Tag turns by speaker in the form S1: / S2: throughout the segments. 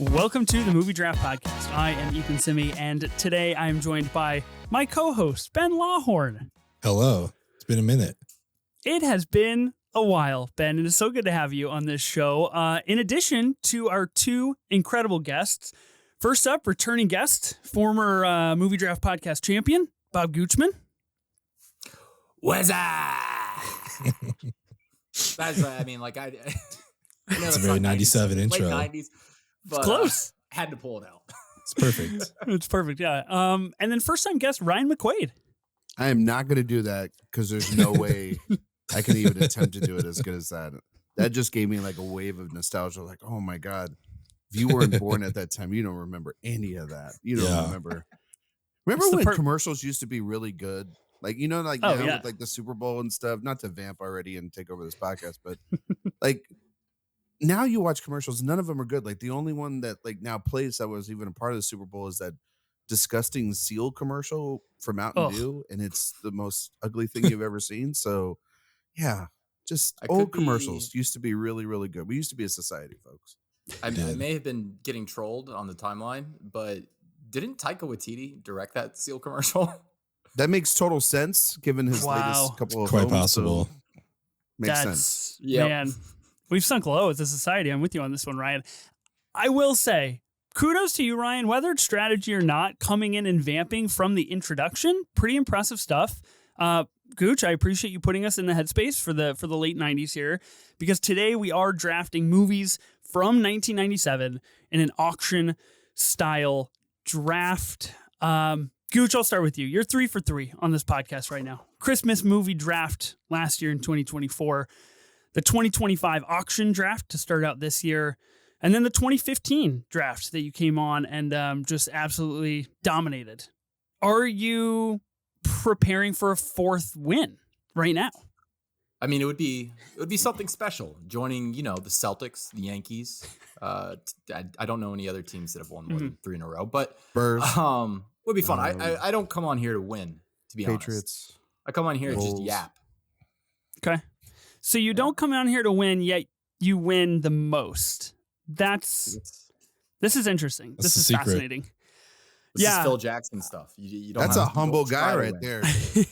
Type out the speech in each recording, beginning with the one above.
S1: Welcome to the Movie Draft Podcast. I am Ethan Simi, and today I am joined by my co-host, Ben Lawhorn.
S2: Hello. It's been a minute.
S1: It has been a while, Ben. It is so good to have you on this show. In addition to our two incredible guests, first up, returning guest, former Movie Draft Podcast champion, Bob Goochman.
S3: What's up? That's, I mean, like, I know
S2: It's a very 97 intro.
S3: Late 90s, but,
S1: It's close.
S3: Had to pull it out.
S2: It's perfect.
S1: It's perfect, yeah. And then first-time guest, Ryan McQuaid.
S4: I am not going to do that because there's no way I can even attempt to do it as good as that. That just gave me like a wave of nostalgia. Like, oh my God, if you weren't born at that time, you don't remember any of that. You don't remember. Remember when commercials used to be really good? Like, you know, like, with like the Super Bowl and stuff, not to vamp already and take over this podcast, but like now you watch commercials, none of them are good. Like the only one that like now plays that was even a part of the Super Bowl is that disgusting seal commercial for Mountain Dew, and it's the most ugly thing you've ever seen. So yeah, just old commercials used to be really, really good. We used to be a society, folks.
S3: I may have been getting trolled on the timeline, but didn't Taika Waititi direct that seal commercial?
S4: That makes total sense given his latest couple of
S2: Quite
S4: films,
S2: possible.
S4: so makes sense.
S1: Yeah, man. We've sunk low as a society. I'm with you on this one, Ryan. I will say, kudos to you, Ryan. Whether it's strategy or not, coming in and vamping from the introduction, pretty impressive stuff. Gooch, I appreciate you putting us in the headspace for the late 90s here, because today we are drafting movies from 1997 in an auction style draft. Gooch, I'll start with you. You're 3 for 3 on this podcast right now. Christmas movie draft last year in 2024. The 2025 auction draft to start out this year. And then the 2015 draft that you came on and just absolutely dominated. Are you preparing for a fourth win right now?
S3: I mean, it would be something special joining, the Celtics, the Yankees. I don't know any other teams that have won more than 3 in a row, but would be fun. I don't come on here to win, to be honest.
S4: Patriots.
S3: I come on here to just yap.
S1: Okay. So you don't come on here to win, yet you win the most. This is interesting. This is fascinating.
S3: This is Phil Jackson stuff. You don't
S4: That's a humble guy right there.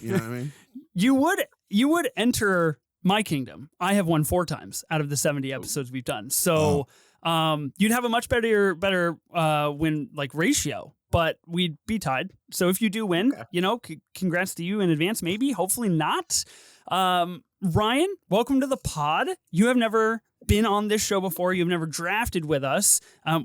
S4: You know what I mean?
S1: You would enter my kingdom. I have won 4 times out of the 70 episodes we've done. So you'd have a much better win like ratio, but we'd be tied. So if you do win, congrats to you in advance. Maybe, hopefully not. Ryan, welcome to the pod. You have never been on this show before. You've never drafted with us.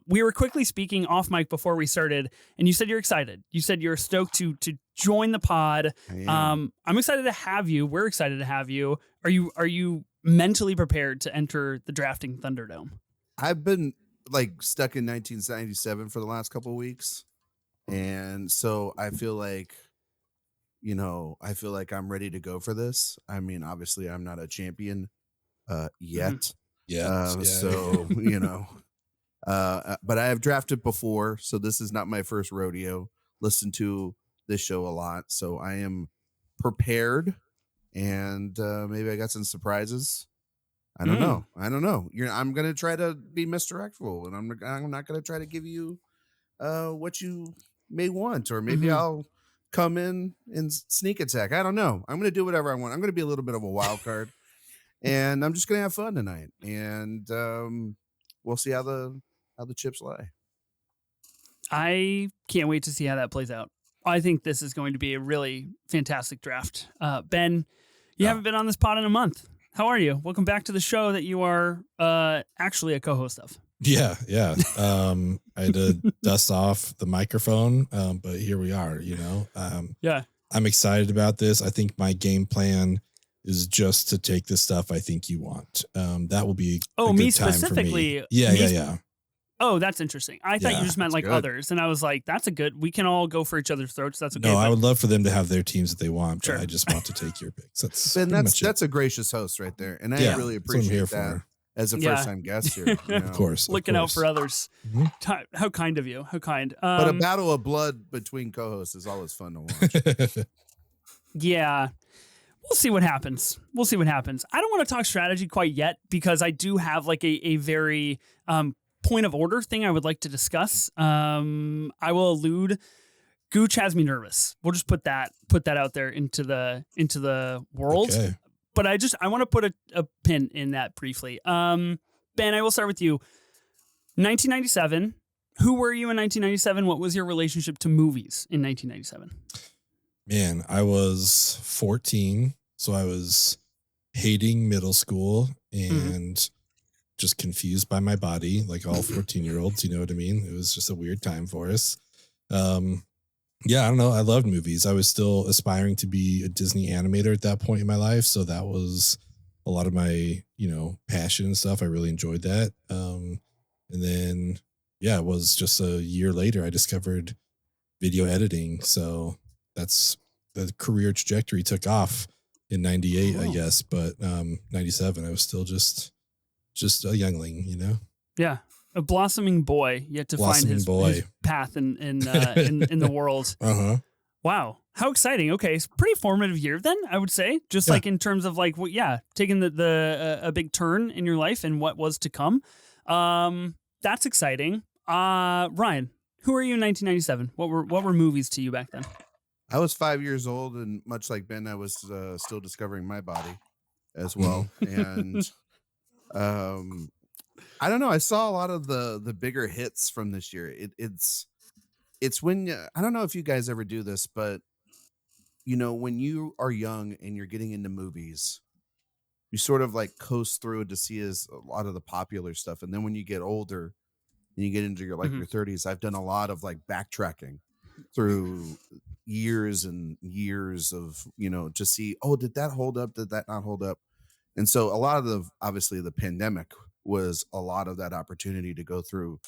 S1: We were quickly speaking off mic before we started, and you said you're excited. You said you're stoked to join the pod. I'm excited to have you. We're excited to have you. Are you mentally prepared to enter the drafting Thunderdome?
S4: I've been like stuck in 1997 for the last couple of weeks, and so I feel like I'm ready to go for this. I mean, obviously, I'm not a champion yet. So, but I have drafted before, so this is not my first rodeo. Listen to this show a lot, so I am prepared, and maybe I got some surprises. I don't know. I'm going to try to be misdirectful, and I'm not going to try to give you what you may want, or maybe I'll come in and sneak attack. I don't know. I'm going to do whatever I want. I'm going to be a little bit of a wild card, and I'm just going to have fun tonight. And we'll see how the chips lie.
S1: I can't wait to see how that plays out. I think this is going to be a really fantastic draft. Ben, you haven't been on this pod in a month. How are you? Welcome back to the show that you are actually a co-host of.
S2: Yeah. I had to dust off the microphone, but here we are, I'm excited about this. I think my game plan is just to take the stuff I think you want. That will be a
S1: me
S2: good time
S1: specifically.
S2: For me. Yeah.
S1: Oh, that's interesting. I thought you just meant like good. Others. And I was like, that's a good, we can all go for each other's throats. That's okay.
S2: No, I would love for them to have their teams that they want, but I just want to take your picks.
S4: That's a gracious host right there. And I really appreciate that as a first-time guest here.
S2: Of course.
S1: Looking out for others. How kind of you. How kind.
S4: But a battle of blood between co-hosts is always fun to watch.
S1: Yeah. We'll see what happens. I don't want to talk strategy quite yet because I do have like a very point of order thing I would like to discuss. I will allude. Gooch has me nervous. We'll just put that out there into the world.
S2: Okay.
S1: But I want to put a pin in that briefly. Ben, I will start with you. 1997. Who were you in 1997? What was your relationship to movies in 1997?
S2: Man, I was 14, so I was hating middle school and just confused by my body, like all 14-year-olds, you know what I mean? It was just a weird time for us. Yeah, I don't know. I loved movies. I was still aspiring to be a Disney animator at that point in my life, so that was a lot of my, passion and stuff. I really enjoyed that. And then, yeah, it was just a year later I discovered video editing. So that's the career trajectory took off in 98, I guess, but 97 I was still just a youngling,
S1: Yeah. A blossoming boy yet to find his path in the world.
S2: Uh-huh.
S1: Wow. How exciting. Okay. It's a pretty formative year then, I would say. Just like in terms of like, taking a big turn in your life and what was to come. That's exciting. Ryan, who are you in 1997? What were movies to you back then?
S4: I was 5 years old, and much like Ben, I was still discovering my body as well. And I don't know. I saw a lot of the bigger hits from this year. It's when I don't know if you guys ever do this, but when you are young and you're getting into movies, you sort of like coast through to see a lot of the popular stuff, and then when you get older and you get into your your 30s, I've done a lot of like backtracking through years and years of to see, did that hold up, did that not hold up? And so a lot of obviously the pandemic was a lot of that opportunity to go through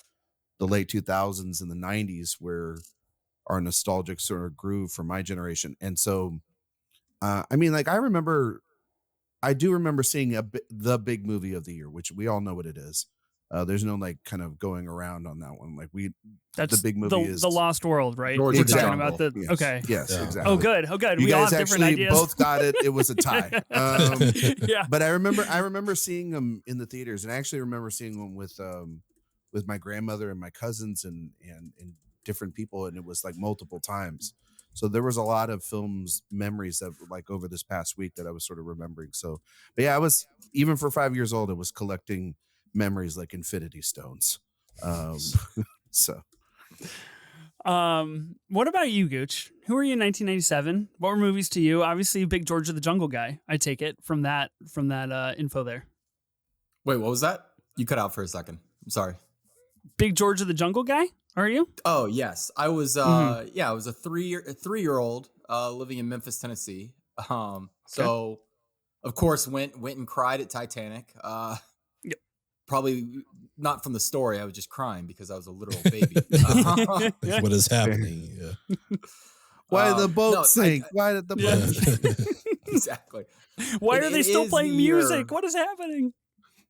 S4: the late 2000s and the 90s, where our nostalgic sort of grew for my generation. And so I do remember seeing the big movie of the year, which we all know what it is. There's no like kind of going around on that one. Like
S1: that's
S4: the big movie is
S1: The Lost World, right?
S3: George
S1: We're
S3: of the
S1: talking
S3: Jungle.
S1: about the
S4: Yes.
S1: okay.
S4: Yes,
S3: Yeah.
S4: exactly.
S1: Oh, good.
S4: You
S1: We all
S4: guys
S1: have different
S4: actually
S1: ideas.
S4: both got it. It was a tie.
S1: Yeah.
S4: But I remember seeing them in the theaters, and I actually remember seeing them with my grandmother and my cousins and different people, and it was like multiple times. So there was a lot of films memories that like over this past week that I was sort of remembering. So, but yeah, I was, even for 5 years old, I was collecting memories like Infinity Stones. So.
S1: What about you, Gooch? Who were you in 1997? What were movies to you? Obviously, big George of the Jungle guy. I take it from that info there.
S3: Wait, what was that? You cut out for a second. I'm sorry.
S1: Big George of the Jungle guy? Are you?
S3: Oh yes, I was. I was a three-year-old living in Memphis, Tennessee. So of course went and cried at Titanic.
S1: Yep.
S3: Probably not from the story. I was just crying because I was a literal baby.
S2: That's what is happening. Yeah.
S4: Why did the boat sink? Why did the boat sink?
S3: Exactly.
S1: Why are they still playing music? What is happening?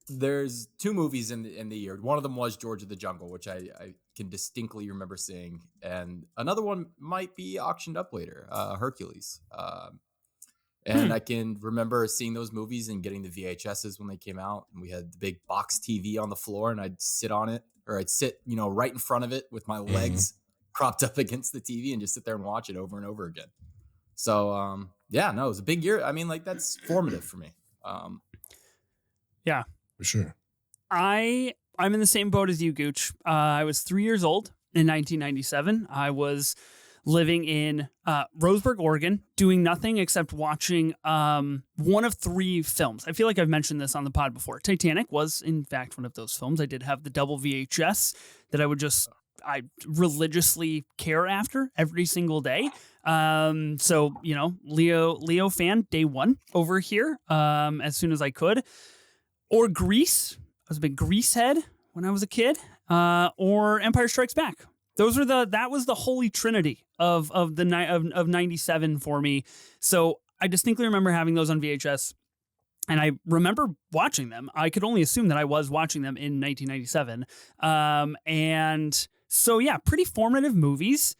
S3: There's two movies in the year. One of them was George of the Jungle, which I can distinctly remember seeing, and another one might be auctioned up later, Hercules. And I can remember seeing those movies and getting the VHSs when they came out, and we had the big box TV on the floor, and I'd sit on it, or I'd sit, right in front of it with my legs propped up against the TV and just sit there and watch it over and over again. So, it was a big year. I mean, like, that's formative for me.
S1: Yeah.
S2: For sure.
S1: I'm in the same boat as you, Gooch. I was 3 years old in 1997. I was living in Roseburg, Oregon, doing nothing except watching one of three films. I feel like I've mentioned this on the pod before. Titanic was, in fact, one of those films. I did have the double VHS that I religiously care after every single day. So, Leo fan, day one over here, as soon as I could. Or Grease. I was a big Grease head when I was a kid. Or Empire Strikes Back. That was the holy trinity of 97 for me. So I distinctly remember having those on VHS, and I remember watching them. I could only assume that I was watching them in 1997. And so, yeah, pretty formative movies.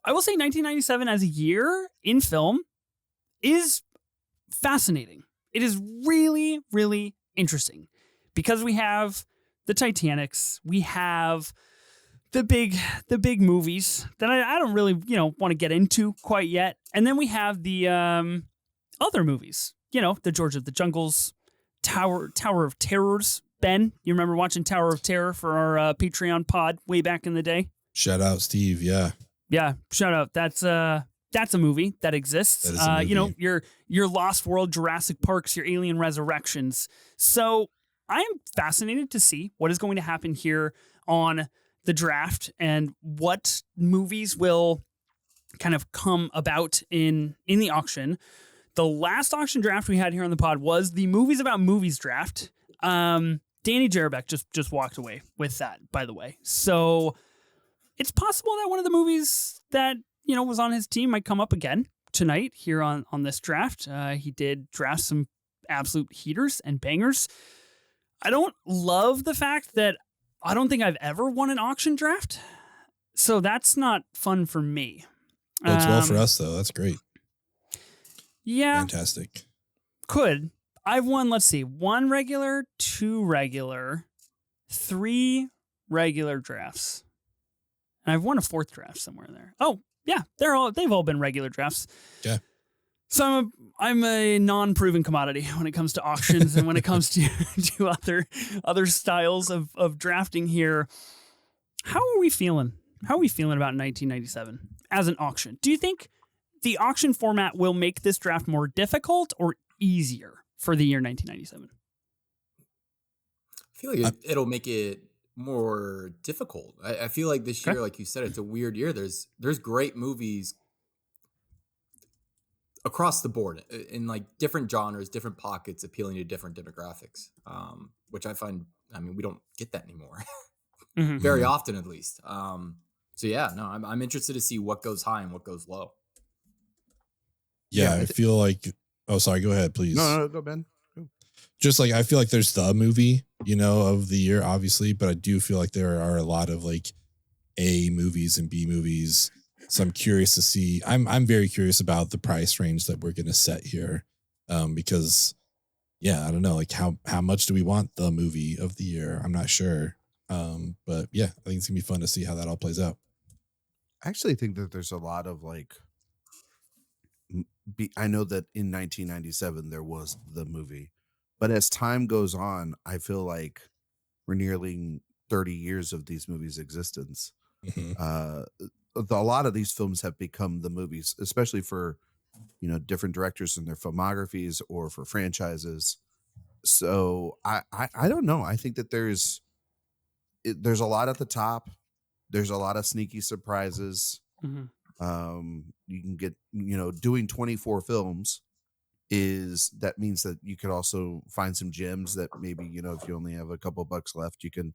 S1: I will say 1997 as a year in film is fascinating. It is really, really interesting because we have the Titanics. We have the big movies that I don't really, want to get into quite yet. And then we have the other movies, the George of the Jungles, Tower of Terrors. Ben, you remember watching Tower of Terror for our Patreon pod way back in the day?
S2: Shout out, Steve. Yeah.
S1: Yeah. Shout out. That's a movie that exists.
S2: That is a movie.
S1: Your Lost World, Jurassic Parks, your Alien Resurrections. So I am fascinated to see what is going to happen here on the draft and what movies will kind of come about in the auction. The last auction draft we had here on the pod was the Movies About Movies draft. Danny Jarabek just walked away with that, by the way. So it's possible that one of the movies that, was on his team might come up again tonight here on this draft. He did draft some absolute heaters and bangers. I don't love the fact that I don't think I've ever won an auction draft. So that's not fun for me.
S2: Works well for us, though. That's great.
S1: Yeah.
S2: Fantastic.
S1: Could. I've won, let's see, 1 regular, 2 regular, 3 regular drafts. And I've won a 4th draft somewhere in there. Oh, yeah. They've all been regular drafts.
S2: Yeah.
S1: So I'm a non-proven commodity when it comes to auctions and when it comes to other styles of drafting here. How are we feeling? How are we feeling about 1997 as an auction? Do you think the auction format will make this draft more difficult or easier for the year 1997?
S3: I feel like it'll make it more difficult. I feel like this year, like you said, it's a weird year. There's great movies across the board in like different genres, different pockets, appealing to different demographics, which I find, we don't get that anymore very often, at least. So yeah, no, I'm interested to see what goes high and what goes low.
S2: Yeah, I feel like, oh, sorry, go ahead, please.
S4: No, go Ben.
S2: Just like, I feel like there's the movie, of the year, obviously, but I do feel like there are a lot of like A movies and B movies. So I'm curious to see, I'm very curious about the price range that we're going to set here. Because yeah, I don't know, like how much do we want the movie of the year? I'm not sure. But yeah, I think it's gonna be fun to see how that all plays out.
S4: I actually think that there's a lot of like, I know that in 1997 there was the movie, but as time goes on, I feel like we're nearing 30 years of these movies' existence. A lot of these films have become the movies, especially for, different directors in their filmographies or for franchises. So I don't know. I think that there's a lot at the top. There's a lot of sneaky surprises. You can get, doing 24 films that means that you could also find some gems that maybe, if you only have a couple bucks left, you can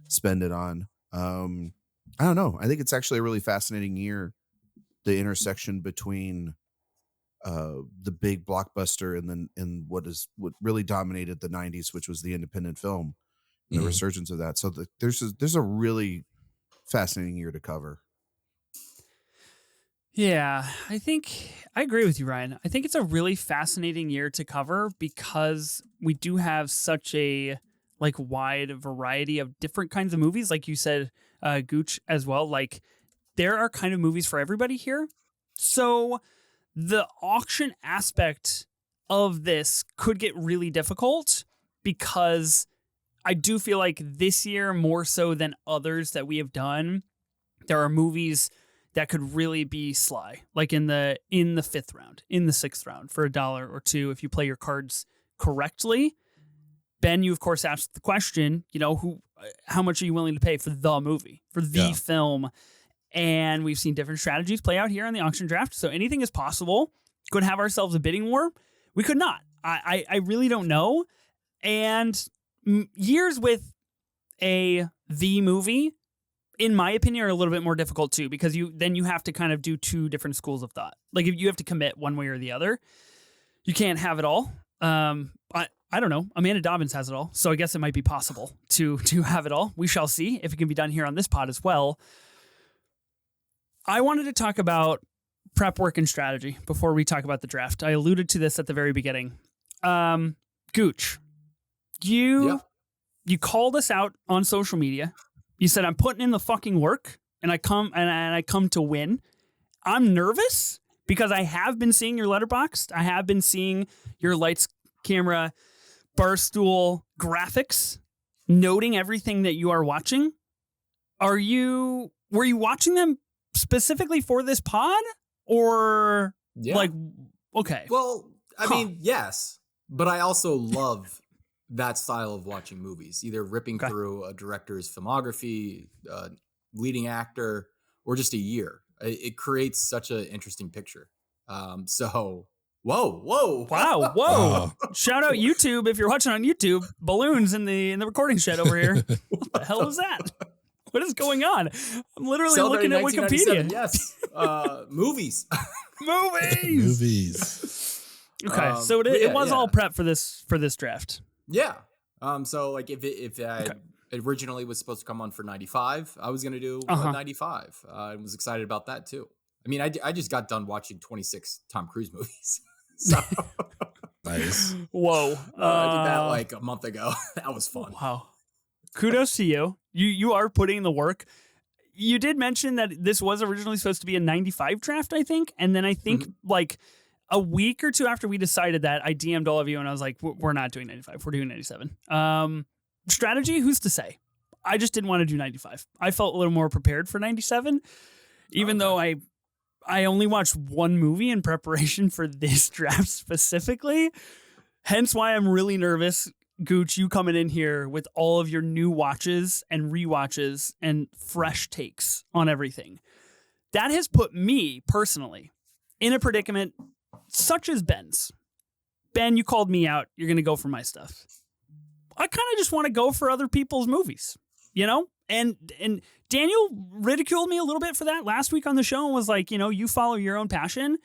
S4: spend it on. I don't know. I think it's actually a really fascinating year. The intersection between the big blockbuster and what really dominated the 90s, which was the independent film, and the resurgence of that. So there's a really fascinating year to cover.
S1: Yeah, I agree with you, Ryan. I think it's a really fascinating year to cover because we do have such a wide variety of different kinds of movies. Like you said, Gooch as well. Like there are kind of movies for everybody here. So the auction aspect of this could get really difficult because I do feel like this year, more so than others that we have done, there are movies that could really be sly, like in the 5th round, in the 6th round for $1 or $2 if you play your cards correctly. Ben, you of course asked the question, how much are you willing to pay for the movie, for the film? And we've seen different strategies play out here on the auction draft. So anything is possible. Could have ourselves a bidding war. We could not. I really don't know. And years with the movie, in my opinion, are a little bit more difficult too, because you have to kind of do 2 different schools of thought. Like if you have to commit one way or the other, you can't have it all. I don't know. Amanda Dobbins has it all, so I guess it might be possible to have it all. We shall see if it can be done here on this pod as well. I wanted to talk about prep work and strategy before we talk about the draft. I alluded to this at the very beginning. Gooch, you You called us out on social media. You said, I'm putting in the fucking work and I come to win. I'm nervous because I have been seeing your Letterboxd. I have been seeing your lights, camera, Barstool graphics, noting everything that you are watching. Were you watching them specifically for this pod or like, okay.
S3: Well, I mean, yes, but I also love that style of watching movies, either ripping through a director's filmography, leading actor, or just a year. It creates such an interesting picture. So, whoa.
S1: Wow. Shout out YouTube if you're watching on YouTube. Balloons in the recording shed over here. What the hell is that? What is going on? I'm literally looking at Wikipedia.
S3: Yes. Movies.
S1: Movies. Okay, so it was all prep for this draft.
S3: Yeah. So like if I originally was supposed to come on for 95, I was going to do 95. I was excited about that too. I mean, I just got done watching 26 Tom Cruise movies. So
S2: nice.
S1: Whoa.
S3: I did that like a month ago. That was fun.
S1: Wow. Kudos to you. You are putting in the work. You did mention that this was originally supposed to be a 95 draft, I think. And then I think like a week or two after we decided that, I DM'd all of you and I was like, we're not doing 95. We're doing 97. Strategy, who's to say? I just didn't want to do 95. I felt a little more prepared for 97, even though I only watched one movie in preparation for this draft specifically. Hence why I'm really nervous. Gooch, you coming in here with all of your new watches and rewatches and fresh takes on everything. That has put me personally in a predicament such as Ben's. Ben, you called me out. You're going to go for my stuff. I kind of just want to go for other people's movies, you know? And Daniel ridiculed me a little bit for that last week on the show and was like, you follow your own passion.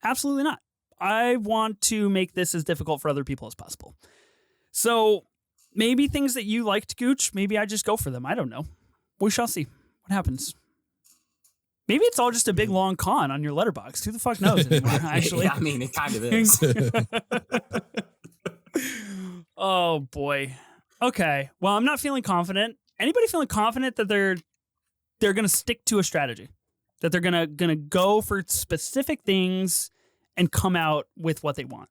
S1: Absolutely not. I want to make this as difficult for other people as possible. So maybe things that you liked, Gooch, maybe I just go for them. I don't know. We shall see what happens. Maybe it's all just a big long con on your Letterboxd. Who the fuck knows anymore, actually?
S3: Yeah, I mean, it kind of is.
S1: Oh, boy. Okay. Well, I'm not feeling confident. Anybody feeling confident that they're going to stick to a strategy? That they're going to go for specific things and come out with what they want?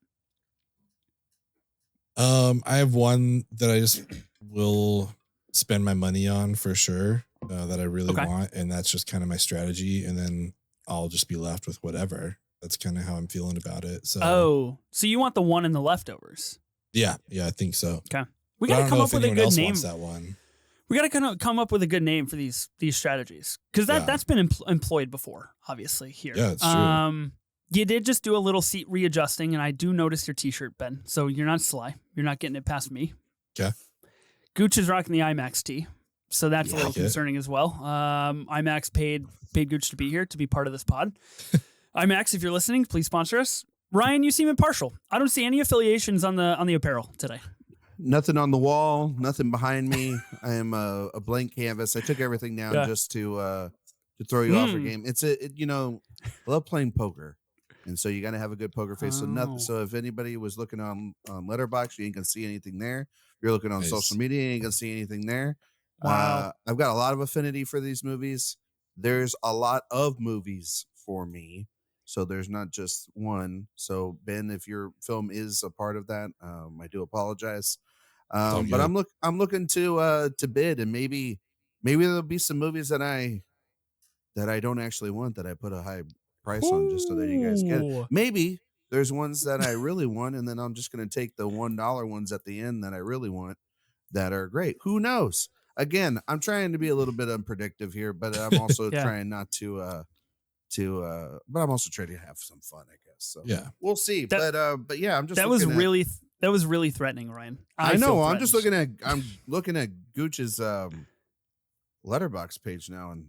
S2: I have one that I just will spend my money on for sure, that I really want. And that's just kind of my strategy. And then I'll just be left with whatever. That's kind of how I'm feeling about it. So,
S1: so you want the one in the leftovers?
S2: Yeah, I think so.
S1: Okay. We got to come up with a good name.
S2: That one.
S1: We got to kind of come up with a good name for these strategies. Because that's been employed before, obviously, here.
S2: Yeah, it's true.
S1: You did just do a little seat readjusting, and I do notice your t-shirt, Ben. So you're not sly. You're not getting it past me.
S2: Okay.
S1: Gooch is rocking the IMAX tee. So that's a little concerning as well. IMAX paid Gooch to be here, to be part of this pod. IMAX, if you're listening, please sponsor us. Ryan, you seem impartial. I don't see any affiliations on the apparel today.
S4: Nothing on the wall, nothing behind me. I am a blank canvas. I took everything down just to throw you off your game. I love playing poker. And so you got to have a good poker face. So if anybody was looking on Letterboxd, you ain't gonna see anything there. If you're looking on social media, you ain't gonna see anything there. Wow. I've got a lot of affinity for these movies. There's a lot of movies for me, so there's not just one. So Ben, if your film is a part of that, I do apologize. But I'm looking to bid, and maybe there'll be some movies that I don't actually want, that I put a high price on, just so that you guys get it. Maybe there's ones that I really want, and then I'm just going to take the $1 ones at the end that I really want, that are great. Who knows? Again, I'm trying to be a little bit unpredictable here, but I'm also trying not to but I'm also trying to have some fun, I guess. So we'll see. But yeah, I'm just
S1: that was really threatening, Ryan.
S4: I know. I'm looking at Gooch's Letterboxd page now, and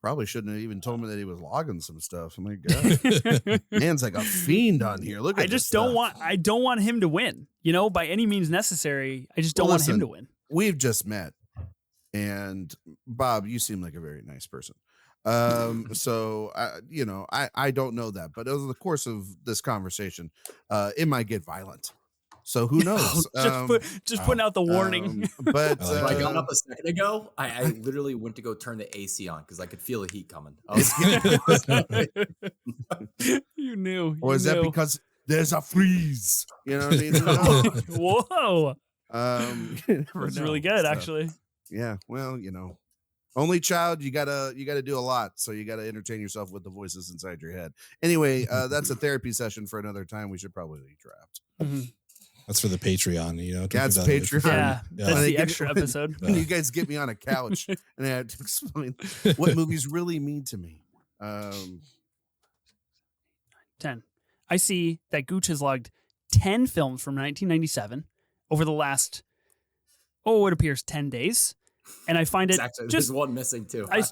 S4: probably shouldn't have even told me that he was logging some stuff. Oh my God. Man's like a fiend on here. Look at
S1: I don't want him to win, by any means necessary. I just don't want him to win.
S4: We've just met. And Bob, you seem like a very nice person. So I don't know that, but over the course of this conversation, it might get violent. So who knows?
S1: just putting out the warning.
S4: But
S3: I got up a second ago. I literally went to go turn the AC on because I could feel the heat coming.
S1: You knew.
S4: Or is that because there's a freeze? You know what I mean?
S1: Whoa.
S4: That's
S1: really good, actually.
S4: Yeah. Well, only child, you gotta do a lot. So you gotta entertain yourself with the voices inside your head. Anyway, that's a therapy session for another time. We should probably draft.
S1: Mm-hmm.
S2: That's for the Patreon,
S4: That's Patreon.
S1: Yeah, that's the extra episode.
S4: When you guys get me on a couch and I have to explain what movies really mean to me.
S1: 10. I see that Gooch has logged 10 films from 1997 over the last, it appears 10 days. And I find it
S3: actually,
S1: just
S3: there's one missing too.
S1: I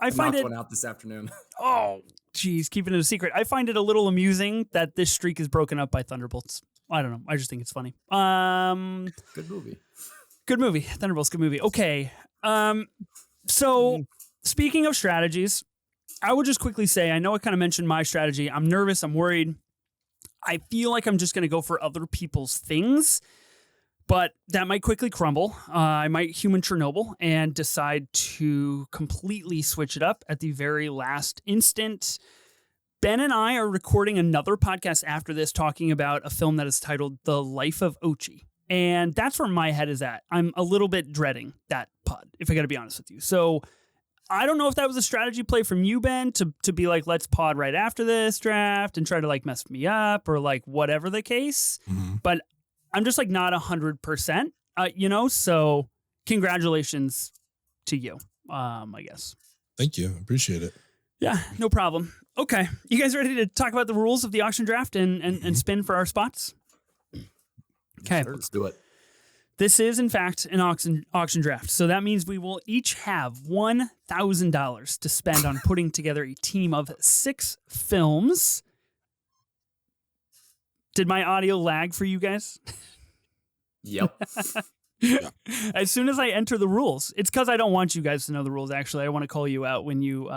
S1: find it
S3: one out this afternoon.
S1: Oh, geez, keeping it a secret. I find it a little amusing that this streak is broken up by Thunderbolts. I don't know. I just think it's funny.
S3: Good movie.
S1: Good movie. Thunderbolts, good movie. Okay. So speaking of strategies, I would just quickly say, I know I kind of mentioned my strategy. I'm nervous. I'm worried. I feel like I'm just going to go for other people's things, but that might quickly crumble. I might human Chernobyl and decide to completely switch it up at the very last instant. Ben and I are recording another podcast after this talking about a film that is titled The Life of Ochi. And that's where my head is at. I'm a little bit dreading that pod, if I got to be honest with you. So I don't know if that was a strategy play from you, Ben, to be like, let's pod right after this draft and try to like mess me up or like whatever the case. Mm-hmm. But I'm just like not 100%, so congratulations to you, I guess.
S2: Thank you. Appreciate it.
S1: Yeah, no problem. Okay. You guys ready to talk about the rules of the auction draft and spin for our spots? Okay.
S3: Sure, let's do it.
S1: This is, in fact, an auction draft. So that means we will each have $1,000 to spend on putting together a team of 6 films. Did my audio lag for you guys?
S3: Yep.
S1: As soon as I enter the rules, it's because I don't want you guys to know the rules. Actually, I want to call you out when you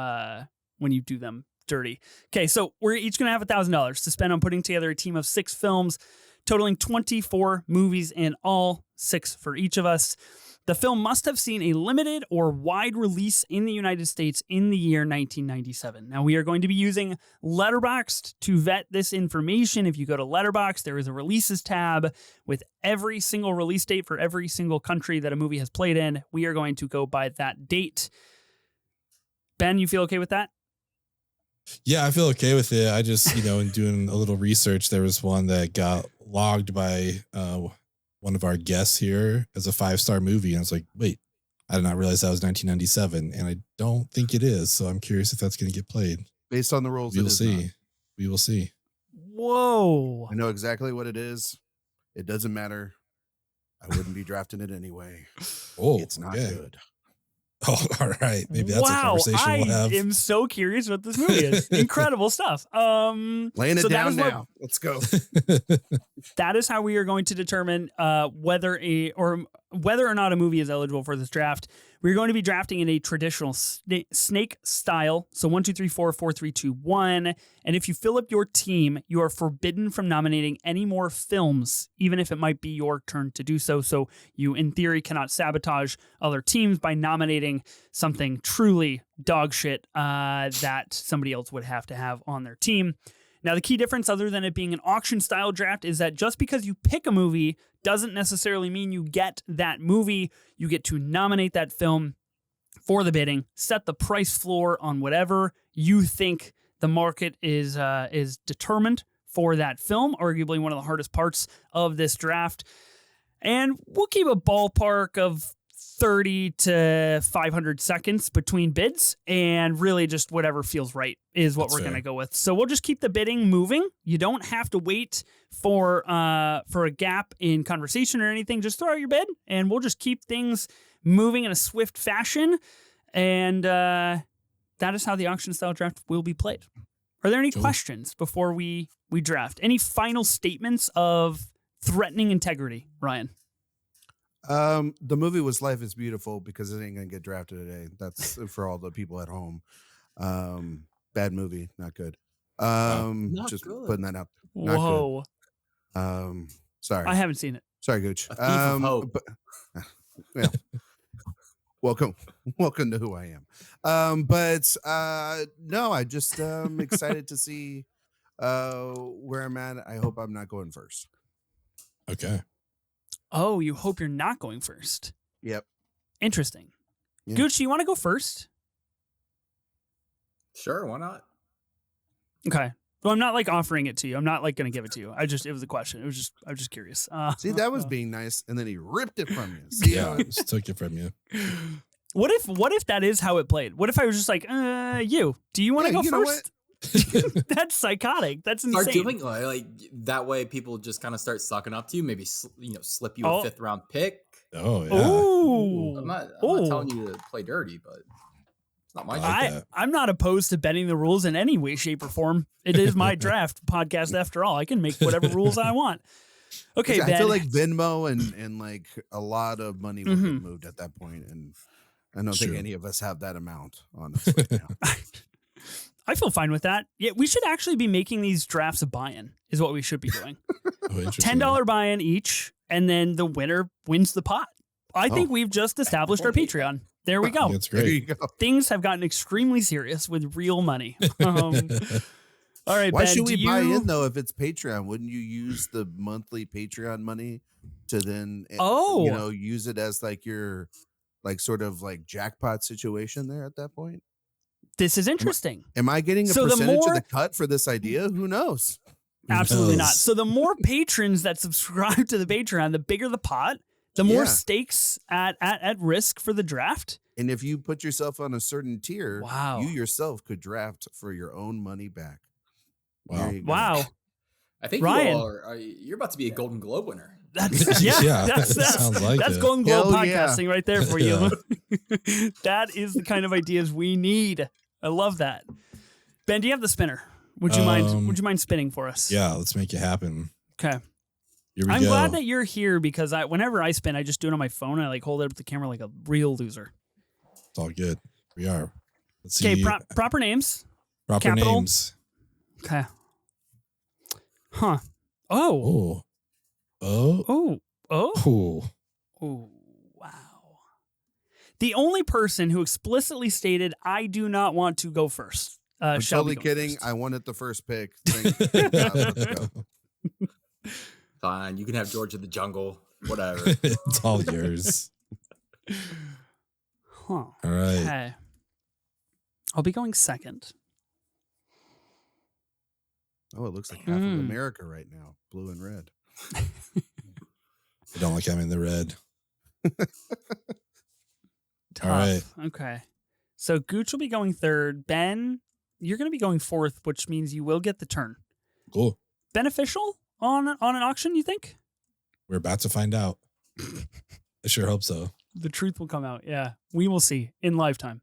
S1: do them dirty. Okay, so we're each going to have $1,000 to spend on putting together a team of 6 films, totaling 24 movies in all, 6 for each of us. The film must have seen a limited or wide release in the United States in the year 1997. Now, we are going to be using Letterboxd to vet this information. If you go to Letterboxd, there is a releases tab with every single release date for every single country that a movie has played in. We are going to go by that date. Ben, you feel okay with that?
S2: Yeah, I feel okay with it. I just, in doing a little research, there was one that got logged by one of our guests here as a 5-star movie. And I was like, wait, I did not realize that was 1997. And I don't think it is. So I'm curious if that's going to get played.
S4: Based on the rules,
S2: we will see. We will see.
S1: Whoa.
S4: I know exactly what it is. It doesn't matter. I wouldn't be drafting it anyway.
S2: Oh,
S4: it's not good.
S2: Oh, all right. Maybe that's a conversation we'll have.
S1: I am so curious what this movie is. Incredible stuff.
S4: Laying it down now. Let's go.
S1: That is how we are going to determine whether or not a movie is eligible for this draft. We're going to be drafting in a traditional snake style. So 1, 2, 3, 4, 4, 3, 2, 1. And if you fill up your team, you are forbidden from nominating any more films, even if it might be your turn to do so. So you, in theory, cannot sabotage other teams by nominating something truly dog shit that somebody else would have to have on their team. Now, the key difference, other than it being an auction-style draft, is that just because you pick a movie doesn't necessarily mean you get that movie. You get to nominate that film for the bidding, set the price floor on whatever you think the market is determined for that film, arguably one of the hardest parts of this draft. And we'll keep a ballpark of 30 to 500 seconds between bids, and really just whatever feels right is what we're going to go with. So we'll just keep the bidding moving. You don't have to wait for a gap in conversation or anything. Just throw out your bid and we'll just keep things moving in a swift fashion. And that is how the auction style draft will be played. Are there any questions before we draft? Any final statements of threatening integrity, Ryan?
S4: The movie was Life is Beautiful because it ain't gonna get drafted today. That's for all the people at home. Bad movie, not good.
S3: Not
S4: just
S3: good.
S4: putting that out. Not
S1: Whoa.
S4: good. Sorry,
S1: I haven't seen it.
S4: Sorry, Gooch.
S3: A thief of hope.
S4: But, well, welcome to who I am. But no, I just excited to see where I'm at. I hope I'm not going first.
S2: Okay.
S1: Oh, you hope you're not going first.
S4: Yep.
S1: Interesting.
S4: Yeah.
S1: Gooch, you want to go first?
S3: Sure, why not?
S1: Okay. Well, I'm not like offering it to you. I'm not like going to give it to you. It was a question. I was just curious.
S4: See, that was being nice, and then he ripped it from you. See,
S2: Yeah, just took it from you.
S1: What if that is how it played? What if I was just like, you? Do you want to go first? That's psychotic. That's insane.
S3: Start doing like that way. People just kind of start sucking up to you. Maybe slip you a 5th round pick.
S2: Oh yeah.
S3: I'm not telling you to play dirty, but it's not my job.
S1: I'm not opposed to bending the rules in any way, shape, or form. It is my draft podcast after all. I can make whatever rules I want. Okay,
S4: I
S1: Ben.
S4: feel like Venmo and like a lot of money will get moved at that point, and I don't think any of us have that amount, honestly. Now.
S1: I feel fine with that. Yeah, we should actually be making these drafts a buy-in, is what we should be doing. $10 buy-in each, and then the winner wins the pot. I think we've just established our Patreon. There we go.
S2: That's great.
S4: There you go.
S1: Things have gotten extremely serious with real money. All right,
S4: Why
S1: Ben,
S4: should we buy in though if it's Patreon? Wouldn't you use the monthly Patreon money to then use it as like your like sort of like jackpot situation there at that point?
S1: This is interesting.
S4: Am I getting a percentage of the cut for this idea? Who knows?
S1: Absolutely not. So the more patrons that subscribe to the Patreon, the bigger the pot, the more stakes at risk for the draft.
S4: And if you put yourself on a certain tier,
S1: wow,
S4: you yourself could draft for your own money back.
S1: Wow.
S3: I think
S1: Ryan,
S3: you're about to be a Golden Globe winner.
S1: That's
S2: sounds like
S1: that's
S2: it.
S1: Golden Globe podcasting right there for you. That is the kind of ideas we need. I love that. Ben, do you have the spinner? Would you mind spinning for us?
S2: Yeah, let's make it happen.
S1: Okay.
S2: I'm
S1: glad that you're here because whenever I spin, I just do it on my phone. I like hold it up to the camera like a real loser.
S2: It's all good. We are. Let's see.
S1: Okay, proper names.
S2: Proper
S1: Capital.
S2: names.
S1: Okay. Huh. Oh. Wow. The only person who explicitly stated, I do not want to go first.
S4: I'm totally kidding.
S1: First.
S4: I wanted the first pick. Let's go.
S3: Fine. You can have George of the Jungle. Whatever.
S2: It's all yours.
S1: Huh.
S2: All right.
S1: Okay. I'll be going second.
S4: Oh, it looks like half of America right now. Blue and red.
S2: I don't like having the red.
S1: Tough.
S2: All right.
S1: Okay. So Gooch will be going third. Ben, you're going to be going fourth, which means you will get the turn.
S2: Cool.
S1: Beneficial on an auction, you think?
S2: We're about to find out. I sure hope so.
S1: The truth will come out. Yeah, we will see in lifetime.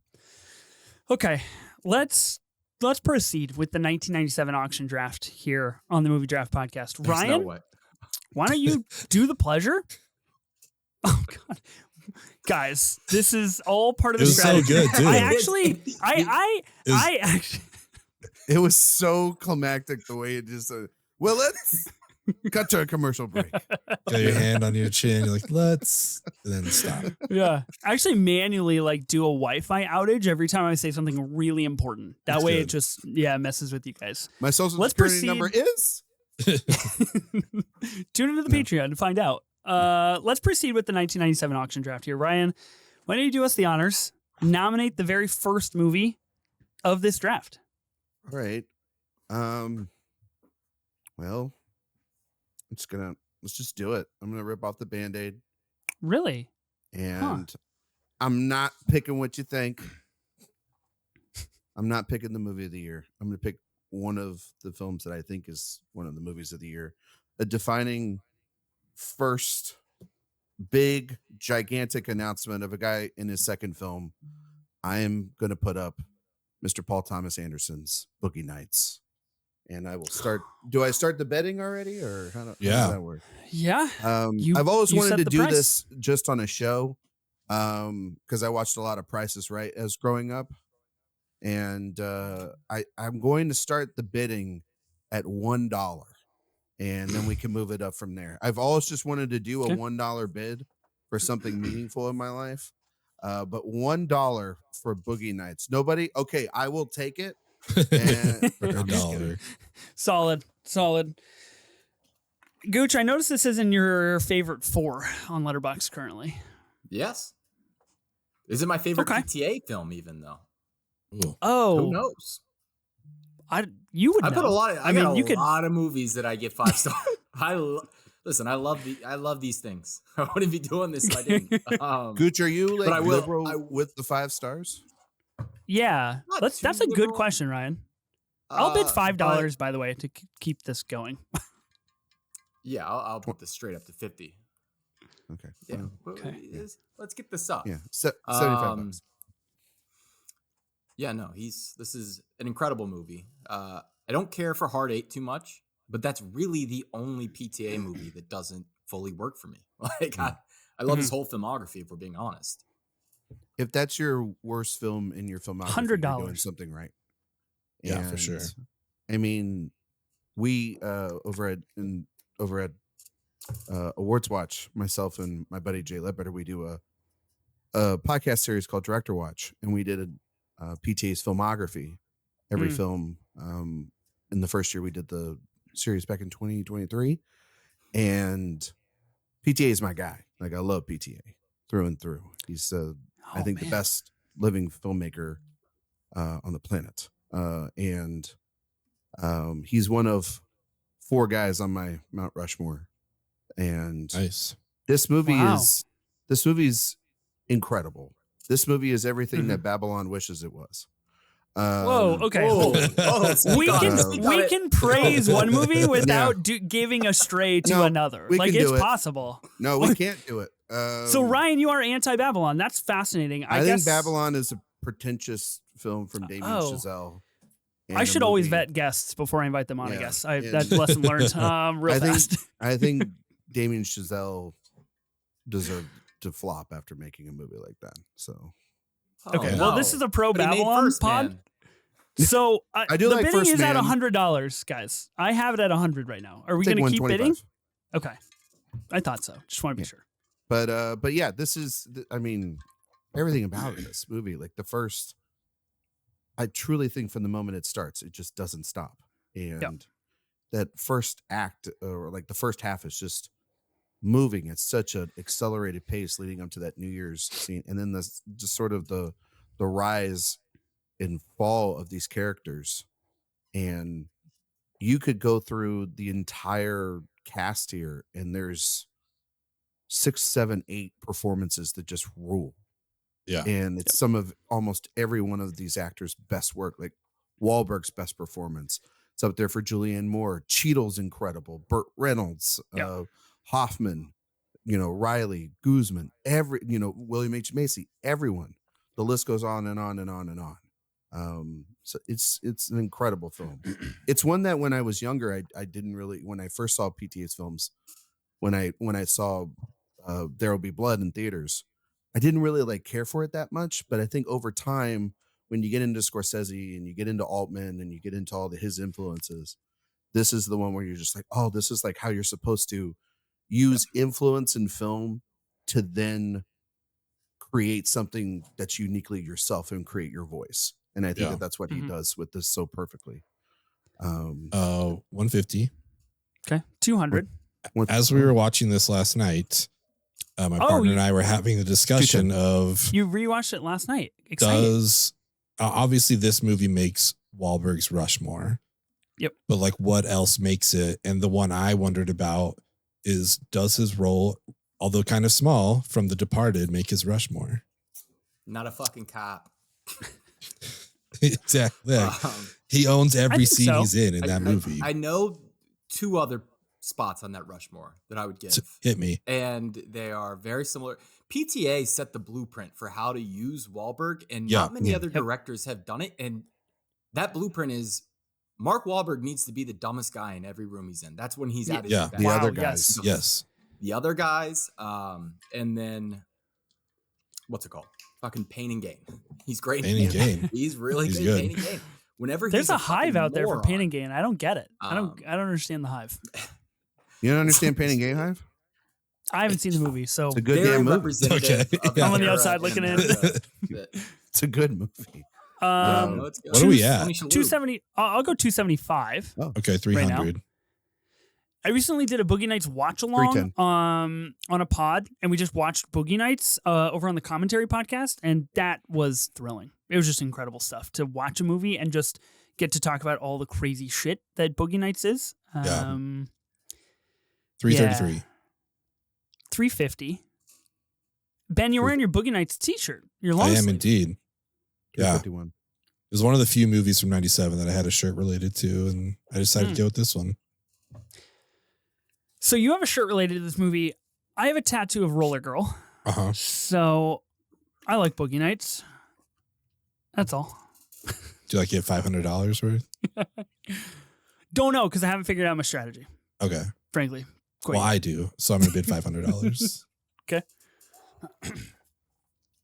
S1: Okay, let's proceed with the 1997 auction draft here on the Movie Draft Podcast.
S3: There's
S1: Ryan,
S3: no way.
S1: Why don't you do the pleasure? Oh God, guys, this is all part of the strategy.
S2: So good, dude.
S1: I actually.
S4: It was so climactic the way it just. Well, let's cut to a commercial break.
S2: Got your hand on your chin. You're like, let's, and then stop.
S1: Yeah, I actually manually like do a Wi-Fi outage every time I say something really important. That
S2: That's
S1: way,
S2: good.
S1: it just messes with you guys.
S4: My social
S1: Let's
S4: security number is.
S1: Tune into the Patreon to find out. Let's proceed with the 1997 auction draft here. Ryan, why don't you do us the honors? Nominate the very first movie of this draft.
S4: All right. Well, let's just do it. I'm gonna rip off the Band-Aid.
S1: Really?
S4: And I'm not picking what you think. I'm not picking the movie of the year. I'm gonna pick one of the films that I think is one of the movies of the year. A defining first big, gigantic announcement of a guy in his second film. I am gonna put up Mr. Paul Thomas Anderson's Boogie Nights. And I will start. Do I start the betting already, or how does that work?
S1: Yeah.
S4: I've always wanted to do
S1: price.
S4: this just on a show, because I watched a lot of Price is Right as growing up, and I'm going to start the bidding at $1. and then we can move it up from there. I've always just wanted to do a $1 bid for something meaningful in my life. But $1 for Boogie Nights. Nobody? Okay, I will take it. And
S2: $1.
S1: Solid. Gooch, I noticed this isn't your favorite 4 on Letterboxd currently.
S3: Yes. Is it my favorite PTA film even though?
S2: Ooh.
S1: Oh.
S3: Who knows?
S1: You would know.
S3: Put a lot of I got a lot of movies that I get 5 stars. Listen, I love these things. I wouldn't be doing this if I didn't.
S4: Gooch, are you like liberal with the 5 stars?
S1: Yeah. That's a good question, Ryan. I'll bid $5, by the way, to keep this going.
S3: Yeah, I'll put this straight up to 50.
S4: Okay.
S3: Yeah. Okay. Let's get this up.
S4: Yeah. $75.
S3: Yeah, no, this is an incredible movie. I don't care for Hard 8 too much, but that's really the only PTA movie that doesn't fully work for me. Like I love his whole filmography, if we're being honest.
S4: If that's your worst film in your filmography,
S1: $100.
S4: you're doing something right.
S2: Yeah, for sure.
S4: I mean, we over at Awards Watch, myself and my buddy Jay Ledbetter, we do a podcast series called Director Watch, and we did a PTA's filmography. Every film. In the first year, we did the series back in 2023, and PTA is my guy. Like I love PTA through and through. He's I think the best living filmmaker on the planet, and he's one of 4 guys on my Mount Rushmore. And
S2: nice.
S4: This movie's incredible. This movie is everything that Babylon wishes it was.
S1: Whoa, okay. We can praise one movie without giving a stray to another. Like it's possible.
S4: No, we can't do it.
S1: So Ryan, you are anti-Babylon. That's fascinating. I guess
S4: think Babylon is a pretentious film from Damien Chazelle.
S1: I should always vet guests before I invite them on. I guess that lesson learned real fast.
S4: I think Damien Chazelle deserved to flop after making a movie like that. So,
S1: okay. Well, this is a pro Babylon pod. Man. So
S4: I do
S1: the
S4: like
S1: bidding
S4: First
S1: is
S4: Man.
S1: at $100, guys. I have it at 100 right now. Are we going to keep bidding? Okay, I thought so. Just want to be sure.
S4: But yeah, this is. I mean, everything about this movie, like the first. I truly think from the moment it starts, it just doesn't stop, and that first act or like the first half is just moving at such an accelerated pace leading up to that New Year's scene, and then this just sort of the rise and fall of these characters, and you could go through the entire cast here, and there's 6, 7, 8 performances that just rule.
S2: Yeah,
S4: and it's some of almost every one of these actors' best work. Like Wahlberg's best performance, it's up there for Julianne Moore. Cheadle's incredible. Burt Reynolds, Hoffman, Riley, Guzman, William H. Macy, everyone. The list goes on and on and on and on. So it's an incredible film. It's one that when I was younger, I didn't really, when I first saw PTA's films, when I saw There Will Be Blood in theaters, I didn't really care for it that much. But I think over time, when you get into Scorsese and you get into Altman and you get into all his influences, this is the one where you're just like, oh, this is like how you're supposed to use influence in film to then create something that's uniquely yourself and create your voice. And I think that's what he does with this so perfectly.
S2: 150.
S1: Okay. 200.
S2: As we were watching this last night, my partner and I were having the discussion of...
S1: You rewatched it last night. Exciting.
S2: Obviously this movie makes Wahlberg's Rushmore.
S1: Yep.
S2: But what else makes it? And the one I wondered about is, does his role, although kind of small, from The Departed make his Rushmore?
S3: Not a fucking cop.
S2: Exactly. He owns every scene he's in that movie.
S3: I know 2 other spots on that Rushmore that I would give.
S2: Hit me.
S3: And they are very similar. PTA set the blueprint for how to use Wahlberg, and not many other directors have done it. And that blueprint is Mark Wahlberg needs to be the dumbest guy in every room he's in. That's when he's at his best.
S4: The other guys.
S2: Yes.
S3: The other guys. And then what's it called? Fucking Pain and Gain. He's great.
S2: Pain and Gain.
S3: He's really good. Pain and Gain. Whenever
S1: there's a hive out there for Pain and Gain. I don't get it. I don't understand the hive.
S4: You don't understand Pain and Gain Hive?
S1: I haven't seen the movie, so
S4: It's a good
S3: Very
S4: damn movie.
S3: representative.
S2: Okay.
S3: Of the
S1: I'm on the
S3: era
S1: outside looking
S3: and,
S1: in.
S4: It's a good movie.
S3: let's go.
S2: What are we at?
S1: 270. I'll go 275
S2: Okay, 300.
S1: I recently did a Boogie Nights watch along on a pod, and we just watched Boogie Nights over on the Commentary podcast, and that was thrilling. It was just incredible stuff to watch a movie and just get to talk about all the crazy shit that Boogie Nights is.
S2: 333.
S1: 350. Ben, you're wearing your Boogie Nights t-shirt. Your long
S2: I am
S1: sleeve.
S2: indeed. Yeah.
S4: 251.
S2: It was one of the few movies from 97 that I had a shirt related to, and I decided to go with this one.
S1: So you have a shirt related to this movie. I have a tattoo of Roller Girl.
S2: Uh-huh.
S1: So I like Boogie Nights. That's all.
S2: Do you like get $500 worth?
S1: Don't know, because I haven't figured out my strategy,
S2: Okay.
S1: frankly.
S2: Well, I do, so I'm going to bid $500.
S1: Okay.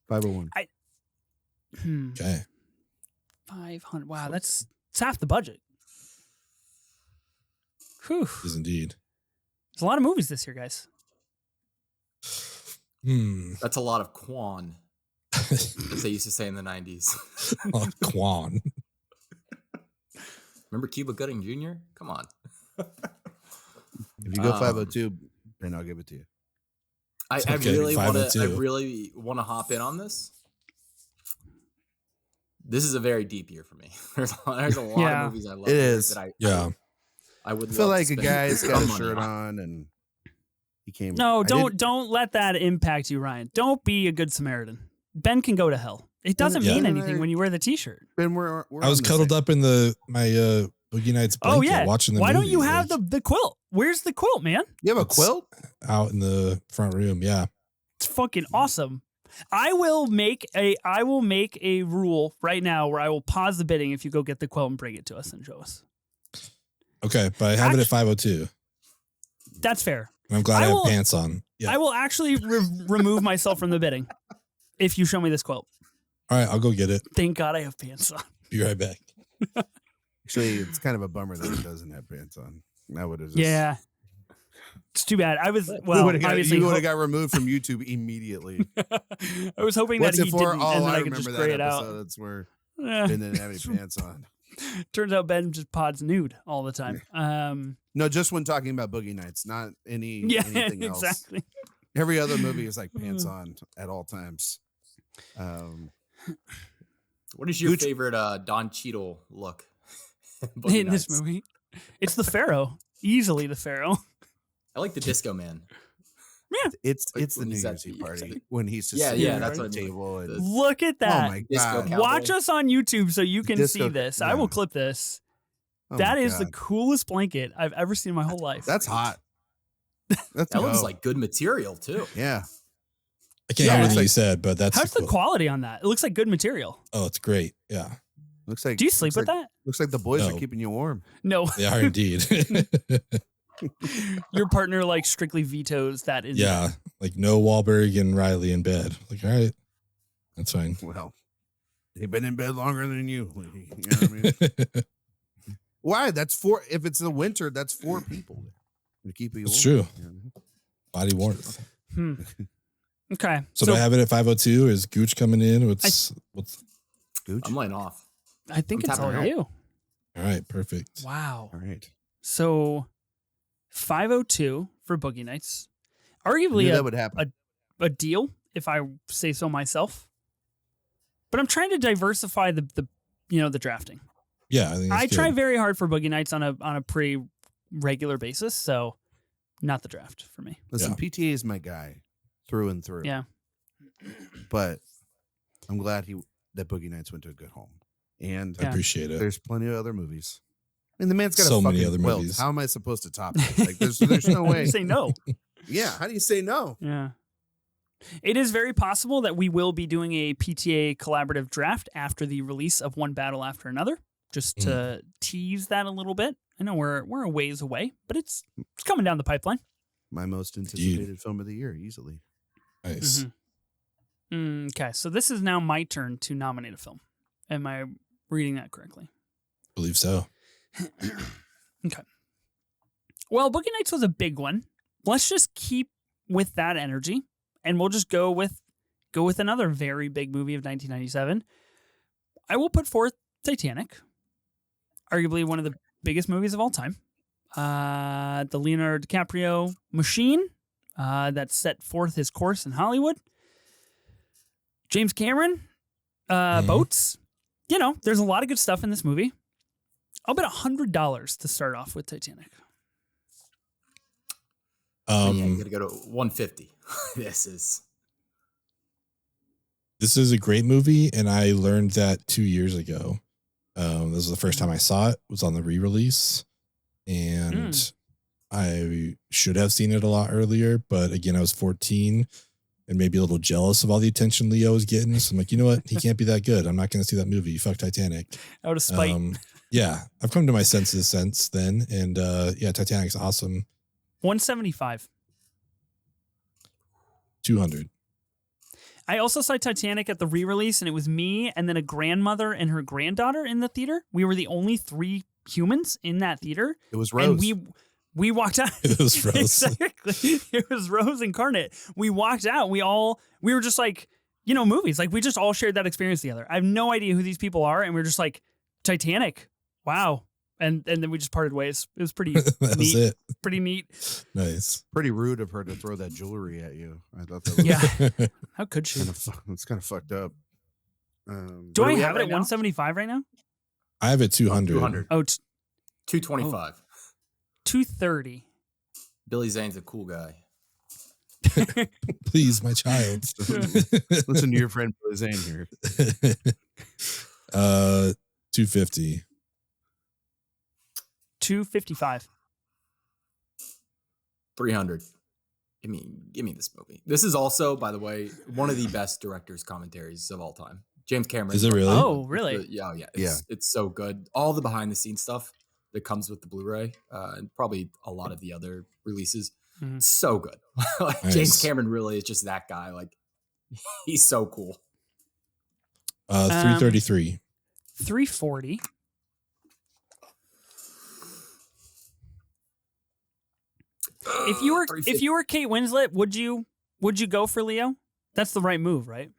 S4: 501.
S2: Okay.
S1: 500. Wow, it's half the budget. Whew.
S2: It is indeed.
S1: There's a lot of movies this year, guys.
S3: That's a lot of Quan, as they used to say in the 90s.
S2: Oh, Quan.
S3: Remember Cuba Gooding Jr.? Come on.
S4: If you go 502, then I'll give it to you.
S3: I
S2: Okay,
S3: really want to. I
S2: 502.
S3: really want to hop in on this. This is a very deep year for me. There's a lot
S1: Yeah.
S3: of movies I love.
S4: It is.
S3: That
S2: Yeah.
S3: I would
S4: I feel
S3: love
S4: like
S3: to
S4: a
S3: spend
S4: guy's got a
S3: money
S4: shirt on and he came.
S1: No,
S4: I
S1: don't let that impact you, Ryan. Don't be a good Samaritan. Ben can go to hell. It doesn't
S2: Yeah.
S1: mean anything when you wear the t-shirt.
S4: Ben, we're
S2: I was cuddled up in my Boogie Nights blanket
S1: Oh yeah.
S2: watching the
S1: Why don't
S2: movie,
S1: you have
S2: like,
S1: the quilt? Where's the quilt, man?
S4: You have a
S2: It's-
S4: quilt?
S2: out in the front room? Yeah.
S1: It's fucking awesome. I will make a rule right now where I will pause the bidding if you go get the quilt and bring it to us and show us.
S2: Okay, but I have it at 502.
S1: That's fair.
S2: And I'm glad
S1: I
S2: I have
S1: will-
S2: pants on. Yeah.
S1: I will actually remove myself from the bidding if you show me this quilt.
S2: All right, I'll go get it.
S1: Thank God I have pants on.
S2: Be right back.
S4: Actually, it's kind of a bummer that he doesn't have pants on. I would have just.
S1: Yeah. It's too bad. I was
S4: You
S1: obviously
S4: would have got removed from YouTube immediately.
S1: I was hoping
S4: What's
S1: that
S4: it
S1: he
S4: for?
S1: didn't,
S4: Oh,
S1: and then
S4: I
S1: I could just
S4: remember
S1: gray
S4: that
S1: it out.
S4: episode. That's where
S1: Eh,
S4: Ben didn't have any pants on.
S1: turns out Ben just pods nude all the time.
S4: No, just when talking about Boogie Nights, not anything else.
S1: Exactly.
S4: Every other movie is like pants on at all times.
S3: What is your
S4: Gooch-
S3: favorite Don Cheadle look
S1: In this movie, it's the Pharaoh. Easily the Pharaoh.
S3: I like the Disco Man.
S4: It's
S3: Like,
S4: the
S3: when
S4: New
S3: he's
S4: Year's
S3: at
S4: Eve
S3: the-
S4: party when he's just
S3: Yeah,
S4: sitting
S1: yeah,
S4: at
S3: that's
S4: the
S3: what I mean.
S4: table. And,
S3: The-
S1: Look at
S4: oh
S1: that.
S4: my
S3: Disco
S4: god!
S3: Cowboy.
S1: Watch us on YouTube so you can
S4: Disco-
S1: see this. I will
S4: yeah.
S1: clip this.
S4: Oh
S1: That
S4: my
S1: is the
S4: God.
S1: coolest blanket I've ever seen in my whole life.
S4: That's hot. That's
S3: That looks like good material too.
S4: yeah.
S2: I can't
S1: Yeah,
S2: hear
S1: it's
S2: anything
S4: like-
S2: you said, but that's
S1: How's the
S2: cool.
S1: quality on that? It looks like good material.
S2: Oh, it's great. Yeah,
S4: Looks like.
S1: Do you sleep with that?
S4: Looks like the boys
S2: No.
S4: are keeping you warm.
S1: No.
S2: they are indeed.
S1: Your partner like strictly vetoes that.
S2: Yeah, like no Wahlberg and Riley in bed. Like, all right, that's fine.
S4: Well, they've been in bed longer than you. You know what I mean? Why? That's four. If it's the winter, that's four people to keep you warm.
S2: It's true.
S4: You know?
S2: Body warmth.
S1: Okay.
S2: So, do I have it at 502? Is Gooch coming in? What's
S4: Gooch?
S3: I'm laying off.
S1: I think
S3: I'm
S1: it's all
S3: tapping out.
S1: you.
S2: all right? Perfect.
S1: Wow.
S4: All right.
S1: So 502 for Boogie Nights.
S4: I knew
S1: Arguably
S4: that would happen.
S1: a deal, if I say so myself. But I'm trying to diversify the drafting.
S2: Yeah, I think
S1: I
S2: that's
S1: try
S2: good.
S1: very hard for Boogie Nights on a pretty regular basis, so not the draft for me.
S4: Listen, PTA is my guy through and through.
S1: Yeah.
S4: But I'm glad that Boogie Nights went to a good home. And
S2: I appreciate it.
S4: there's plenty of other movies. I mean, the man's got
S2: So
S4: a
S2: many
S4: fucking
S2: other
S4: quilt.
S2: movies.
S4: How am I supposed to top it? Like, there's no way.
S1: Say no.
S4: Yeah. How do you say no?
S1: Yeah. It is very possible that we will be doing a PTA collaborative draft after the release of One Battle After Another, just to tease that a little bit. I know we're a ways away, but it's coming down the pipeline.
S4: My most anticipated film of the year, easily.
S2: Nice.
S1: Okay, so this is now my turn to nominate a film. Am I reading that correctly?
S2: Believe so.
S1: Okay. Well, Boogie Nights was a big one. Let's just keep with that energy, and we'll just go with another very big movie of 1997. I will put forth Titanic, arguably one of the biggest movies of all time. The Leonardo DiCaprio machine that set forth his course in Hollywood. James Cameron, boats. You know, there's a lot of good stuff in this movie. I'll bet $100 to start off with Titanic.
S3: You gotta go to 150. This
S2: is a great movie, and I learned that 2 years ago. This was the first time I saw it. It was on the re-release, and I should have seen it a lot earlier. But again, I was 14 and maybe a little jealous of all the attention Leo was getting. So I'm like, you know what? He can't be that good. I'm not going to see that movie. Fuck Titanic.
S1: Out of spite.
S2: Yeah, I've come to my senses since then, and yeah, Titanic's awesome.
S1: 175.
S2: 200.
S1: I also saw Titanic at the re-release, and it was me and then a grandmother and her granddaughter in the theater. We were the only 3 humans in that theater.
S4: It was Rose.
S1: And we walked out.
S2: It was Rose.
S1: Exactly. It was Rose incarnate. We walked out. We were just like, you know, movies. Like, we just all shared that experience together. I have no idea who these people are, and we were just like, Titanic. Wow. And then we just parted ways. It was pretty
S2: That was
S1: neat.
S2: it.
S1: Pretty neat.
S2: Nice.
S4: Pretty rude of her to throw that jewelry at you. I thought that was
S1: Yeah. How could she?
S4: it's kind of fucked up.
S1: Do I have it at 175 right now?
S2: I have it 200.
S3: 200.
S1: Oh,
S3: 225.
S1: 230.
S3: Billy Zane's a cool guy.
S2: Please, my child.
S4: Listen to your friend Billy Zane here.
S2: 250.
S1: 255.
S3: 300. Give me this movie. This is also, by the way, one of the best director's commentaries of all time. James Cameron.
S2: Is it really?
S1: Oh, really?
S3: Yeah. It's so good. All the behind the scenes stuff that comes with the Blu-ray, and probably a lot of the other releases.
S1: Mhm.
S3: So good. Like,
S2: Nice.
S3: James Cameron really is just that guy. Like, he's so cool.
S2: 333.
S1: 340. If you were Kate Winslet, would you go for Leo? That's the right move, right?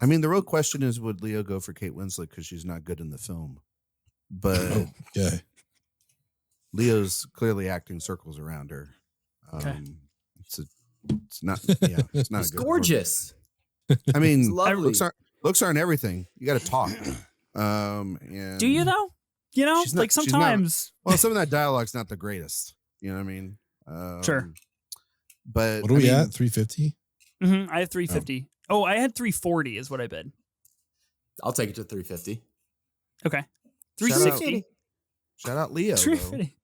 S4: I mean, the real question is, would Leo go for Kate Winslet because she's not good in the film? But
S2: Okay.
S4: Leo's clearly acting circles around her.
S1: Okay.
S4: It's not. Yeah, it's not.
S3: He's
S4: a good
S3: gorgeous.
S4: I mean,
S3: He's lovely.
S4: looks aren't everything. You got to talk. And
S1: Do you though? You know,
S4: She's not-
S1: like
S4: she's not-
S1: sometimes.
S4: Well, some of that dialogue's not the greatest. You know what I mean?
S1: Sure.
S4: But
S2: What are we at? 350?
S1: I have 350. Oh, I had 340 is what I bid.
S3: I'll take it to 350.
S1: Okay.
S4: Shout out-
S1: 360.
S4: Shout out Leo though,
S1: 350.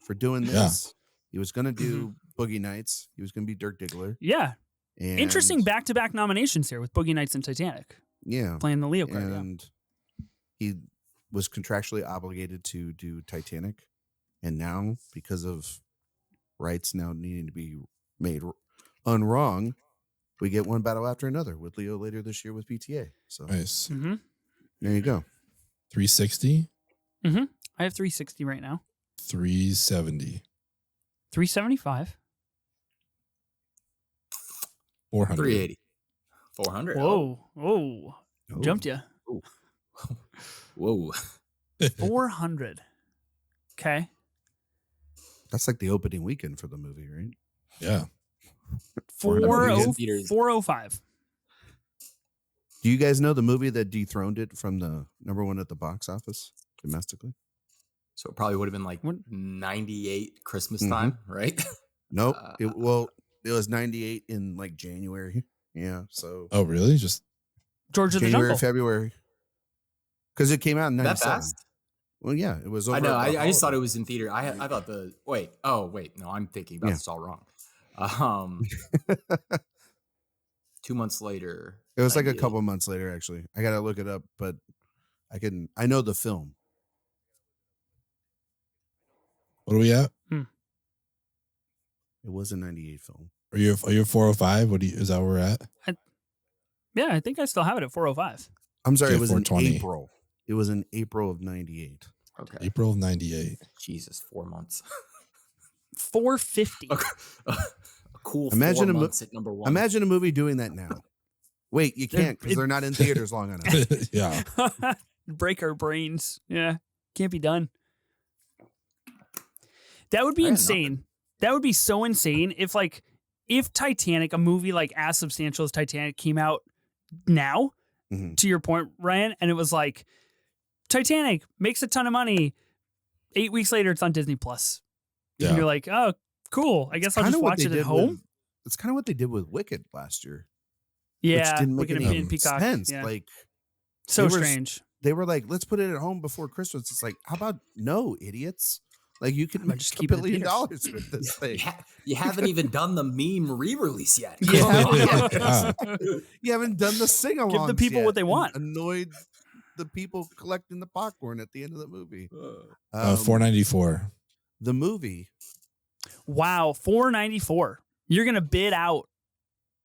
S4: for doing
S2: Yeah.
S4: this. He was going to do Boogie Nights. He was going to be Dirk Diggler.
S1: Yeah.
S4: And
S1: Interesting back-to-back nominations here with Boogie Nights and Titanic
S4: Yeah.
S1: playing the Leo card. Yeah.
S4: And he was contractually obligated to do Titanic. And now, because of rights now needing to be made unwrong, we get one battle after another with Leo later this year with PTA. So
S2: Nice.
S1: Mm-hmm.
S4: there you go.
S2: 360?
S1: I have 360 right now.
S2: 370.
S1: 375.
S2: 400.
S3: 380. 400.
S1: Whoa.
S4: Oh.
S1: Jumped you.
S3: Whoa.
S1: 400. Okay.
S4: That's like the opening weekend for the movie, right?
S2: Yeah.
S1: 405.
S4: Do you guys know the movie that dethroned it from the number one at the box office domestically?
S3: So it probably would have been like
S1: What?
S3: 98 Christmas
S4: Mhm.
S3: time, right?
S4: Nope. It was 98 in like January. Yeah. So
S2: Oh, really? Just
S1: George of the
S4: January,
S1: Jungle.
S4: February. Because it came out in
S3: That
S4: 97.
S3: fast?
S4: Well, yeah, it was over.
S3: I know.
S4: at the
S3: I just thought it
S4: holiday.
S3: was in theater. I thought wait. Oh, wait. No, I'm thinking about
S4: Yeah.
S3: this all wrong. 2 months later.
S4: It was like a
S3: 98.
S4: couple months later, actually. I gotta look it up, but I know the film.
S2: what are we at?
S4: It was a 98 film.
S2: Are you 405? Is that where we're at?
S1: Yeah, I think I still have it at 405.
S4: I'm sorry,
S2: Okay,
S4: it was in
S2: 420.
S4: April. It was in April of 98.
S3: Okay.
S2: April of 98.
S3: Jesus, 4 months.
S1: $4.50.
S3: A cool
S4: Imagine
S3: 4 months at number one.
S4: Imagine a movie doing that now. Wait, you can't because they're not in theaters long enough.
S2: Yeah.
S1: Break our brains. Yeah. Can't be done. That would be insane. That would be so insane if Titanic, a movie like as substantial as Titanic, came out now, to your point, Ryan, and it was like, Titanic makes a ton of money. 8 weeks later, it's on Disney Plus.
S2: Yeah.
S1: And you're like, oh, cool. I guess I'll just watch it at home.
S4: It's kind of what they did with Wicked last year.
S1: Yeah,
S4: which didn't make
S1: Wicked
S4: any
S1: and Peacock.
S4: sense.
S1: Yeah.
S4: Like,
S1: so strange.
S4: They were like, let's put it at home before Christmas. It's like, how about no, idiots? Like, you can make
S1: just
S4: $1
S1: keep it in
S4: billion
S1: theaters.
S4: with this thing.
S3: You haven't even done the meme re-release yet.
S4: Yeah. You haven't done the sing-alongs
S1: Give the people
S4: yet
S1: what they
S4: and
S1: want.
S4: Annoyed the people collecting the popcorn at the end of the movie.
S2: $4.94.
S4: The movie.
S1: Wow, $4.94. You're gonna bid out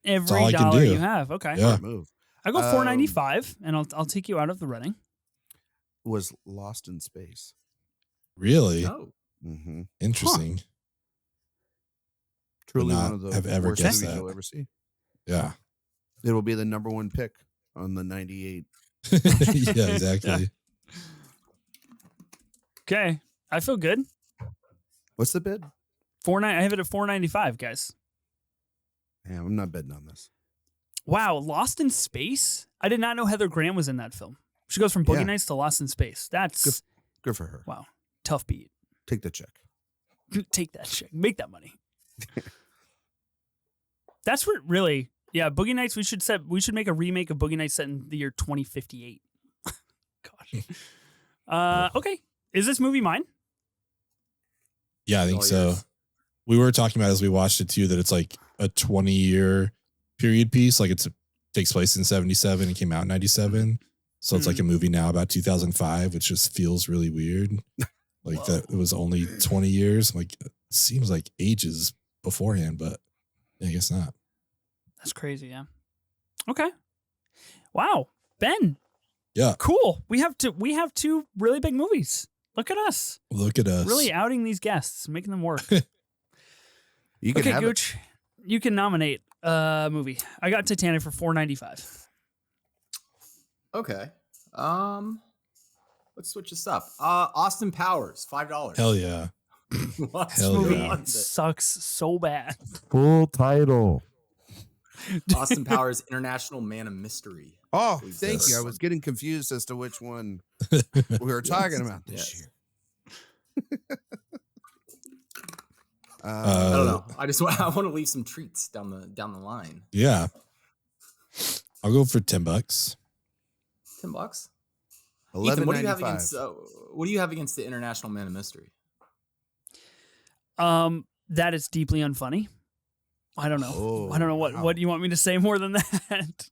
S1: every
S2: all I can
S1: dollar
S2: do.
S1: you have. Okay,
S2: Yeah.
S4: Move
S1: I go $4.95, and I'll take you out of the running.
S4: was Lost in Space.
S2: Really?
S3: Oh.
S4: Mm-hmm.
S2: Interesting.
S4: Truly
S2: not
S4: one of the
S2: have ever
S4: worst
S2: guessed
S4: movies
S2: that.
S4: you'll ever see.
S2: Yeah.
S4: It will be the number one pick on the 98.
S2: Yeah, exactly.
S1: Okay, I feel good.
S4: What's the bid?
S1: I have it at $4.95, guys.
S4: Yeah, I'm not betting on this.
S1: Wow, Lost in Space? I did not know Heather Graham was in that film. She goes from Boogie
S4: Yeah.
S1: Nights to Lost in Space. That's
S4: Good for her.
S1: wow, tough beat.
S4: Take the check.
S1: Take that shit. Make that money. That's what really, yeah. Boogie Nights. We should make a remake of Boogie Nights set in the year 2058. Gosh. Okay. Is this movie mine?
S2: Yeah, I think
S3: All
S2: so.
S3: yours.
S2: We were talking about as we watched it too that it's like a 20-year period piece. Like it takes place in 77 and came out in 97. So it's like a movie now about 2005, which just feels really weird. Like that it was only 20 years. Like it seems like ages beforehand, but I guess not.
S1: That's crazy. Yeah. Okay. Wow, Ben.
S2: Yeah.
S1: Cool. We have two really big movies. Look at us.
S2: Look at us.
S1: Really outing these guests, making them work.
S4: You can
S1: Okay,
S4: have
S1: Gooch, you can nominate a movie. I got Titanic for $4.95.
S3: Okay. Let's switch this up. Austin Powers, $5.
S2: Hell yeah.
S3: What?
S2: Hell
S1: This movie
S2: yeah.
S1: sucks so bad.
S4: full title.
S3: Austin Powers, International Man of Mystery.
S4: Oh,
S3: Who's
S4: thank
S3: this?
S4: you. I was getting confused as to which one we were talking about this
S3: Yes.
S4: year.
S3: I don't know. I want to leave some treats down the line.
S2: Yeah. I'll go for $10.
S3: $10. Ethan, what do you have against?
S4: $11.95.
S3: What do you have against the International Man of Mystery?
S1: That is deeply unfunny. I don't know.
S4: Oh,
S1: I don't know
S4: wow.
S1: what you want me to say more than that.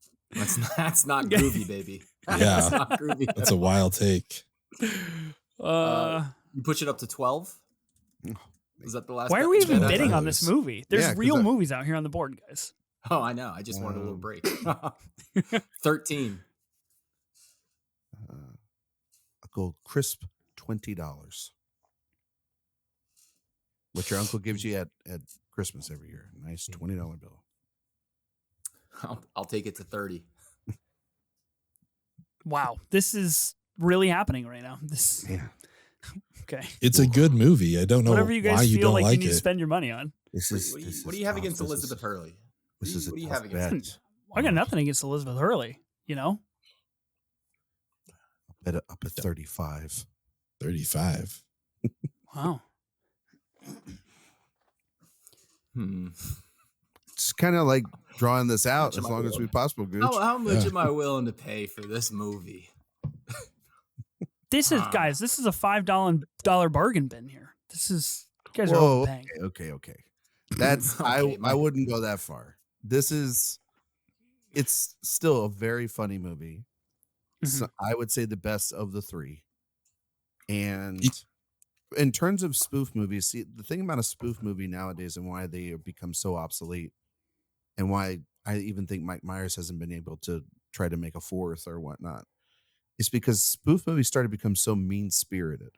S3: That's not groovy, baby.
S2: Yeah.
S3: That's not groovy.
S2: That's a wild take.
S3: You push it up to 12. Is that the last?
S1: Why are
S3: bet-
S1: we even
S3: bet I
S1: bidding
S3: got?
S1: on this movie? There's
S4: Yeah, 'cause
S1: real
S4: I-
S1: movies out here on the board, guys.
S3: Oh, I know. I just wanted a little break. 13.
S4: I'll go crisp $20. What your uncle gives you at Christmas every year. Nice $20 bill.
S3: I'll take it to 30.
S1: Wow, this is really happening right now. This
S4: Yeah.
S1: okay.
S2: It's a good movie. I don't know
S1: Whatever you guys
S2: why you
S1: feel
S2: don't
S1: like you
S2: like
S1: need to
S2: it.
S1: spend your money on.
S4: This
S3: What,
S4: is
S3: what do you,
S4: this
S3: what do
S4: is
S3: you have
S4: tough.
S3: against
S4: This
S3: Elizabeth
S4: is-
S3: Hurley?
S4: This is a
S3: what do you
S4: tough
S3: have against?
S4: bet.
S1: I got nothing against Elizabeth Hurley. You know,
S4: Bet it up at 35.
S2: 35.
S1: wow.
S4: It's kind of like drawing this out
S3: Much
S4: as
S3: am I
S4: long as
S3: willing?
S4: we possible, Gooch.
S3: How much
S2: Yeah.
S3: am I willing to pay for this movie?
S1: This is guys. This is a $5 bargain bin here. This is you guys are
S4: Whoa,
S1: overpaying.
S4: okay. That's
S3: Okay,
S4: I wouldn't go that far. It's still a very funny movie. So I would say the best of the three. And in terms of spoof movies, see the thing about a spoof movie nowadays and why they have become so obsolete, and why I even think Mike Myers hasn't been able to try to make a fourth or whatnot, is because spoof movies started to become so mean spirited.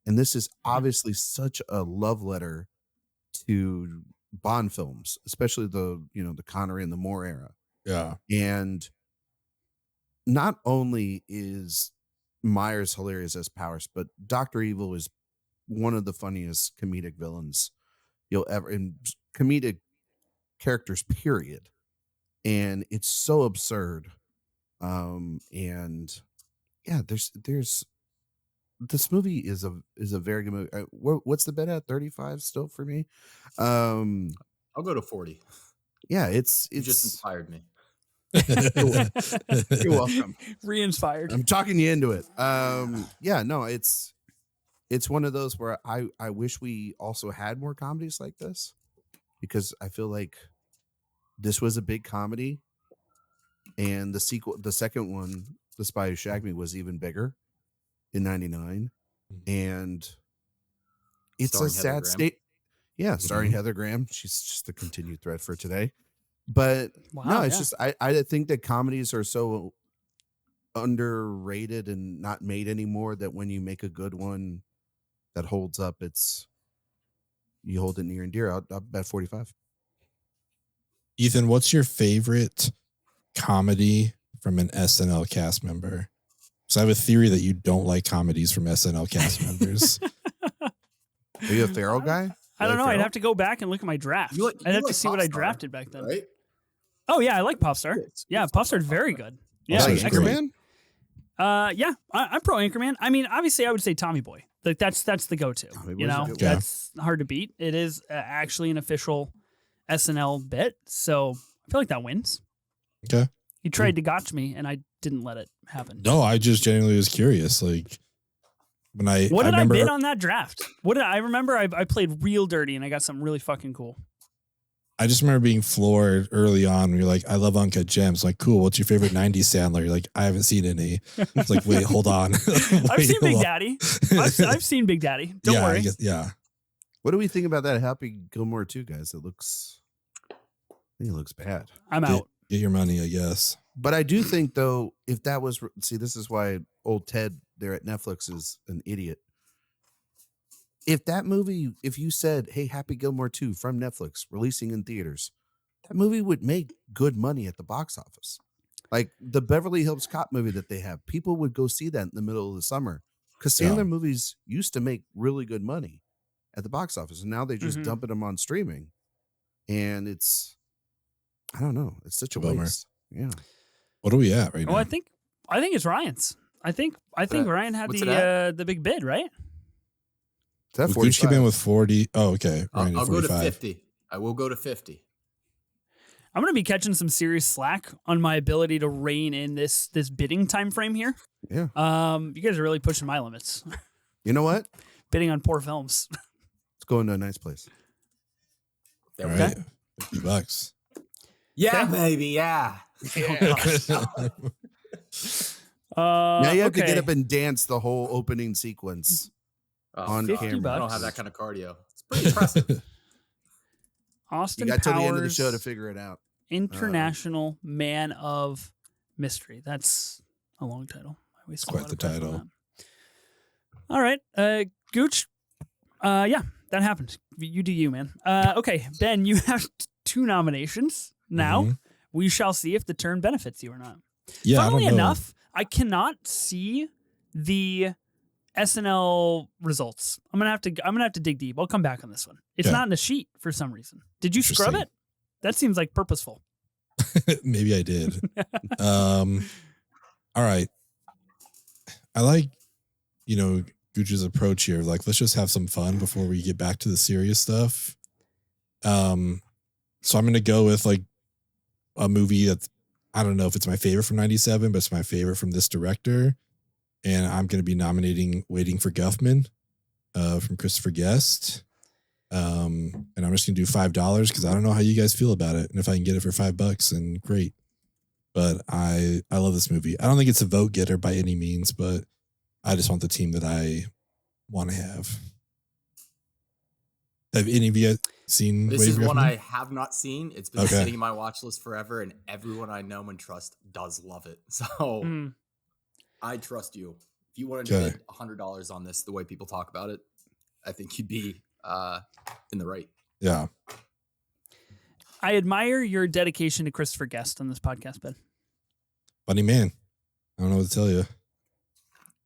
S4: And this is obviously such a love letter to Bond films, especially the Connery and the Moore era.
S2: Yeah.
S4: And not only is Myers hilarious as Powers, but Dr. Evil is one of the funniest comedic villains you'll ever, in comedic characters, period. And it's so absurd. And yeah, there's this movie is a very good movie. What's the bet at? 35 still for me.
S3: I'll go to 40.
S4: Yeah, it's
S3: just inspired me.
S4: You're welcome.
S1: Re-inspired.
S4: I'm talking you into it. Yeah, no, it's one of those where I wish we also had more comedies like this, because I feel like this was a big comedy, and the second one, The Spy Who Shagged Me, was even bigger in '99, and it's
S3: Starring
S4: a sad
S3: Heather Graham.
S4: state. Yeah, starring Heather Graham. She's just the continued thread for today. But no, it's just I think that comedies are so underrated and not made anymore that when you make a good one that holds up, you hold it near and dear. I'll bet 45.
S2: Ethan, what's your favorite comedy from an SNL cast member? So I have a theory that you don't like comedies from SNL cast members.
S4: Are you a Farrell guy?
S1: I don't know. I'd have to go back and look at my draft. I'd have to see what I drafted back then.
S3: Right?
S1: Oh yeah, I like Popstar. Yeah, Popstar's very good. Yeah,
S4: Like Anchorman?
S1: Yeah, I'm pro Anchorman. I mean, obviously, I would say Tommy Boy. Like that's the go-to. You know, that's hard to beat. It is actually an official SNL bit, so I feel like that wins.
S2: Okay.
S1: He tried to gotch me, and I didn't let it happen.
S2: No, I just genuinely was curious. Like when I remember,
S1: bid on that draft? I remember I played real dirty, and I got something really fucking cool.
S2: I just remember being floored early on. When you're like, I love Uncut Gems. Like, cool. What's your favorite 90s Sandler? You're like, I haven't seen any. It's like, wait, hold on.
S1: I've seen Big Daddy. I've seen Big Daddy. Don't worry.
S2: Yeah.
S4: What do we think about that Happy Gilmore 2, guys? I think it looks bad.
S1: I'm out.
S2: Get your money, I guess.
S4: But I do think, though, if that was... See, this is why old Ted there at Netflix is an idiot. If that movie, if you said, hey, Happy Gilmore 2 from Netflix, releasing in theaters, that movie would make good money at the box office. Like the Beverly Hills Cop movie that they have, people would go see that in the middle of the summer, because Sandler movies used to make really good money at the box office, and now they just dumping them on streaming. And it's, I don't know, it's such a waste. Yeah.
S2: What are we at right now?
S1: I think it's Ryan's. I think Ryan had the big bid, right?
S2: Gooch came in with 40. Oh, okay.
S3: I'll go to 50. I will go to 50.
S1: I'm going to be catching some serious slack on my ability to rein in this bidding time frame here.
S4: Yeah.
S1: You guys are really pushing my limits.
S4: You know what?
S1: Bidding on poor films.
S4: Let's go into a nice place.
S2: All right. $50.
S3: Yeah, baby. Yeah.
S4: Now you have to get up and dance the whole opening sequence on camera.
S3: I don't have that kind of cardio. It's pretty impressive.
S1: Austin
S4: you got
S1: Powers,
S4: till the end of the show to figure it out.
S1: International Man of Mystery. That's a long title. I always
S2: quite the title.
S1: All right, Gooch. Yeah, that happened. You do you, man. Okay, Ben, you have 2 nominations now. Mm-hmm. We shall see if the turn benefits you or not.
S2: Yeah,
S1: funnily enough, I cannot see the SNL results. I'm gonna have to dig deep. I'll come back on this one. It's not in the sheet for some reason. Did you scrub it? That seems like purposeful.
S2: Maybe I did. All right. I like, Gooch's approach here. Like, let's just have some fun before we get back to the serious stuff. So I'm gonna go with like a movie that's, I don't know if it's my favorite from 97, but it's my favorite from this director. And I'm going to be nominating Waiting for Guffman from Christopher Guest. And I'm just going to do $5 because I don't know how you guys feel about it. And if I can get it for $5, then great. But I love this movie. I don't think it's a vote getter by any means, but I just want the team that I want to have. Have any of you seen
S3: this?
S2: Waiting
S3: Is
S2: for
S3: one
S2: Guffman?
S3: I have not seen. It's been sitting in my watch list forever, and everyone I know and trust does love it. So I trust you. If you wanted to bid $100 on this, the way people talk about it, I think you'd be in the right.
S2: Yeah.
S1: I admire your dedication to Christopher Guest on this podcast, Ben.
S2: Funny man. I don't know what to tell you.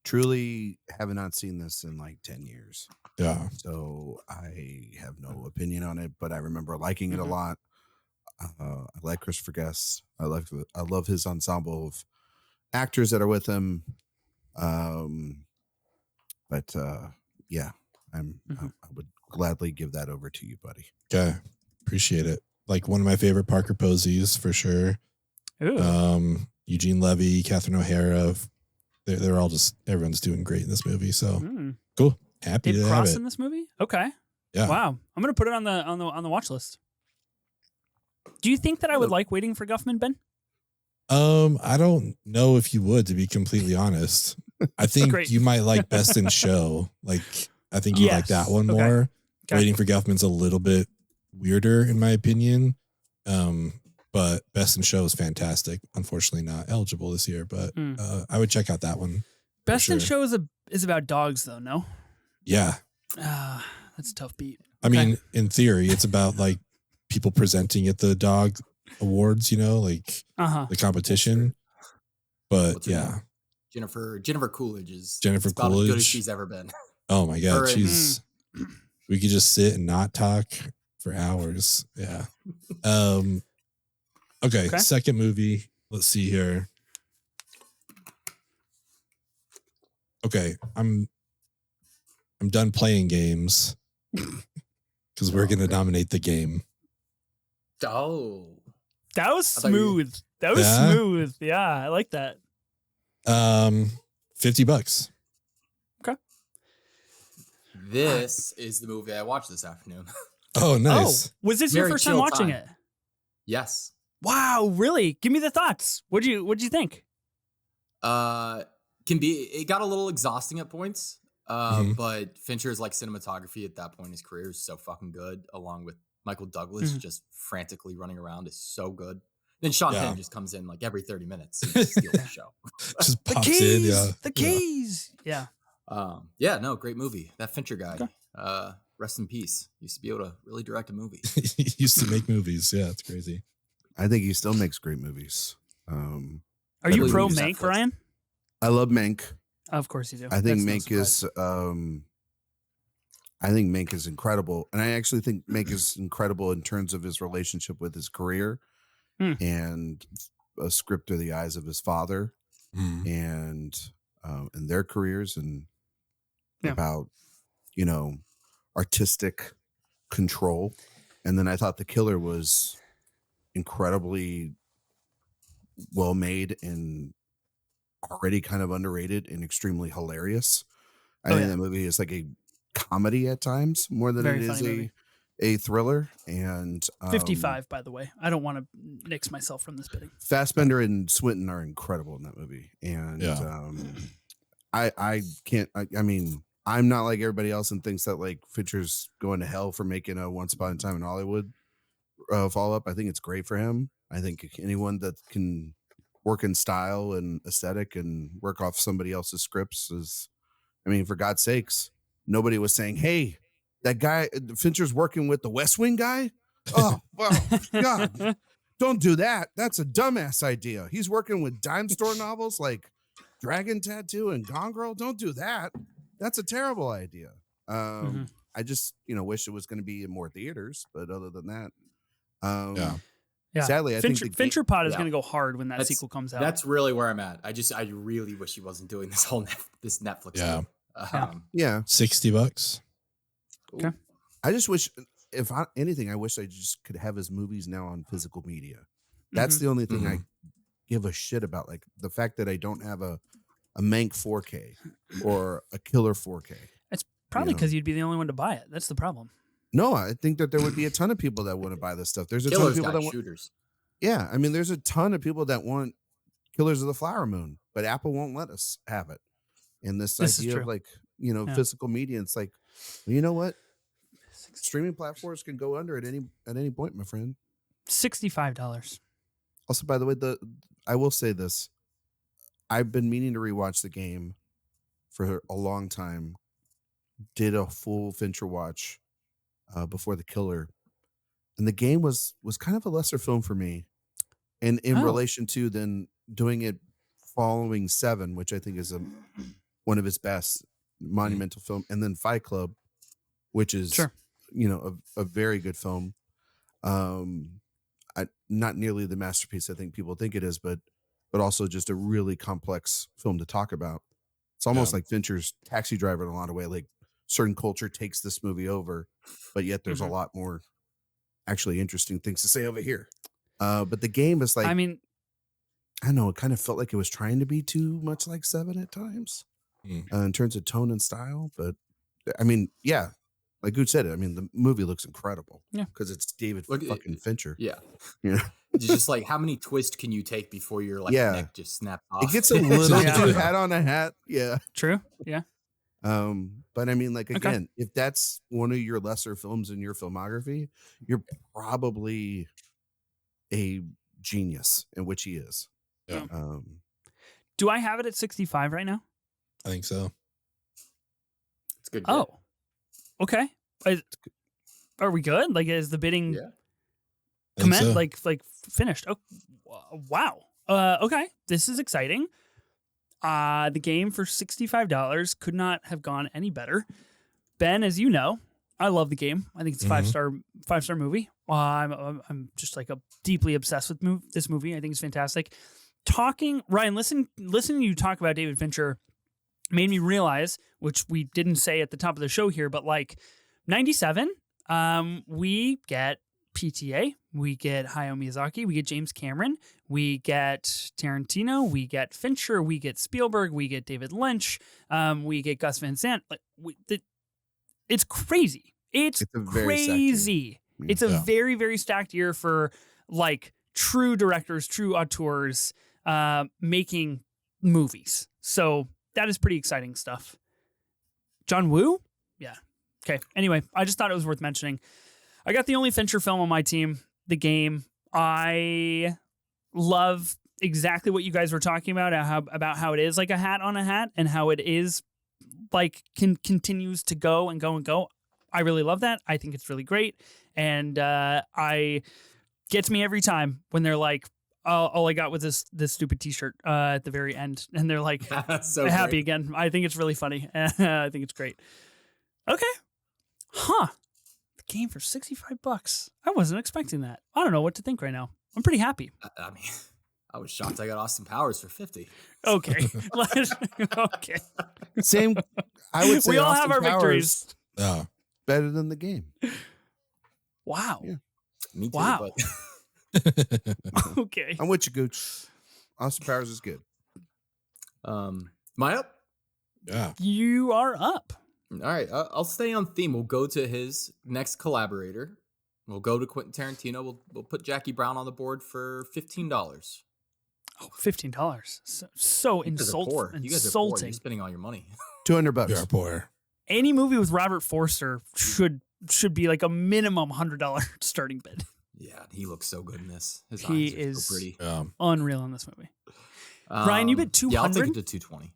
S4: Truly have not seen this in like 10 years.
S2: Yeah.
S4: So I have no opinion on it, but I remember liking it a lot. I like Christopher Guest. I love his ensemble of actors that are with him. But yeah, I would gladly give that over to you, buddy.
S2: Okay. Appreciate it. Like one of my favorite Parker Posies for sure.
S1: Ooh.
S2: Eugene Levy, Catherine O'Hara. They're all everyone's doing great in this movie. So cool. Happy
S1: Dave
S2: to
S1: Cross
S2: have it.
S1: in this movie? Okay.
S2: Yeah.
S1: Wow. I'm gonna put it on the watch list. Do you think that I would like Waiting for Guffman, Ben?
S2: I don't know if you would, to be completely honest. I think you might like Best in Show. Like, I think you like that one more. Okay. Waiting for Guffman's a little bit weirder, in my opinion. But Best in Show is fantastic. Unfortunately, not eligible this year, but I would check out that one.
S1: Best in Show is about dogs, though. No.
S2: Yeah.
S1: That's a tough beat.
S2: I mean, in theory, it's about like people presenting at the dog awards, like the competition. But yeah.
S3: Jennifer Coolidge is
S2: Jennifer
S3: about
S2: Coolidge.
S3: as good as she's ever been.
S2: Oh my God. We could just sit and not talk for hours. Yeah. Okay. Second movie. Let's see here. Okay. I'm done playing games because we're going to nominate the game.
S3: Oh,
S1: that was smooth. That was smooth. Yeah. I like that.
S2: $50.
S1: Okay.
S3: This is the movie I watched this afternoon.
S2: Oh, nice.
S1: Oh, was this your first time watching it?
S3: Yes.
S1: Wow, really? Give me the thoughts. What'd you think?
S3: It got a little exhausting at points. But Fincher's like cinematography at that point in his career is so fucking good, along with Michael Douglas just frantically running around is so good. Then Sean Penn just comes in like every 30 minutes and just steals the show.
S2: Just pops in, yeah.
S1: The keys. Yeah.
S3: No, great movie. That Fincher guy. Okay. Rest in peace. Used to be able to really direct a movie.
S2: He used to make movies. Yeah, it's crazy.
S4: I think he still makes great movies.
S1: Are you pro Mank, Ryan?
S4: I love Mank.
S1: Of course you do.
S4: I think Mank is incredible. And I actually think Mank is incredible in terms of his relationship with his career and A Script Through the Eyes of His Father and their careers and about, artistic control. And then I thought The Killer was incredibly well made and already kind of underrated and extremely hilarious. I think that movie is like a comedy at times more than it is a thriller. And
S1: 55, by the way. I don't want to nix myself from this bidding.
S4: Fassbender and Swinton are incredible in that movie. And I mean, I'm not like everybody else and thinks that like Fincher's going to hell for making a Once Upon a Time in Hollywood follow up. I think it's great for him. I think anyone that can work in style and aesthetic and work off somebody else's scripts is, I mean, for God's sakes, nobody was saying, hey, that guy Fincher's working with the West Wing guy. Oh, well, God, don't do that. That's a dumbass idea. He's working with dime store novels like Dragon Tattoo and Gone Girl. Don't do that. That's a terrible idea. I just, wish it was going to be in more theaters, but other than that, sadly, I think
S1: Fincher Pod is going to go hard when that sequel comes out.
S3: That's really where I'm at. I really wish he wasn't doing this whole this Netflix thing.
S2: $60.
S1: Okay.
S4: I just wish, anything, I wish I just could have his movies now on physical media. That's the only thing I give a shit about. Like the fact that I don't have a Mank 4K or a Killer 4K.
S1: It's probably because you'd be the only one to buy it. That's the problem.
S4: No, I think that there would be a ton of people that want to buy this stuff. There's a
S3: Killer's
S4: ton of people that want
S3: shooters.
S4: Yeah, I mean, there's a ton of people that want Killers of the Flower Moon, but Apple won't let us have it. And this idea of like, physical media, it's like, well, you know what? Streaming platforms can go under at any point, my friend.
S1: $65.
S4: Also, by the way, I will say this. I've been meaning to rewatch the game for a long time. Did a full Fincher watch before The Killer And the game was kind of a lesser film for me, and in
S1: Oh.
S4: relation to then doing it following Seven, which I think is one of his best monumental film, and then Fight Club, which is
S1: Sure.
S4: a very good film. Not nearly the masterpiece I think people think it is, but also just a really complex film to talk about. It's almost like Fincher's Taxi Driver in a lot of ways. Like certain culture takes this movie over, but yet there's a lot more actually interesting things to say over here. But the game is like,
S1: I mean,
S4: I don't know, it kind of felt like it was trying to be too much like Seven at times in terms of tone and style. But I mean, yeah, like Gooch said it. I mean, the movie looks incredible.
S1: Yeah.
S4: Because it's David fucking Fincher.
S3: Yeah.
S4: Yeah.
S3: It's just like, how many twists can you take before your like neck just snaps off?
S4: It gets a little too hat on a hat. Yeah.
S1: True. Yeah.
S4: But I mean, like, again, if that's one of your lesser films in your filmography, you're probably a genius, in which he is.
S2: Yeah.
S1: Do I have it at 65 right now?
S2: I think so.
S3: It's good.
S1: Oh, okay. Are we good? Like, is the bidding commenced?
S2: So.
S1: Like finished? Oh, wow. Okay. This is exciting. The game for $65 could not have gone any better. Ben, as you know, I love the game. I think it's a five-star movie. I'm just like deeply obsessed with this movie. I think it's fantastic. Ryan, listening to you talk about David Fincher made me realize, which we didn't say at the top of the show here, but like 97, we get PTA, we get Hayao Miyazaki, we get James Cameron, we get Tarantino, we get Fincher, we get Spielberg, we get David Lynch, we get Gus Van Sant. Like it's crazy. It's crazy. It's a very, very stacked year for like true directors, true auteurs making movies. So that is pretty exciting stuff. John Woo? Yeah. Okay. Anyway, I just thought it was worth mentioning. I got the only Fincher film on my team, The Game. I love exactly what you guys were talking about how it is like a hat on a hat and how it is like continues to go and go and go. I really love that. I think it's really great. And I gets me every time when they're like, all I got was this stupid t-shirt at the very end. And they're like,
S3: so
S1: happy
S3: great.
S1: again. I think it's really funny. I think it's great. Okay. Huh. The game for $65. I wasn't expecting that. I don't know what to think right now. I'm pretty happy.
S3: I mean, I was shocked I got Austin Powers for 50.
S1: Okay. Okay.
S4: Same. I would say
S1: we all
S4: Austin
S1: have our
S4: Powers
S1: victories.
S2: Yeah.
S4: better than The Game.
S1: Wow.
S4: Yeah.
S3: Me too.
S1: Wow.
S3: But
S1: Okay.
S4: I'm with you, Gooch. Austin Powers is good.
S3: am I up?
S2: Yeah.
S1: You are up.
S3: All right. I'll stay on theme. We'll go to his next collaborator. We'll go to Quentin Tarantino. We'll put Jackie Brown on the board for $15.
S1: Oh, $15. So
S3: You guys are poor.
S1: insulting.
S3: You guys are poor. You're spending all your money.
S4: $200.
S2: We are poor.
S1: Any movie with Robert Forster should be like a minimum $100 starting bid.
S3: Yeah, he looks so good in this. His
S1: He
S3: eyes are
S1: is
S3: so pretty.
S1: unreal in this movie. Ryan, you bid 200?
S3: Yeah, I'll take it to 220.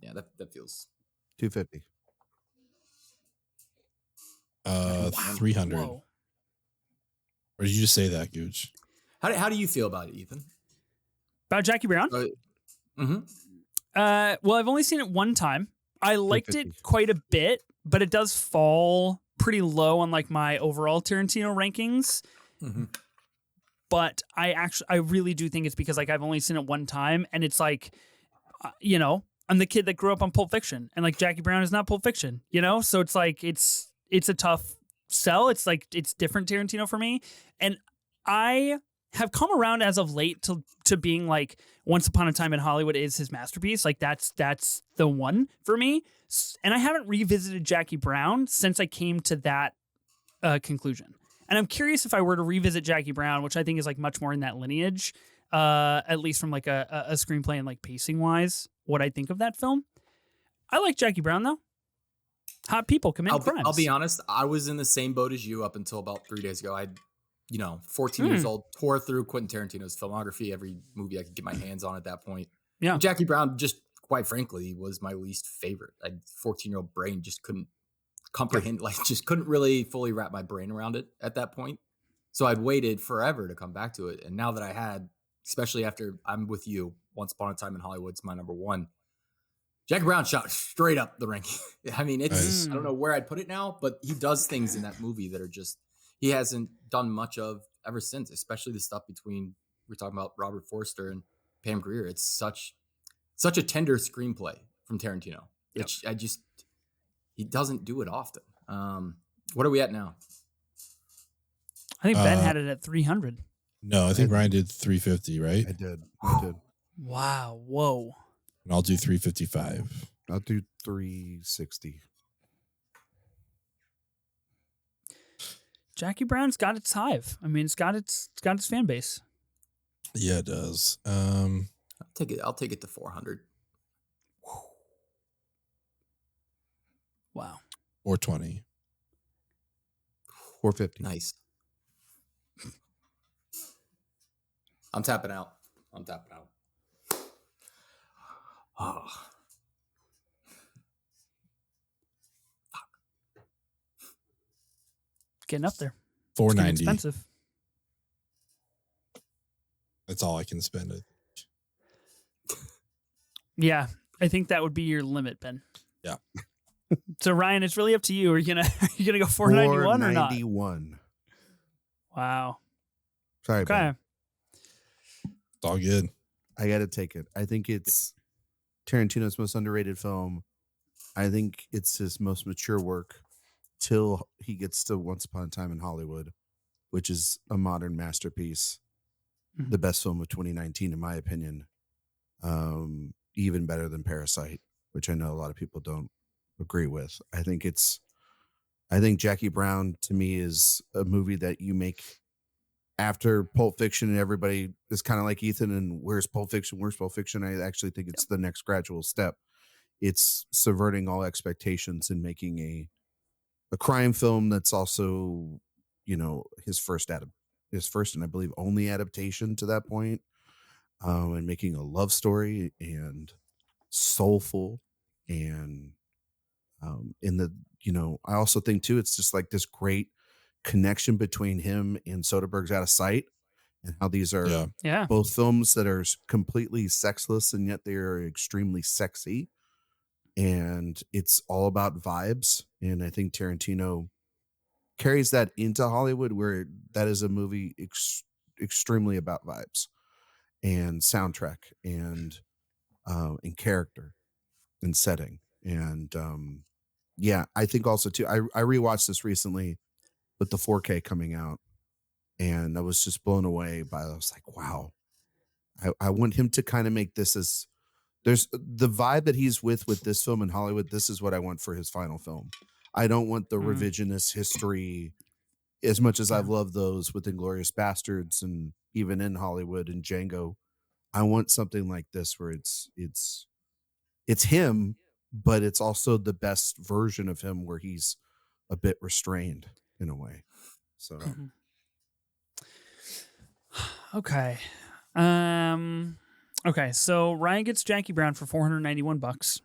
S3: Yeah, that feels.
S4: $250.
S2: 300.
S1: Whoa.
S2: Or did you just say that, Gooch?
S3: How do you feel about it, Ethan?
S1: About Jackie Brown?
S3: Mm-hmm.
S1: Well, I've only seen it one time. I liked it
S4: 250.
S1: quite a bit, but it does fall pretty low on like my overall Tarantino rankings.
S3: Mm-hmm.
S1: But I really do think it's because like I've only seen it one time, and it's like, I'm the kid that grew up on Pulp Fiction, and like Jackie Brown is not Pulp Fiction, so it's like it's a tough sell. It's like it's different Tarantino for me, and I have come around as of late to being like Once Upon a Time in Hollywood is his masterpiece. Like that's the one for me, and I haven't revisited Jackie Brown since I came to that conclusion. And I'm curious if I were to revisit Jackie Brown, which I think is like much more in that lineage, at least from like a screenplay and like pacing wise, what I think of that film. I like Jackie Brown though. Hot people commit crimes.
S3: I'll be honest. I was in the same boat as you up until about 3 days ago. 14 years old, tore through Quentin Tarantino's filmography, every movie I could get my hands on at that point.
S1: Yeah.
S3: Jackie Brown, just quite frankly, was my least favorite. 14-year-old brain just couldn't comprehend, just couldn't really fully wrap my brain around it at that point. So I'd waited forever to come back to it. And now that I had, especially after I'm with you, Once Upon a Time in Hollywood's my number one. Jackie Brown shot straight up the ranking. I mean, it's, I don't know where I'd put it now, but he does things in that movie that are just, he hasn't done much of ever since, especially the stuff between, we're talking about Robert Forster and Pam Grier. It's such a tender screenplay from Tarantino, which he doesn't do it often. What are we at now?
S1: I think Ben had it at 300.
S2: No, I think Ryan did 350, right?
S4: I did.
S1: Wow. Whoa.
S2: And I'll do 355.
S4: I'll do 360.
S1: Jackie Brown's got its hive. I mean, it's got its fan base.
S2: Yeah, it does.
S3: I'll take it to 400.
S1: Wow.
S2: Or 20.
S4: 450.
S3: Nice. I'm tapping out. Oh.
S1: Getting up there.
S2: $490.
S1: Expensive.
S2: That's all I can spend it.
S1: Yeah, I think that would be your limit, Ben.
S2: Yeah.
S1: So Ryan, it's really up to you. Are you gonna go 491 or not?
S4: 491.
S1: Wow.
S4: Sorry.
S1: Okay.
S4: Ben.
S2: It's all good.
S4: I got to take it. I think it's Tarantino's most underrated film. I think it's his most mature work till he gets to Once Upon a Time in Hollywood, which is a modern masterpiece.
S1: Mm-hmm.
S4: The best film of 2019, in my opinion. Even better than Parasite, which I know a lot of people don't agree with. I think Jackie Brown to me is a movie that you make after Pulp Fiction, and everybody is kind of like Ethan and where's Pulp Fiction? I actually think it's the next gradual step. It's subverting all expectations and making a crime film that's also, his first and I believe only adaptation to that point, and making a love story and soulful and I also think too, it's just like this great connection between him and Soderbergh's Out of Sight, and how these are both films that are completely sexless and yet they are extremely sexy, and it's all about vibes. And I think Tarantino carries that into Hollywood, where that is a movie extremely about vibes and soundtrack and character and setting. And I think also too, I rewatched this recently with the 4K coming out, and I was just blown away by it. I was like, wow, I want him to kind of make this as there's the vibe that he's with this film in Hollywood. This is what I want for his final film. I don't want the revisionist history, as much as I've loved those with Inglourious Bastards and even in Hollywood and Django. I want something like this where it's him, but it's also the best version of him where he's a bit restrained in a way. So,
S1: okay. Okay. So Ryan gets Jackie Brown for $491.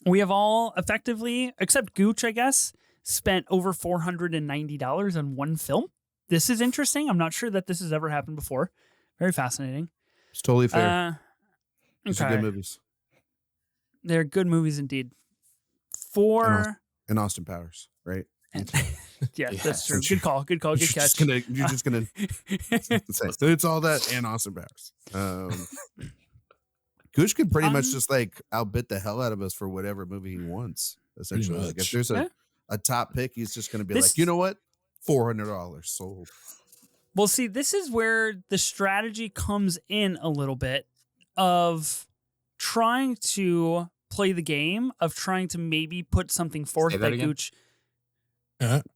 S1: We have all effectively, except Gooch, I guess, spent over $490 on one film. This is interesting. I'm not sure that this has ever happened before. Very fascinating.
S4: It's totally fair.
S1: These
S4: are good movies.
S1: They're good movies indeed.
S4: And Austin Powers, right?
S1: Yeah, that's true. Good call. Good catch.
S4: You're just gonna say it's all that and Austin Powers. Gooch could pretty much just like outbid the hell out of us for whatever movie he wants. Essentially, like if there's a top pick, he's just gonna be like, you know what, $400 sold.
S1: Well, see, this is where the strategy comes in a little bit of trying to play the game of trying to maybe put something forth that Gooch.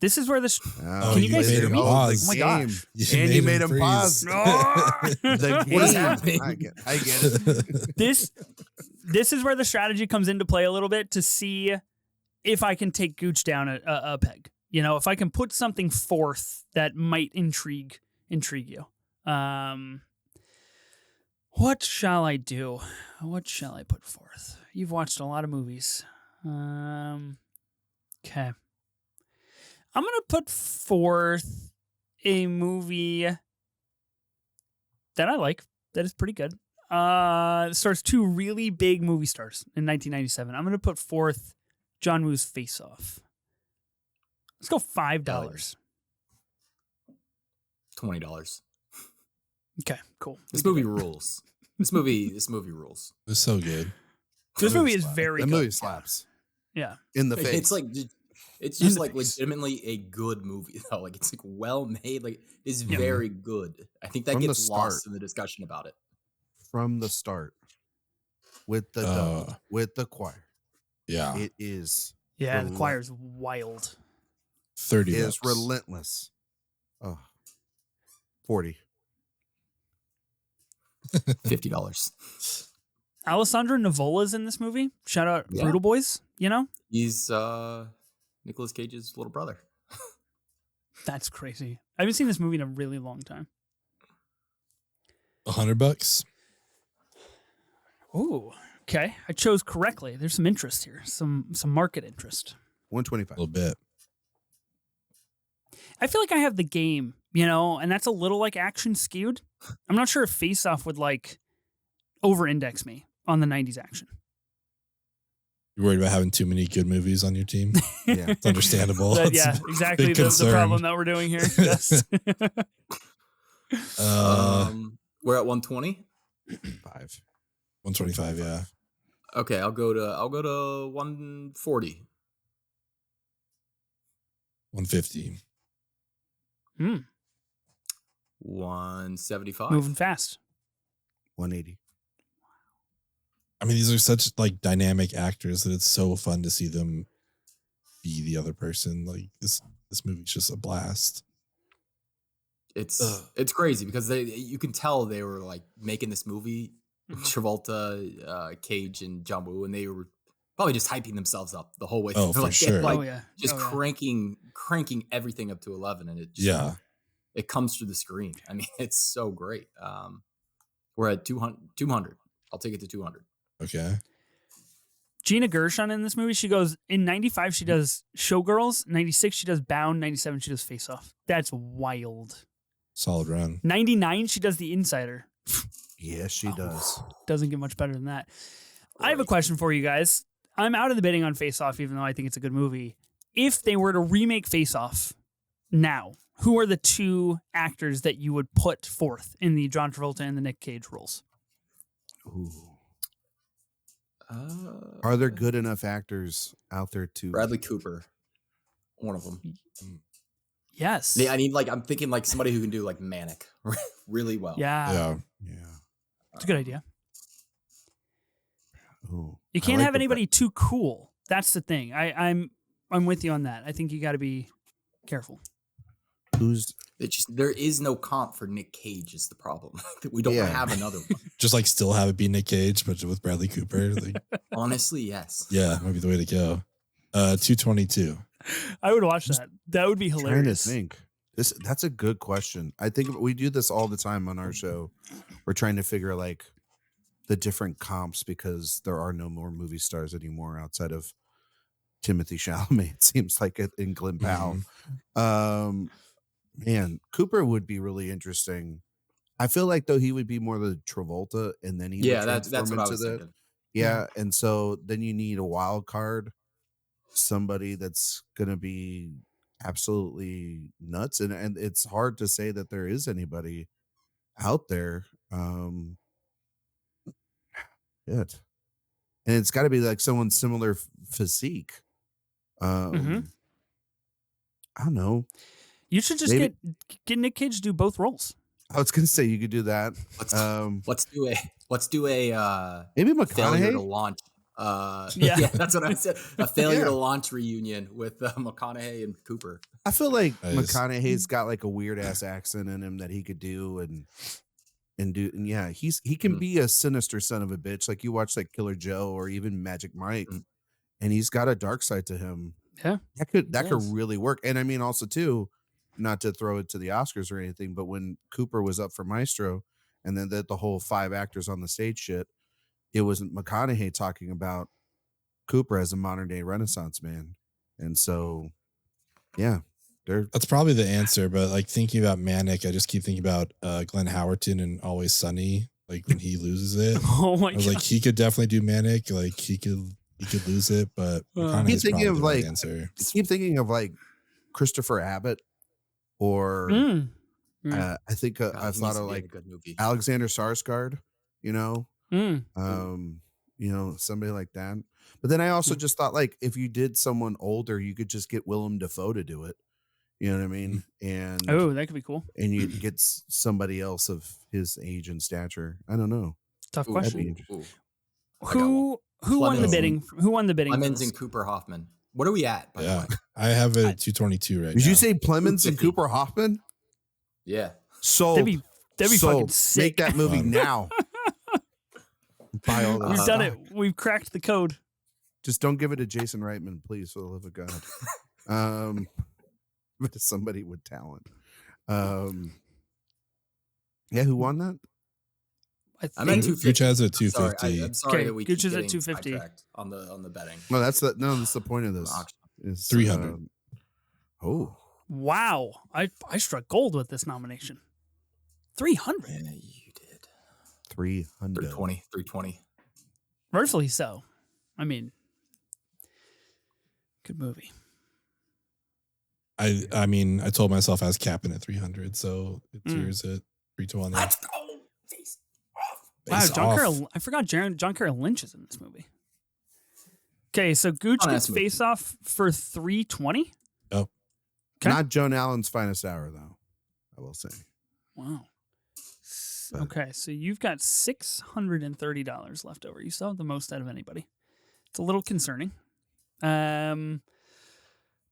S1: This is where this. Can you guys hear me? Oh my gosh!
S4: And you made him pause. The game.
S3: What is happening?
S4: I get it.
S1: This is where the strategy comes into play a little bit to see if I can take Gooch down a peg. If I can put something forth that might intrigue you. What shall I do? What shall I put forth? You've watched a lot of movies. Okay. I'm going to put forth a movie that I like, that is pretty good. It stars two really big movie stars in 1997. I'm going to put forth John Woo's Face Off. Let's go $5.
S3: $20.
S1: Okay, cool.
S3: This movie rules. This movie rules.
S2: It's so good.
S1: This movie is very
S4: that
S1: good.
S4: movie slaps.
S1: Yeah.
S4: In the face.
S3: It's just like legitimately a good movie though. Like it's like well made. Like it's very good. I think that gets lost in the discussion about it.
S4: From the start, with the dub, with the choir.
S2: Yeah.
S4: It is.
S1: Yeah, the choir's wild.
S2: 30
S4: is relentless. Oh. 40.
S3: $50.
S1: Alessandro Nivola's in this movie. Shout out Brutal Boys, you know?
S3: He's Nicolas Cage's little brother.
S1: That's crazy. I haven't seen this movie in a really long time.
S2: $100.
S1: Ooh, okay. I chose correctly. There's some interest here. Some market interest.
S4: 125.
S2: A little bit.
S1: I feel like I have the game, you know, and that's a little like action skewed. I'm not sure if Face Off would like over-index me on the 90s action.
S2: You're worried about having too many good movies on your team?
S4: Yeah.
S2: It's understandable.
S1: Yeah, exactly the problem that we're doing here. Yes.
S3: We're at 120.
S2: 125, yeah.
S3: Okay, I'll go to 140.
S2: 150.
S3: 175.
S1: Moving fast.
S4: 180.
S2: I mean, these are such like dynamic actors that it's so fun to see them be the other person. Like this movie's just a blast.
S3: It's crazy because you can tell they were like making this movie, Travolta, Cage, and John Woo, and they were probably just hyping themselves up the whole way through.
S2: Oh, for
S3: like,
S2: sure.
S3: Just cranking everything up to 11, and it just it comes through the screen. I mean, it's so great. We're at 200. I'll take it to 200.
S2: Okay.
S1: Gina Gershon in this movie, she goes, in 95, she does Showgirls. 96, she does Bound. 97, she does Face Off. That's wild.
S2: Solid run.
S1: 99, she does The Insider.
S4: Yes, she does.
S1: Doesn't get much better than that. I have a question for you guys. I'm out of the bidding on Face Off, even though I think it's a good movie. If they were to remake Face Off now, who are the two actors that you would put forth in the John Travolta and the Nick Cage roles?
S4: Ooh. Are there good enough actors out there to
S3: Bradley Cooper, one of them.
S1: Yes.
S3: Yeah, I mean, like I'm thinking like somebody who can do like Manic really well.
S1: Yeah.
S4: Yeah.
S1: It's a good idea.
S4: Ooh,
S1: you can't have anybody too cool. That's the thing. I'm with you on that. I think you got to be careful.
S3: There is no comp for Nick Cage is the problem. We don't have another one.
S2: Just like still have it be Nick Cage, but with Bradley Cooper. Like,
S3: honestly, yes.
S2: Yeah, might be the way to go. 222.
S1: I would watch that. That would be hilarious.
S4: Trying to think. That's a good question. I think we do this all the time on our show. We're trying to figure like the different comps because there are no more movie stars anymore outside of Timothy Chalamet. It seems like it in Glen Powell. Man, Cooper would be really interesting. I feel like though he would be more the Travolta, and then he would
S3: that's what I was thinking.
S4: Yeah, and so then you need a wild card, somebody that's gonna be absolutely nuts, and it's hard to say that there is anybody out there. And it's got to be like someone similar physique. I don't know.
S1: You should just get Nick Cage to do both roles.
S4: I was gonna say you could do that.
S3: Let's do a
S4: maybe McConaughey
S3: failure to launch. Yeah, that's what I said. A failure to launch reunion with McConaughey and Cooper.
S4: I feel like McConaughey's got like a weird ass accent in him that he could do and he can be a sinister son of a bitch. Like you watch like Killer Joe or even Magic Mike, and he's got a dark side to him.
S1: Yeah,
S4: that could really work. And I mean, also too, not to throw it to the Oscars or anything, but when Cooper was up for Maestro, and then the whole 5 actors on the stage shit, it wasn't McConaughey talking about Cooper as a modern day Renaissance man, and so yeah,
S2: That's probably the answer, but like thinking about Manic, I just keep thinking about Glenn Howerton and Always Sunny. Like when he loses it,
S1: oh my
S2: I was
S1: God.
S2: like, he could definitely do Manic. Like he could lose it, but
S4: I keep thinking of like answer. I keep thinking of like Christopher Abbott, or I think I thought of like Alexander Skarsgård. You know, somebody like that. But then I also just thought like if you did someone older, you could just get Willem Dafoe to do it. You know what I mean? And
S1: that could be cool.
S4: And you'd get somebody else of his age and stature. I don't know.
S1: Tough question. Who won the bidding? Who won the bidding?
S3: Clemens and Cooper Hoffman. What are we at? By the way?
S2: I have it at 222 right now.
S4: Did you say Clemens and Cooper Hoffman?
S3: Yeah.
S4: So
S1: that'd be fucking sick.
S4: Make that movie now. Buy all that.
S1: We've done it. We've cracked the code.
S4: Just don't give it to Jason Reitman, please, for the love of God. But somebody with talent. Yeah, who won that?
S3: I'm at 250.
S2: Gooch has a 250.
S3: I'm sorry that we
S1: Gooch
S3: keep
S1: is at
S3: getting
S1: 250
S3: on the betting.
S4: No, that's the point of this.
S2: Is 300.
S4: Oh.
S1: Wow. I struck gold with this nomination. 300.
S3: Yeah, you did.
S4: 300.
S3: 320.
S1: Rightfully so. I mean, good movie.
S2: I mean, I told myself I was capping at 300, so it's yours at 320.
S3: Let's go.
S1: Wow, John Carroll. I forgot John Carroll Lynch is in this movie. Okay, so Gooch gets Face Off for 320.
S2: Oh,
S1: okay.
S4: Not Joan Allen's finest hour, though. I will say.
S1: Wow. Okay, so you've got $630 left over. You still have the most out of anybody. It's a little concerning.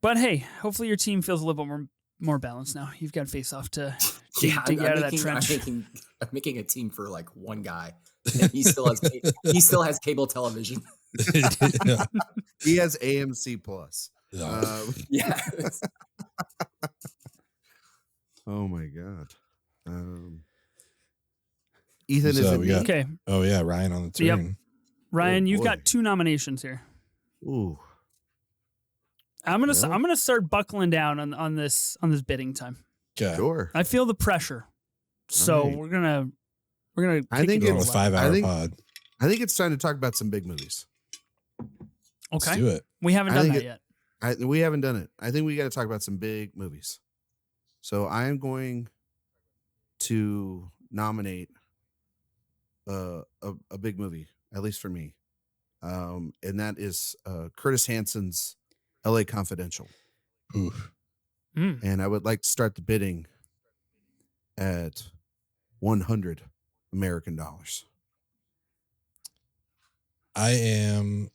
S1: But hey, hopefully your team feels a little bit more balanced now. You've got Face Off to dig out of that trench.
S3: I'm making a team for like one guy. And he still has cable television.
S4: He has AMC Plus.
S3: Yeah.
S4: Oh my God. Ethan, is it
S1: okay?
S2: Oh yeah, Ryan on the turn.
S1: Yep. Ryan, you've got 2 nominations here.
S4: Ooh.
S1: I'm gonna start buckling down on this bidding time.
S2: Okay.
S4: Sure.
S1: I feel the pressure, so we're gonna.
S2: I think it's a 5-hour pod.
S4: I think it's time to talk about some big movies.
S1: Okay,
S2: let's do it.
S1: We haven't done that yet.
S4: We haven't done it. I think we got to talk about some big movies. So I am going to nominate a big movie, at least for me, and that is Curtis Hansen's L.A. Confidential.
S2: Oof.
S4: And I would like to start the bidding at $100 American dollars.
S2: I am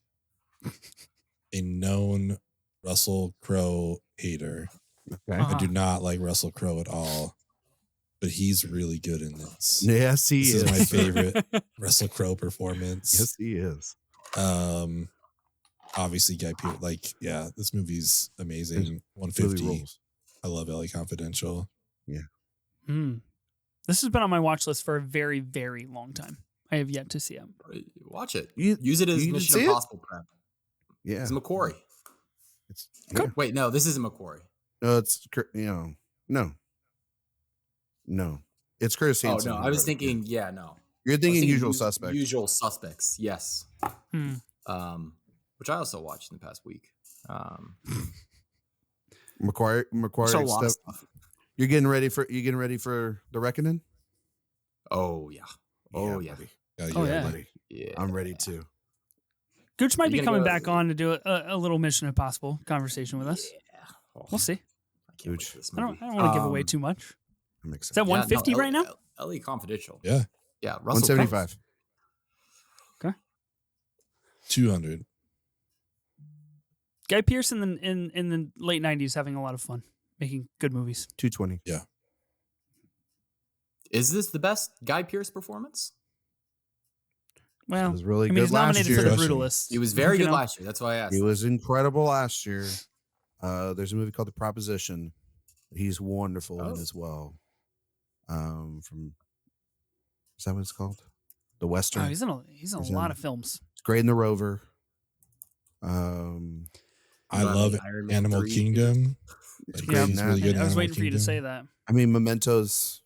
S2: a known Russell Crowe hater.
S4: Okay.
S2: I do not like Russell Crowe at all, but he's really good in this.
S4: Yes, he is.
S2: This is my favorite Russell Crowe performance.
S4: Yes, he is.
S2: Obviously, Guy Pearce. This movie's amazing. 150. I love LA Confidential.
S4: Yeah.
S1: This has been on my watch list for a very, very long time. I have yet to see him.
S3: Watch it. Use it as Mission Impossible prep.
S4: Yeah.
S3: It's McQuarrie. Wait, no, this isn't McQuarrie.
S4: No, it's no. It's Curtis Hansen.
S3: Oh no, I was thinking. Yeah, no.
S4: You're thinking Usual Suspects.
S3: Usual Suspects. Yes. Which I also watched in the past week.
S4: McQuarrie stuff. You're getting ready for The Reckoning?
S3: Oh yeah. Oh yeah.
S4: Buddy. Yeah. I'm ready too.
S1: Gooch might be coming back on to do a little Mission Impossible conversation with us. Yeah. We'll see.
S4: Gooch.
S1: I don't want to give away too much.
S4: I'm excited.
S1: Is that 150 right now?
S3: LA Confidential.
S2: Yeah.
S3: Yeah. Russell
S4: 175.
S1: Okay.
S2: 200.
S1: Guy Pearce in the late 90s having a lot of fun making good movies.
S4: 220.
S2: Yeah.
S3: Is this the best Guy Pearce performance?
S4: He
S1: Well,
S4: was really good
S1: he's nominated
S4: last
S1: for
S4: year.
S1: The Brutalist.
S3: He was very good last year. That's why I asked.
S4: He was incredible last year. There's a movie called The Proposition. He's wonderful in as well. Is that what it's called? The Western.
S1: Oh, he's in a lot of films.
S4: It's great in The Rover.
S2: I love Animal Kingdom. Like,
S4: great
S2: he's
S4: in
S2: really
S4: that.
S2: good in
S1: I was
S2: Animal
S1: waiting for you to
S2: Kingdom.
S1: say that.
S4: I mean, Memento's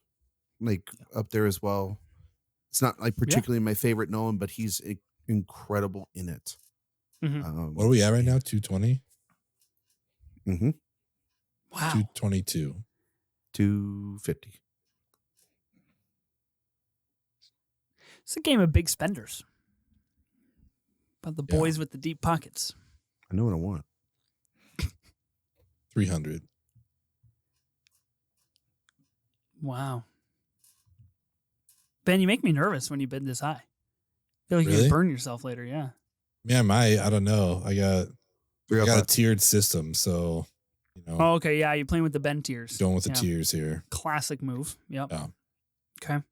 S4: like up there as well. It's not like particularly my favorite Nolan, but he's incredible in it.
S1: Mhm.
S2: What are we at right now? 220?
S4: Mm-hmm.
S1: Wow.
S2: 222.
S4: 250.
S1: It's a game of big spenders. About the boys with the deep pockets.
S4: I know what I want.
S2: 300.
S1: Wow. Ben, you make me nervous when you bid this high. I feel like you're
S2: Really?
S1: going to burn yourself later, yeah.
S2: Man, I don't know. I got a tiered system, so
S1: Oh, okay, yeah, you're playing with the Ben tiers.
S2: going with the tiers here.
S1: Classic move. Yep.
S2: Yeah.
S1: Okay.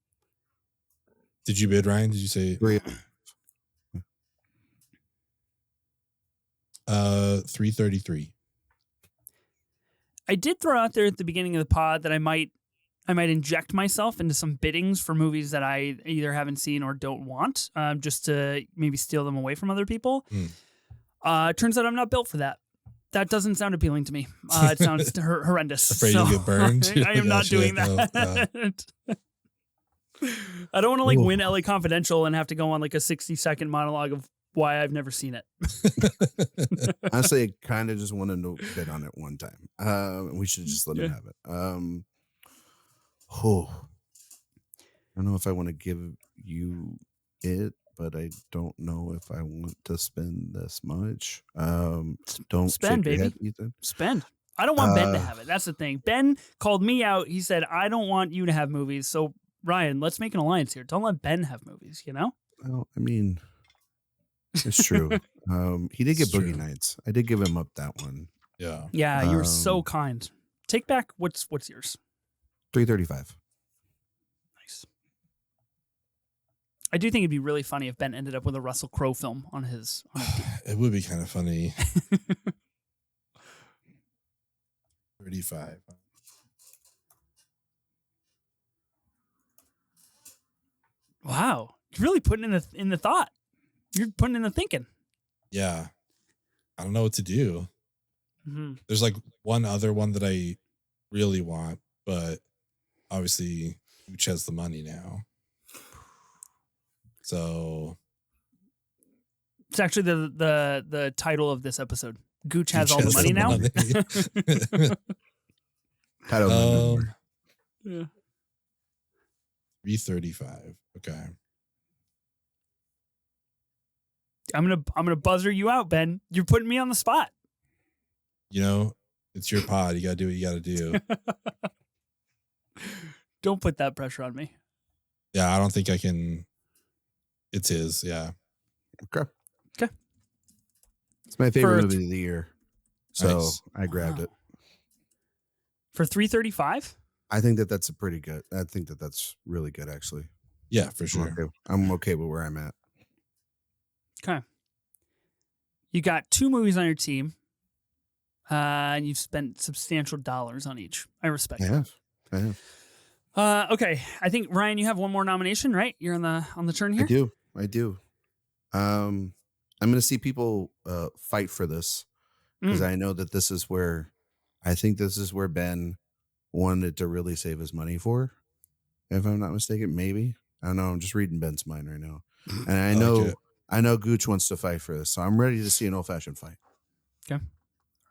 S2: Did you bid, Ryan? Did you say 333?
S1: I did throw out there at the beginning of the pod that I might inject myself into some biddings for movies that I either haven't seen or don't want, just to maybe steal them away from other people. Turns out I'm not built for that. That doesn't sound appealing to me. It sounds horrendous.
S2: Afraid you'll get burned?
S1: I am not doing that. I don't want to like win LA Confidential and have to go on like a 60-second monologue of why I've never seen it.
S4: Honestly, I kind of just wanted to bid on it one time. We should just let him have it. I don't know if I want to give you it, but I don't know if I want to spend this much. Don't
S1: spend, baby.
S4: Head, Ethan.
S1: Spend. I don't want Ben to have it. That's the thing. Ben called me out. He said, I don't want you to have movies. So, Ryan, let's make an alliance here. Don't let Ben have movies, you know?
S4: Well, I mean, it's true. He did get Boogie Nights. I did give him up that one.
S2: Yeah.
S1: Yeah, you were so kind. Take back what's yours?
S4: 335.
S1: Nice. I do think it'd be really funny if Ben ended up with a Russell Crowe film on his team.
S2: It would be kind of funny. 35.
S1: Wow. You're really putting in the thought. You're putting in the thinking.
S2: Yeah. I don't know what to do.
S1: Mm-hmm.
S2: There's like one other one that I really want, but obviously Gooch has the money now. So
S1: it's actually the title of this episode. Gooch has all the money now.
S2: Yeah. 335. Okay.
S1: I'm gonna buzzer you out, Ben. You're putting me on the spot.
S2: It's your pod. You gotta do what you gotta do.
S1: Don't put that pressure on me.
S2: Yeah, I don't think I can. It's his. Yeah.
S4: Okay. It's my favorite movie of the year, so
S2: nice.
S4: I grabbed it.
S1: For 335.
S4: I think that's a pretty good. I think that's really good, actually.
S2: Yeah, for sure.
S4: I'm okay with where I'm at.
S1: Okay. You got 2 movies on your team, and you've spent substantial dollars on each. I respect that.
S4: I have.
S1: Okay. I think Ryan, you have one more nomination, right? You're on the turn here.
S4: I do. I'm going to see people fight for this because I know that this is where Ben wanted to really save his money for, if I'm not mistaken. Maybe. I don't know. I'm just reading Ben's mind right now, and I know Gooch wants to fight for this, so I'm ready to see an old-fashioned fight.
S1: Okay.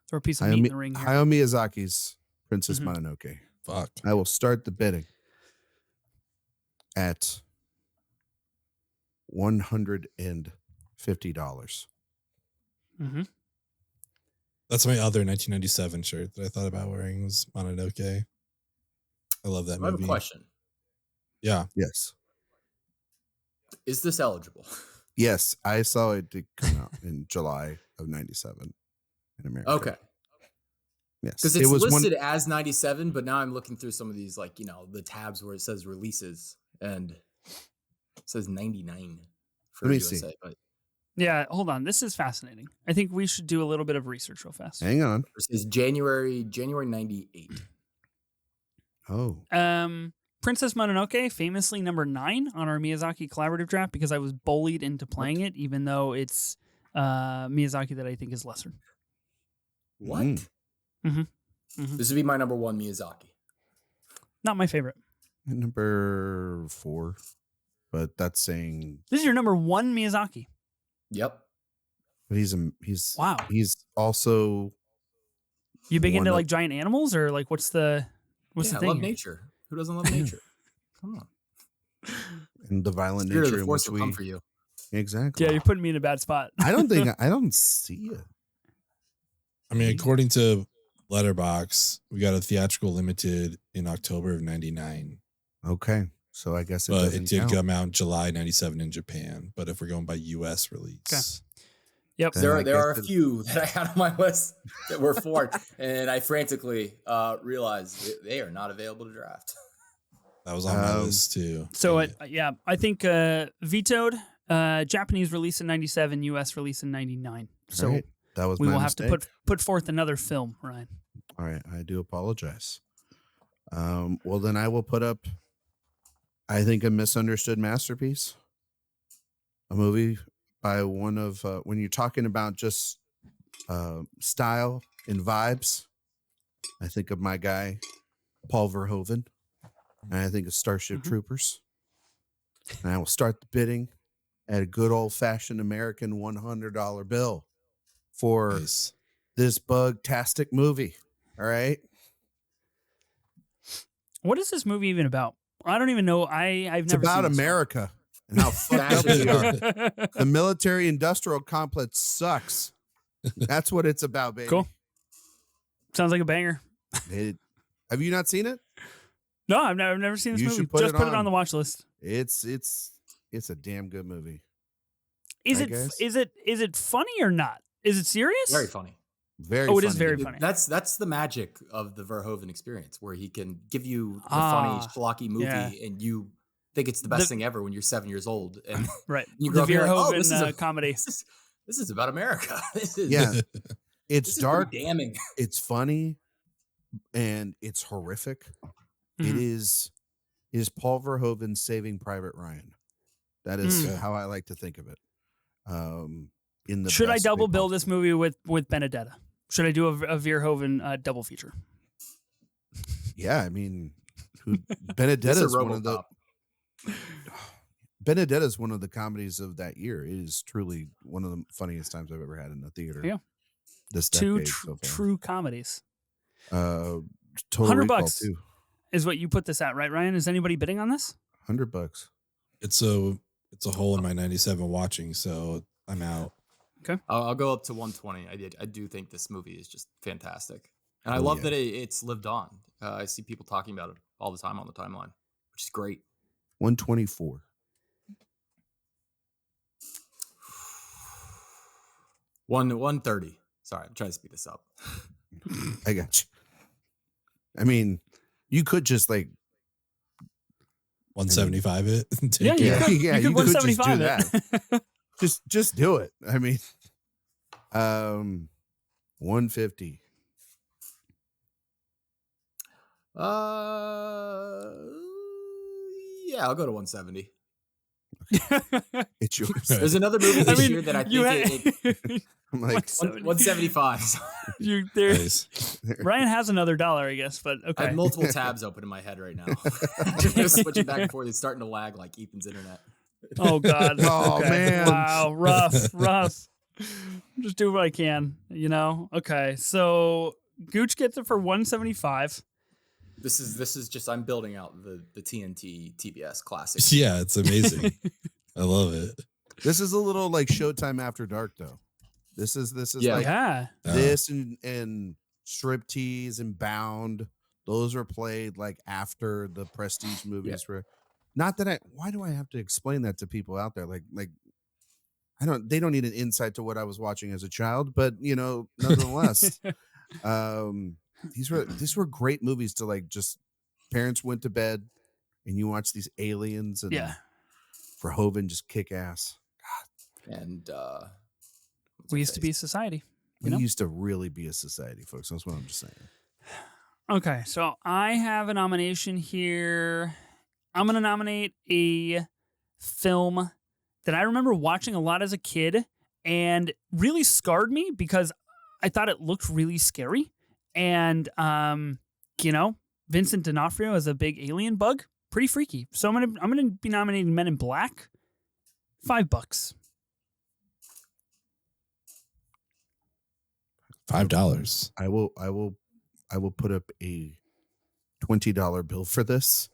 S1: Throw a piece of meat in the ring here.
S4: Hayao Miyazaki's Princess Mononoke.
S2: Fuck.
S4: I will start the bidding at $150.
S1: Mm-hmm.
S2: That's my other 1997 shirt that I thought about wearing was Mononoke. I love that movie.
S3: I have a question.
S2: Yeah.
S4: Yes.
S3: Is this eligible?
S4: Yes, I saw it did come out in July of 97 in America.
S3: Okay.
S4: Yes.
S3: Because it's listed as 97, but now I'm looking through some of these, like, the tabs where it says releases, and it says 99 for USA.
S4: See.
S3: But
S1: Yeah, hold on. This is fascinating. I think we should do a little bit of research real fast.
S4: Hang on.
S3: This is January 98.
S4: Oh.
S1: Princess Mononoke, famously number 9 on our Miyazaki collaborative draft because I was bullied into playing it, even though it's Miyazaki that I think is lesser.
S3: What?
S1: Mm-hmm. Mm-hmm.
S3: This would be my number 1, Miyazaki.
S1: Not my favorite.
S4: Number 4, but that's saying
S1: This is your number 1 Miyazaki.
S3: Yep.
S4: but he's
S1: wow.
S4: He's also
S1: You big into like giant animals or like what's the thing?
S3: I love nature. Who doesn't love nature? Come on.
S4: And the violent
S3: Spirit
S4: nature
S3: of the
S4: in
S3: force
S4: which
S3: will come for you.
S4: Exactly.
S1: Yeah, you're putting me in a bad spot.
S4: I don't see it.
S2: I mean, according to Letterboxd, we got a theatrical limited in October of 99.
S4: Okay. So I guess
S2: it did
S4: count.
S2: come out in July 97 in Japan. But if we're going by US release.
S1: Okay. Yep.
S3: There are a few that I had on my list that were 4, and I frantically realized they are not available to draft.
S2: That was on my list too.
S1: So I think vetoed. Japanese release in 97, US release in 99. So
S4: right. That was
S1: we
S4: my
S1: will
S4: mistake.
S1: have to put forth another film, Ryan.
S4: All right, I do apologize. Well, then I will put up, I think, a misunderstood masterpiece. A movie by one of, when you're talking about just style and vibes, I think of my guy, Paul Verhoeven, and I think of Starship Troopers. And I will start the bidding at a good old-fashioned American $100 bill for this bug-tastic movie. All right.
S1: What is this movie even about? I don't even know. I've
S4: It's
S1: never
S4: about
S1: seen this
S4: America and how fucked up we are. The military-industrial complex sucks. That's what it's about, baby.
S1: Cool. Sounds like a banger.
S4: Have you not seen it?
S1: No, I've never seen this
S4: You
S1: movie.
S4: should put
S1: Just
S4: it
S1: put it
S4: on.
S1: on the watch list.
S4: It's a damn good movie.
S1: Is
S4: I
S1: it
S4: guess.
S1: is it funny or not? Is it serious?
S3: Very funny.
S4: Very.
S1: Oh, it is
S4: funny.
S1: very funny.
S3: That's the magic of the Verhoeven experience, where he can give you the funny schlocky movie,
S1: yeah.
S3: and you think it's the best thing ever when you're 7 years old, and
S1: Right.
S3: you
S1: The
S3: grow up and you're like,
S1: Verhoeven
S3: this is a
S1: comedy.
S3: This is about America. This is
S4: It's
S3: this
S4: dark.
S3: is damning.
S4: It's funny, and it's horrific. It is Paul Verhoeven Saving Private Ryan. That is how I like to think of it. In the
S1: Should I
S4: best
S1: double
S4: way
S1: bill
S4: possible.
S1: this movie with Benedetta? Should I do a Verhoeven double feature?
S4: Yeah, I mean, Benedetta is one of the Benedetta is one of the comedies of that year. It is truly one of the funniest times I've ever had in the theater.
S1: Yeah,
S4: this
S1: two
S4: decade so far.
S1: true comedies.
S4: Total
S1: $100
S4: too.
S1: Is what you put this at, right, Ryan? Is anybody bidding on this?
S4: $100.
S2: It's a hole in my 97 watching, so I'm out.
S1: Okay,
S3: I'll go up to 120. I do think this movie is just fantastic, and I love that it's lived on. I see people talking about it all the time on the timeline, which is great.
S4: 124.
S3: One 30. Sorry, I'm trying to speed this up.
S4: I got you. I mean, you could just like
S2: 175 it.
S1: yeah,
S2: Take
S1: you
S2: it.
S1: could,
S4: yeah,
S1: you could
S4: you could just
S1: 175
S4: do
S1: it.
S4: just do it. I mean, 150.
S3: Yeah, I'll go to 170.
S4: It's yours.
S3: There's another movie this year that I think
S4: I'm like
S3: 175.
S2: Nice.
S1: Ryan has another dollar, I guess, but okay.
S3: I have multiple tabs open in my head right now. Just switching back and forth. It's starting to lag like Ethan's internet.
S1: Oh God.
S4: Oh, man.
S1: Wow. Rough. Just do what I can, Okay. So Gooch gets it for 175.
S3: This is just I'm building out the TNT TBS classic.
S2: Yeah, it's amazing. I love it.
S4: this is a little like Showtime After Dark, though. This is like this and Striptease and Bound. Those were played like after the Prestige movies were. Not that why do I have to explain that to people out there? Like they don't need an insight to what I was watching as a child, but nonetheless, these were great movies to like just parents went to bed and you watch these aliens and Verhoeven just kick ass.
S3: God. And
S1: we used to be a society.
S4: We used to really be a society, folks. That's what I'm just saying.
S1: Okay, so I have a nomination here. I'm going to nominate a film that I remember watching a lot as a kid and really scarred me because I thought it looked really scary. And, Vincent D'Onofrio as a big alien bug. Pretty freaky. So I'm gonna be nominating Men in Black. $5.
S2: $5.
S4: I will put up a $20 bill for this.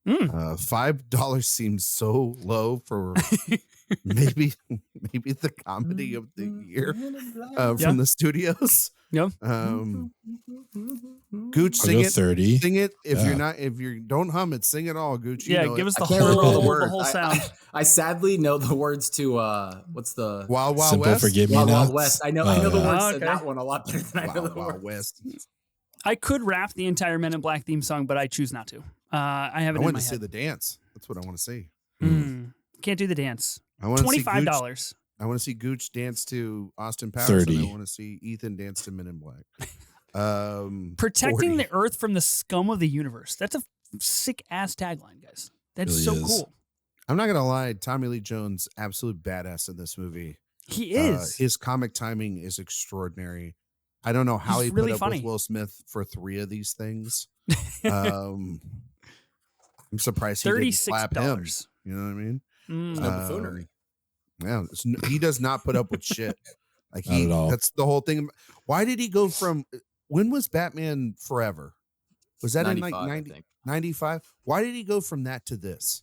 S4: $5 seems so low for maybe the comedy of the year from the studios.
S1: Yeah.
S4: Gooch, sing it.
S2: 30.
S4: Sing it. If you don't hum it, sing it all, Gooch. You know
S1: give us the
S3: the
S1: whole sound.
S3: I sadly know the words to what's the
S4: Wild Wild
S2: Simple
S4: West?
S2: Forgive Me
S3: Wild
S2: Nots?
S3: Wild West. I know the words to
S1: okay.
S3: that one a lot better than I know the
S4: Wild
S3: words.
S4: West.
S1: I could rap the entire Men in Black theme song, but I choose not to. I have it
S4: I
S1: in
S4: want
S1: my
S4: to see
S1: head.
S4: the dance. That's what I want to see.
S1: Can't do the dance.
S4: I want to see
S1: $25.
S4: I want to see Gooch dance to Austin Powers.
S2: 30.
S4: And I want to see Ethan dance to Men in Black.
S1: Protecting
S4: 40.
S1: the Earth from the scum of the universe. That's a sick ass tagline, guys. That's
S2: Really
S1: so
S2: is.
S1: cool.
S4: I'm not gonna lie, Tommy Lee Jones, absolute badass in this movie.
S1: He is.
S4: His comic timing is extraordinary. I don't know how
S1: He's
S4: he
S1: really
S4: put up
S1: funny.
S4: with Will Smith for 3 of these things. I'm surprised he didn't slap him.
S1: $36.
S4: You know what I mean?
S3: There's no buffoonery.
S4: Yeah, he does not put up with shit. Like
S2: Not at all.
S4: That's the whole thing. Why did he go from? When was Batman Forever? Was that in like 95? Why did he go from that to this?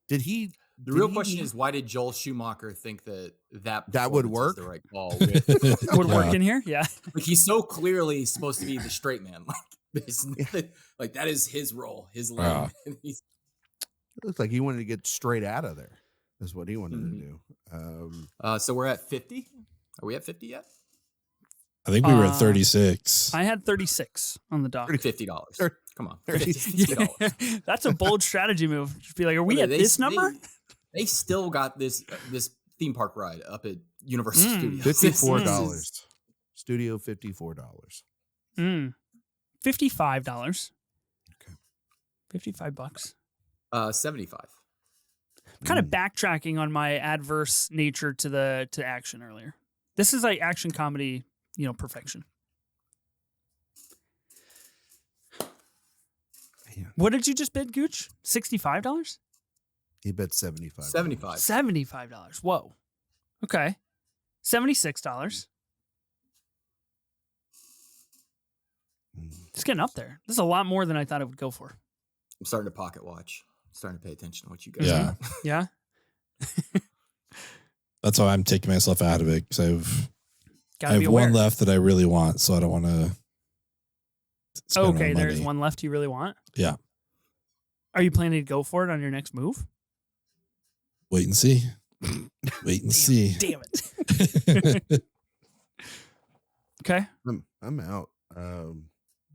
S4: Did he?
S3: The real question is, why did Joel Schumacher think that
S4: would
S3: performance was
S4: work?
S3: The right call.
S1: Would work in here? Yeah.
S3: Like he's so clearly supposed to be the straight man. Like that is his role, his lane.
S2: Wow.
S4: It looked like he wanted to get straight out of there. Is what he wanted to do.
S3: So we're at 50. Are we at 50 yet?
S2: I think we were at 36.
S1: I had 36 on the dock.
S3: $50. Come on.
S4: $30.
S3: $50.
S1: That's a bold strategy move. Just be like, are we at this number?
S3: They still got this theme park ride up at Universal Studios.
S4: $54. Studio $54.
S1: $55.
S4: Okay.
S1: $55.
S3: 75.
S1: I'm kind of backtracking on my adverse nature to action earlier. This is like action comedy, perfection.
S4: Man.
S1: What did you just bid, Gooch? $65?
S4: He bet 75.
S3: 75.
S1: $75. Whoa. Okay. $76. It's getting up there. This is a lot more than I thought it would go for.
S3: I'm starting to pocket watch. I'm starting to pay attention to what you guys
S2: Yeah.
S3: do.
S1: Yeah.
S2: That's why I'm taking myself out of it, because I
S1: Gotta
S2: have
S1: be aware.
S2: one left that I really want, so I don't want to.
S1: Okay, there's one left you really want?
S2: Yeah.
S1: Are you planning to go for it on your next move?
S2: Wait and see. Wait and see.
S1: Damn it. Okay.
S4: I'm out.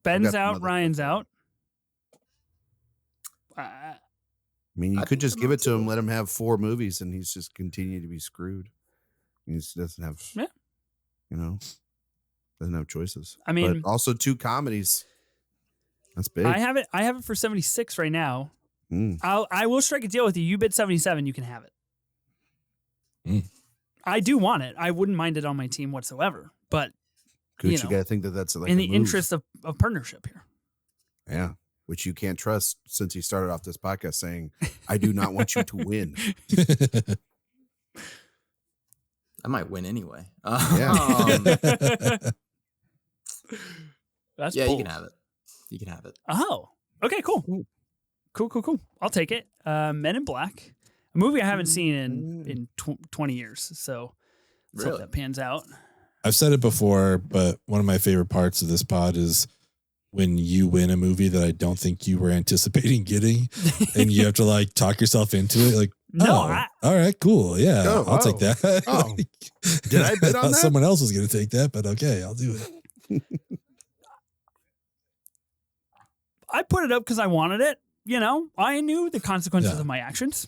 S1: Ben's
S4: got
S1: out.
S4: some
S1: Ryan's
S4: other
S1: out.
S4: I mean, you
S3: I
S4: could
S3: think
S4: just
S3: I'm
S4: give
S3: out
S4: it to him,
S3: too.
S4: let him have 4 movies, and he's just continue to be screwed. He just doesn't have,
S1: Yeah.
S4: Doesn't have choices.
S1: I mean-
S4: but also 2 comedies. That's big.
S1: I have it for 76 right now. I will strike a deal with you. You bid 77, you can have it. I do want it. I wouldn't mind it on my team whatsoever. But
S4: Gooch,
S1: you
S4: you
S1: know,
S4: got to think that that's like
S1: in
S4: a
S1: the
S4: move.
S1: interest of partnership here.
S4: Yeah. Which you can't trust, since he started off this podcast saying, I do not want you to win.
S3: I might win anyway.
S4: Yeah.
S1: That's
S3: Yeah,
S1: bold.
S3: you can have it. You can have it.
S1: Oh, okay, cool. Cool. I'll take it. Men in Black, a movie I haven't seen in 20 years. So let's hope
S3: Really?
S1: that pans out.
S2: I've said it before, but one of my favorite parts of this pod is when you win a movie that I don't think you were anticipating getting, and you have to like talk yourself into it. Like,
S1: No,
S2: all right, cool. Yeah,
S4: Oh,
S2: I'll take
S4: wow.
S2: that.
S4: Oh. Did I bid on
S2: thought
S4: that?
S2: Someone else was going to take that, but okay, I'll do it.
S1: I put it up because I wanted it. I knew the consequences
S2: Yeah.
S1: of my actions.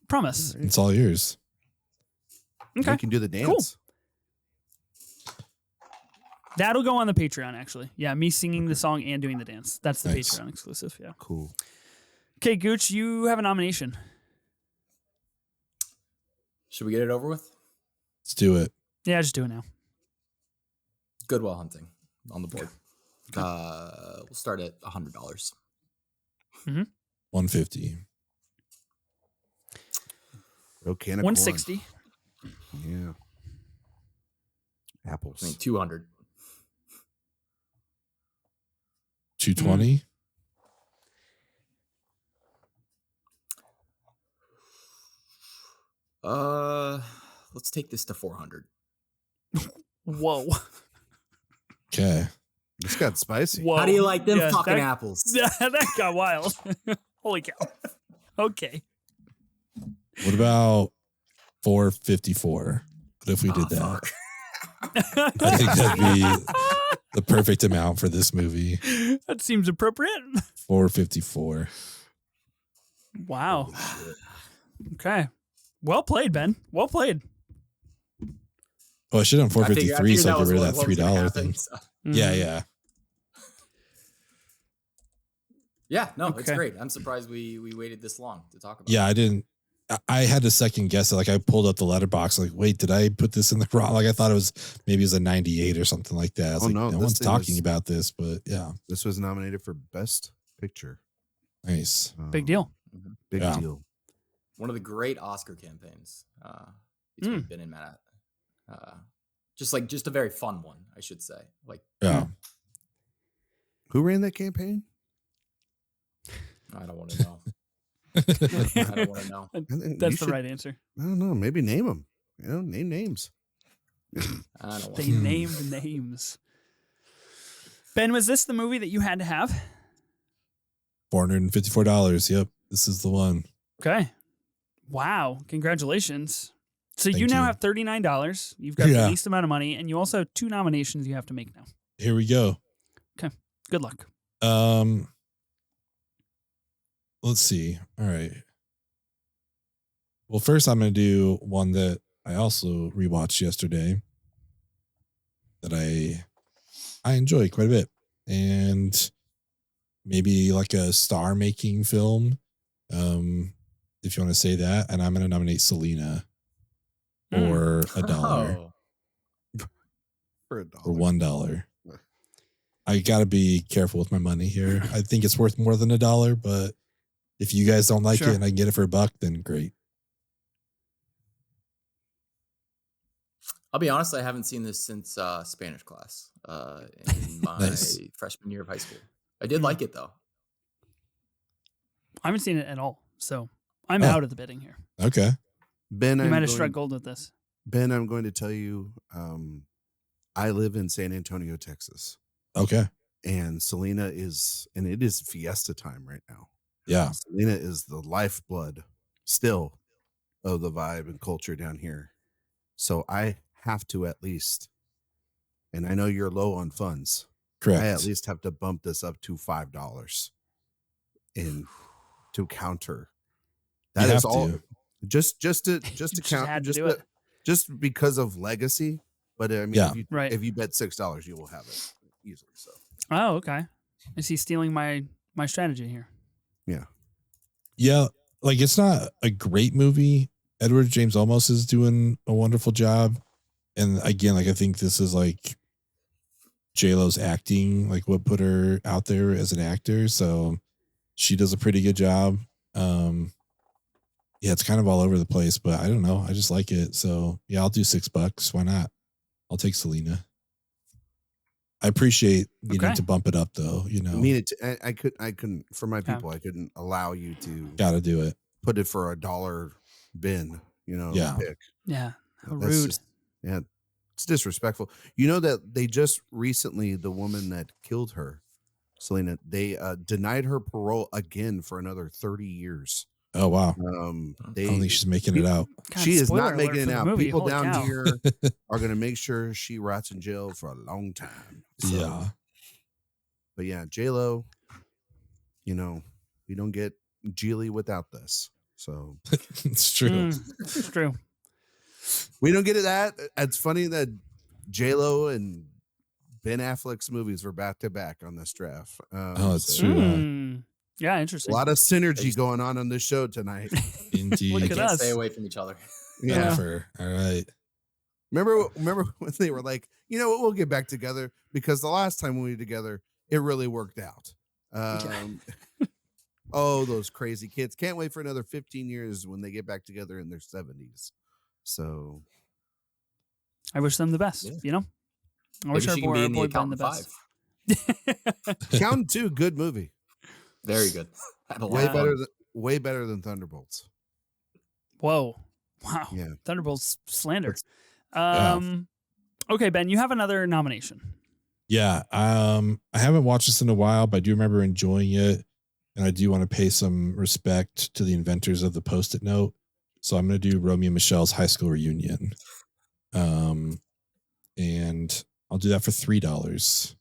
S1: Promise.
S2: It's all yours.
S1: Okay.
S4: You can do the dance.
S1: That'll go on the Patreon, actually. Yeah, me singing the song and doing the dance. That's the
S2: Nice.
S1: Patreon exclusive. Yeah.
S4: Cool.
S1: Okay, Gooch, you have a nomination.
S3: Should we get it over with?
S2: Let's do it.
S1: Yeah, just do it now.
S3: Goodwill Hunting on the board. We'll start at $100.
S2: $150.
S4: Okay,
S1: $160.
S4: Yeah. Apples.
S3: I mean, $200.
S2: $220.
S3: Let's take this to $400.
S1: Whoa.
S2: Okay.
S4: This got spicy.
S1: Whoa.
S3: How do you like them fucking
S1: that,
S3: apples?
S1: That got wild. Holy cow. Okay.
S2: What about 454? What if we did that?
S3: Fuck.
S2: I think that'd be the perfect amount for this movie.
S1: That seems appropriate.
S2: 454.
S1: Wow. Okay. Well played, Ben. Well played.
S2: Oh, I should have done 453 so I could get rid of that $3 thing.
S3: So.
S2: Yeah.
S3: Yeah, no,
S1: Okay.
S3: it's great. I'm surprised we waited this long to talk about
S2: Yeah,
S3: it.
S2: I didn't. I had to second guess it. Like I pulled up the letterbox. Like, wait, did I put this in the wrong? Like I thought it was maybe it was a 98 or something like that. I was
S4: Oh,
S2: like,
S4: no,
S2: no
S4: this
S2: one's
S4: thing
S2: talking
S4: was-
S2: about this, but yeah,
S4: This was nominated for Best Picture.
S2: nice.
S1: Big deal.
S4: Big
S2: Yeah.
S4: deal.
S3: One of the great Oscar campaigns between Ben and Matt. Just a very fun one, I should say. Like,
S2: Yeah,
S4: Who ran that campaign?
S3: I don't want to know. I don't want to know.
S4: I think
S1: That's
S4: you
S1: the
S4: should-
S1: right answer.
S4: I don't know. Maybe name them. Name names.
S3: I don't want
S1: They
S3: to know.
S1: named names. Ben, was this the movie that you had to have?
S2: $454. Yep, this is the one.
S1: Okay. Wow. Congratulations. So you
S2: Thank
S1: now
S2: you.
S1: have $39. You've got the
S2: Yeah.
S1: least amount of money, and you also have 2 nominations you have to make now.
S2: Here we go.
S1: Good luck.
S2: Let's see. All right. Well, first I'm going to do one that I also rewatched yesterday that I enjoy quite a bit, and maybe like a star making film, if you want to say that. And I'm going to nominate Selena for $1
S4: For $1.
S2: or $1. I got to be careful with my money here. I think it's worth more than $1, but if you guys don't like
S1: Sure.
S2: it and I can get it for $1, then great.
S3: I'll be honest, I haven't seen this since Spanish class in my
S2: Nice.
S3: freshman year of high school. I did like it, though.
S1: I haven't seen it at all, so I'm
S2: Oh.
S1: out of the bidding here.
S2: Okay.
S4: Ben,
S1: You
S4: I'm
S1: might have
S4: going-
S1: struck gold with this.
S4: Ben, I'm going to tell you, I live in San Antonio, Texas,
S2: Okay.
S4: and Selena and it is fiesta time right now.
S2: Yeah.
S4: Selena is the lifeblood still of the vibe and culture down here. So I have to at least, and I know you're low on funds,
S2: Correct.
S4: I at least have to bump this up to $5 in to counter.
S2: You
S4: That is
S2: have
S4: all
S2: to.
S4: just to
S1: Just
S4: count
S1: had to
S4: just
S1: do it.
S4: just because of legacy. But I mean,
S2: Yeah.
S1: Right.
S4: if you bet $6, you will have it easily. So
S1: Oh, okay. Is he stealing my strategy here?
S2: Yeah. Like it's not a great movie. Edward James Olmos is doing a wonderful job. And again, like I think this is like J-Lo's acting, like what put her out there as an actor. So she does a pretty good job. Yeah, it's kind of all over the place, but I don't know. I just like it. So yeah, I'll do $6. Why not? I'll take Selena. I appreciate you
S1: Okay.
S2: need to bump it up though, you know.
S4: I mean, I couldn't for my
S1: Yeah.
S4: people. I couldn't allow you to
S2: Gotta do it.
S4: put it for $1 bin. You know,
S2: Yeah.
S4: pick.
S1: Yeah. How
S4: That's
S1: rude.
S4: just- yeah, it's disrespectful. You know that they just recently, the woman that killed her, Selena, they denied her parole again for another 30 years.
S2: Oh wow.
S4: They
S2: I don't think she's making it out.
S1: God,
S4: she is
S1: spoiler
S4: not
S1: alert
S4: making it
S1: for the
S4: out.
S1: movie.
S4: People
S1: Holy
S4: down
S1: cow.
S4: here are going to make sure she rots in jail for a long time. So,
S2: Yeah.
S4: But yeah, J-Lo, you know, we don't get Geely without this. So
S2: It's true.
S1: It's true.
S4: we don't get it that. It's funny that J-Lo and Ben Affleck's movies were back to back on this draft.
S2: Oh, it's
S4: so
S2: true.
S1: Yeah,
S4: a
S1: interesting.
S4: lot of synergy going on this show tonight.
S2: Indeed.
S1: Look
S3: They
S1: at
S3: can't
S1: us.
S3: stay away from each other.
S4: Yeah.
S2: Offer. All right.
S4: Remember when they were like, you know what, we'll get back together because the last time we were together, it really worked out. Oh, those crazy kids. Can't wait for another 15 years when they get back together in their 70s. So
S1: I wish them the best, you know? I wish our boy Ben the best.
S4: Accountant 2, good movie.
S3: Very good.
S4: Way better than Thunderbolts.
S1: Whoa. Wow.
S4: Yeah.
S1: Thunderbolts slander. Okay, Ben, you have another nomination.
S2: Yeah. I haven't watched this in a while, but I do remember enjoying it. And I do want to pay some respect to the inventors of the Post-it note. So I'm going to do Romeo and Michelle's High School Reunion. And I'll do that for $3.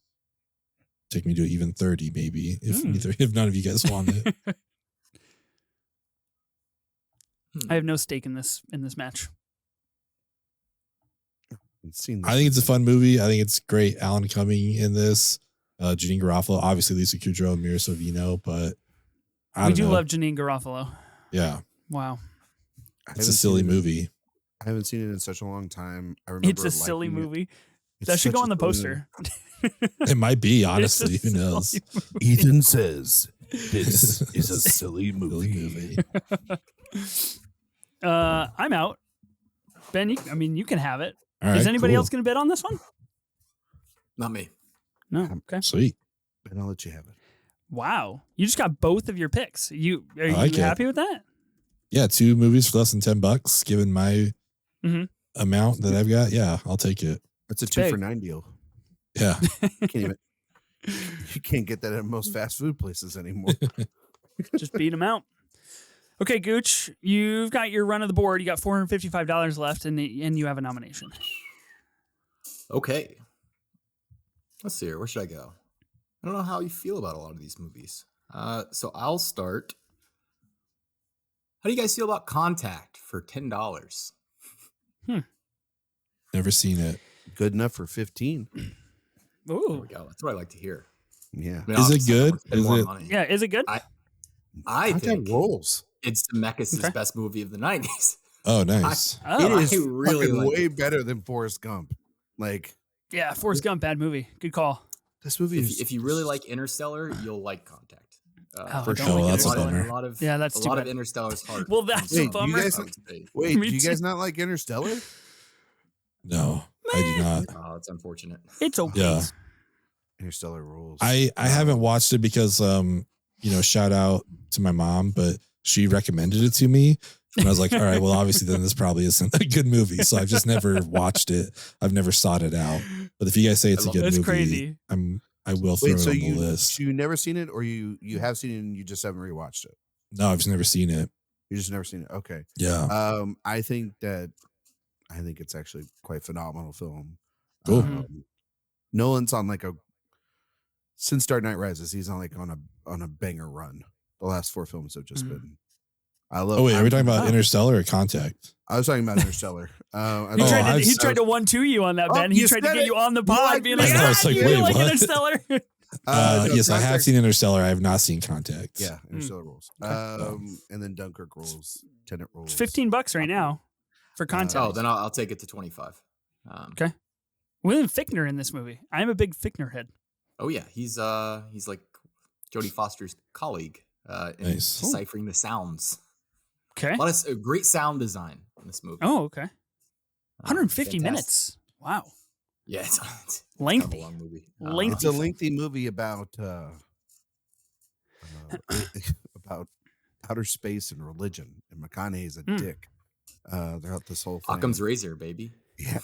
S2: Take me to even 30, maybe, if none of you guys want it.
S1: I have no stake in this match.
S2: I think it's a fun movie. I think it's great. Alan Cumming in this, Janine Garofalo, obviously Lisa Kudrow, Mira Sorvino, but
S1: we do love Janine Garofalo.
S2: Yeah.
S1: Wow.
S2: It's a silly movie.
S4: I haven't seen it in such a long time. I remember
S1: it's a silly movie. That should go on the poster.
S2: It might be, honestly. Who knows?
S4: Ethan says this is a silly movie.
S1: I'm out. Ben, you can have it.
S2: All right,
S1: is anybody else going to bid on this one?
S3: Not me.
S1: No. Okay.
S2: Sweet.
S4: Ben, I'll let you have it.
S1: Wow. You just got both of your picks. Are you happy with that?
S2: Yeah, 2 movies for less than $10, given my amount that I've got. Yeah, I'll take it.
S4: That's a 2 for $9 deal.
S2: Yeah.
S4: You can't get that at most fast food places anymore.
S1: Just beat them out. Okay, Gooch, you've got your run of the board. You got $455 left, and you have a nomination.
S3: Okay. Let's see here. Where should I go? I don't know how you feel about a lot of these movies. So I'll start. How do you guys feel about Contact for $10?
S2: Never seen it.
S4: Good enough for 15.
S3: There
S1: Ooh.
S3: we go. That's what I like to hear.
S4: Yeah.
S3: I mean,
S2: Is it good?
S1: Yeah, is it good?
S3: I think
S4: rolls.
S3: It's Zemeckis' best movie of the 90s.
S2: Oh, nice.
S4: It is
S3: really
S4: way better than Forrest Gump. Like,
S1: yeah, Forrest Gump, bad movie. Good call.
S4: This movie
S3: if you really like Interstellar, you'll like Contact.
S2: For sure. That's a bummer.
S3: That's a lot of Interstellar's heart.
S1: Well, that's a bummer.
S4: Wait, do you guys not like Interstellar?
S2: No, I do not.
S3: Oh, it's unfortunate.
S1: It's okay.
S2: Yeah.
S4: Interstellar rules.
S2: I haven't watched it because shout out to my mom, but she recommended it to me. And I was like, all right, well, obviously then this probably isn't a good movie. So I've just never watched it. I've never sought it out. But if you guys say it's a good movie,
S1: crazy.
S2: I will throw it on the list.
S4: You never seen it, or you have seen it and you just haven't rewatched it?
S2: No, I've just never seen it.
S4: You just never seen it. Okay.
S2: Yeah.
S4: I think it's actually quite a phenomenal film.
S2: Cool.
S4: Nolan's on since Dark Knight Rises, he's on a banger run. The last 4 films have just been. Are we talking
S2: about Interstellar or Contact?
S4: I was talking about Interstellar.
S1: He tried to 1-2 you on that, Ben. He tried to get you on the pod, being like, you like Interstellar.
S2: Yes, I have seen Interstellar. I have not seen Contact.
S4: Yeah, Interstellar rules. And then Dunkirk rules. Tenet rules.
S1: It's $15 right now for Contact.
S3: Then I'll take it to 25.
S1: Okay. William Fichtner in this movie. I'm a big Fichtner head.
S3: Oh yeah, he's like Jodie Foster's colleague in deciphering the sounds.
S1: Okay.
S3: A lot of great sound design in this movie.
S1: Oh, okay. 150 minutes. Wow.
S3: Yeah, it's
S1: lengthy.
S3: Kind of a long movie.
S1: Lengthy.
S4: It's a lengthy movie about outer space and religion, and McConaughey's a dick throughout this whole thing.
S3: Occam's razor, baby.
S4: Yeah.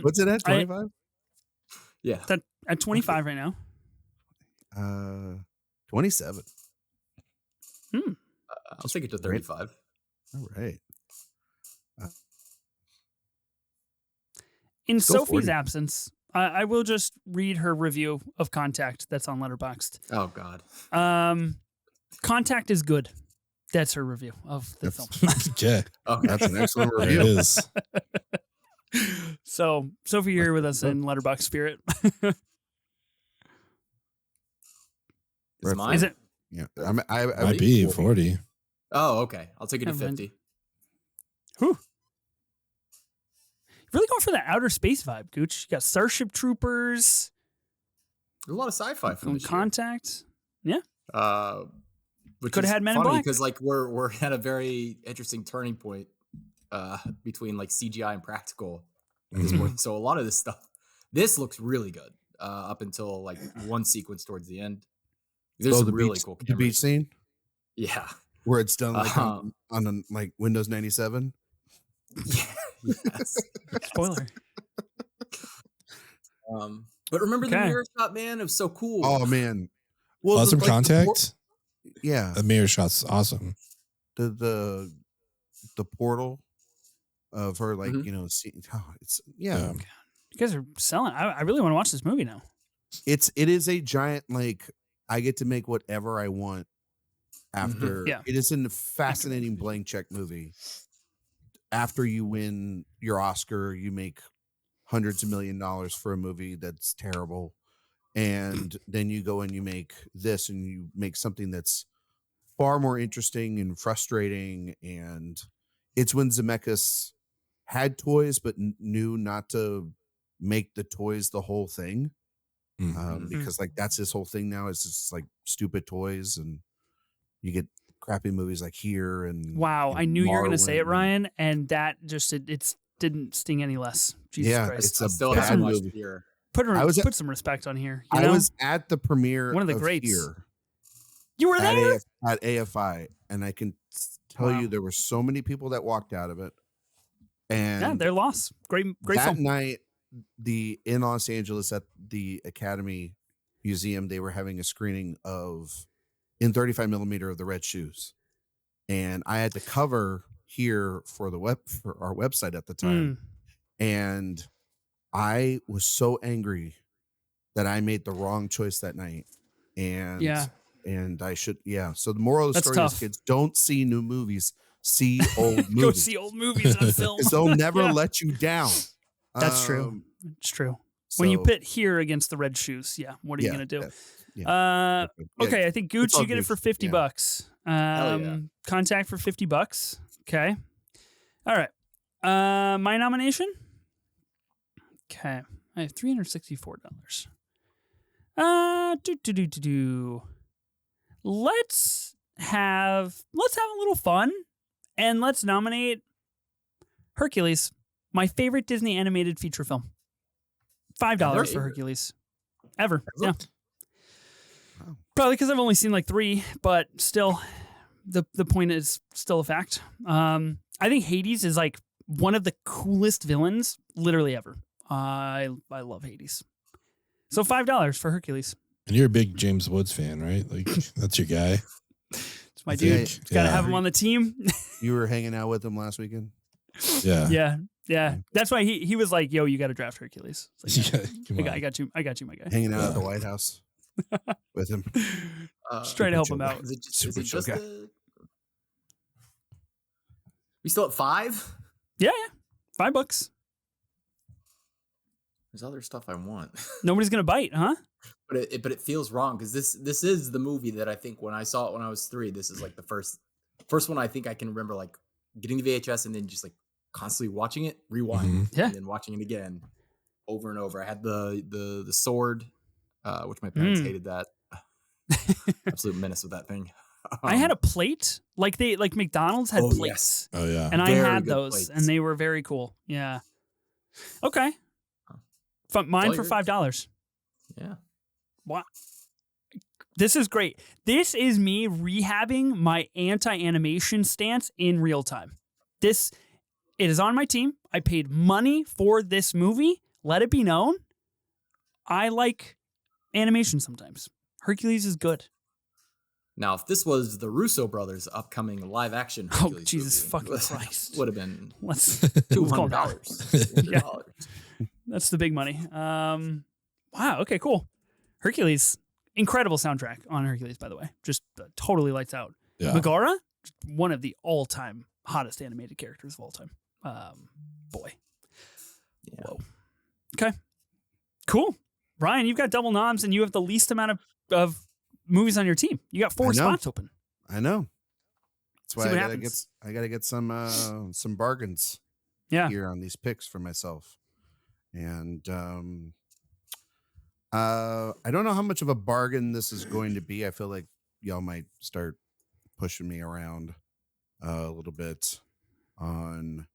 S1: What's
S4: it at? 25?
S3: Yeah.
S1: At 25 right now.
S4: 27.
S3: I'll take it to 35.
S4: All right.
S1: In Sophie's absence, I will just read her review of Contact that's on Letterboxd.
S3: Oh, God.
S1: Contact is good. That's her review of the film.
S2: Yeah.
S3: Okay.
S4: That's an excellent review.
S2: It is.
S1: So, Sophie, you're with us in Letterboxd spirit.
S3: Is mine?
S1: Is it?
S4: Yeah.
S2: I might be 40.
S3: Oh, okay. I'll take it to 50.
S1: Whew. You're really going for that outer space vibe, Gooch. You got Starship Troopers.
S3: There's a lot of sci-fi from this
S1: Contact. Yeah.
S3: Which
S1: could have had Men in Black
S3: because like we're at a very interesting turning point between like CGI and practical at this point. So a lot of this looks really good up until like one sequence towards the end. There's some really cool cameras.
S4: The beach scene.
S3: Yeah,
S4: where it's done like on like Windows 97.
S3: Yes.
S1: Spoiler.
S3: But remember the mirror shot, man? It was so cool.
S4: Oh man.
S2: Well, Awesome Contact.
S4: Yeah,
S2: the mirror shot's awesome.
S4: The portal of her, like it's
S1: You guys are selling. I really want to watch this movie now.
S4: It is a giant, like, I get to make whatever I want after. It is a fascinating blank check movie. After you win your Oscar, you make hundreds of $1 million for a movie that's terrible. And then you go and you make this and you make something that's far more interesting and frustrating. And it's when Zemeckis had toys, but knew not to make the toys the whole thing. Because like that's his whole thing now is just like stupid toys, and you get crappy movies like Here and
S1: I knew you were going to say it, Ryan, and that just it didn't sting any less. Jesus Christ.
S4: It's a bad movie.
S3: Here.
S1: Put some respect on Here.
S4: I was at the premiere
S1: one of the greats.
S4: Here.
S1: You were there
S4: at AFI, and I can tell you there were so many people that walked out of it. And
S1: their loss. Great
S4: that
S1: film.
S4: night, in Los Angeles at the Academy Museum, they were having a screening of in 35 millimeter of The Red Shoes, and I had to cover Here for our website at the time, and I was so angry that I made the wrong choice that night, and I should So the moral of the story is, kids, don't see new movies. See old movies.
S1: Go see old movies on film.
S4: Because they'll never let you down.
S1: That's true. It's true. When you pit Here against The Red Shoes, what are you going to do? Okay, I think Gooch, you get it for $50. Contact for $50. Okay. All right. My nomination? Okay. I have $364. Let's have a little fun, and let's nominate Hercules, my favorite Disney animated feature film. $5 for Hercules. Ever. Yeah. Probably because I've only seen like 3, but still, the point is still a fact. I think Hades is like one of the coolest villains literally ever. I love Hades. So $5 for Hercules.
S2: And you're a big James Woods fan, right? Like, that's your guy.
S1: It's my dude. Gotta have him on the team.
S4: You were hanging out with him last weekend?
S1: Yeah. That's why he was like, yo, you got to draft Hercules. Like, I got you, my guy.
S4: Hanging out at the White House with him.
S1: Just trying to help him out.
S3: Is it just we still at 5?
S1: Yeah. $5.
S3: There's other stuff I want.
S1: Nobody's gonna bite, huh?
S3: But it feels wrong because this is the movie that I think when I saw it when I was 3, this is like the first one I think I can remember like getting the VHS and then just like constantly watching it, rewind, and then watching it again over and over. I had the sword, which my parents hated that. Absolute menace with that thing.
S1: I had a plate, like McDonald's had plates.
S2: Yes. Oh yeah,
S1: and I had those, plates. And they were very cool. Yeah. Okay. Mine for $5.
S3: Yeah.
S1: Wow. This is great. This is me rehabbing my anti-animation stance in real time. It is on my team. I paid money for this movie. Let it be known. I like animation sometimes. Hercules is good.
S3: Now, if this was the Russo brothers' upcoming live action Hercules
S1: Jesus
S3: movie,
S1: fucking Christ.
S3: Would have been
S1: $200. Yeah. That's the big money. Wow. Okay, cool. Hercules. Incredible soundtrack on Hercules, by the way. Just totally lights out. Yeah. Megara, one of the all-time hottest animated characters of all time. Boy. Yeah. Whoa. Okay. Cool. Ryan, you've got double noms and you have the least amount of movies on your team. You got 4 spots open.
S4: I know. That's why I gotta get some bargains here on these picks for myself. And I don't know how much of a bargain this is going to be. I feel like y'all might start pushing me around a little bit on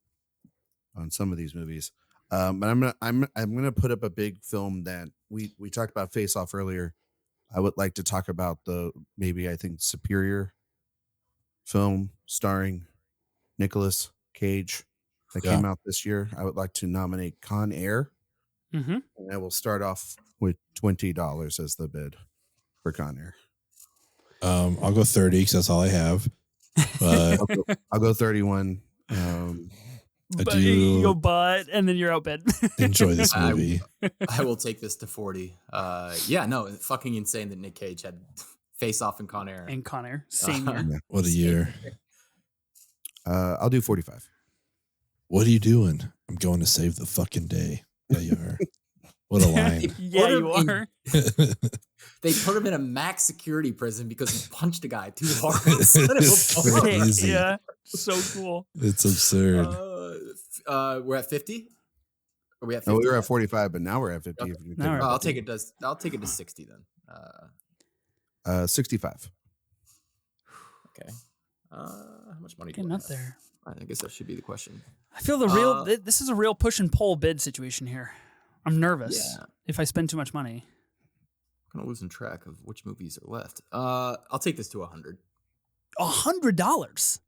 S4: some of these movies. But I'm gonna put up a big film that we talked about Face Off earlier. I would like to talk about I think Superior film starring Nicolas Cage that came out this year. I would like to nominate Con Air.
S1: Mm-hmm.
S4: And I will start off with $20 as the bid for Con Air.
S2: I'll go 30 because that's all I have. But
S4: I'll go 31.
S1: You go and then you're out bed.
S2: Enjoy this movie.
S3: I will take this to 40. Fucking insane that Nick Cage had Face Off and Con Air.
S1: And Con Air, same year.
S2: What a year.
S4: I'll do 45.
S2: What are you doing? I'm going to save the fucking day. Yeah, you are. What a line.
S1: Yeah, you are.
S3: They put him in a max security prison because he punched a guy too hard.
S2: Crazy.
S1: Yeah, so cool.
S2: It's absurd.
S3: We're at 50. Are we at 50?
S4: No, we were at 45, but now we're at 50.
S3: Okay. I'll take it to 60 then.
S4: 65.
S3: Okay. How much money?
S1: Getting up there.
S3: I guess that should be the question.
S1: I feel this is a real push and pull bid situation here. I'm nervous if I spend too much money.
S3: I'm kind of losing track of which movies are left. I'll take this to 100.
S1: $100?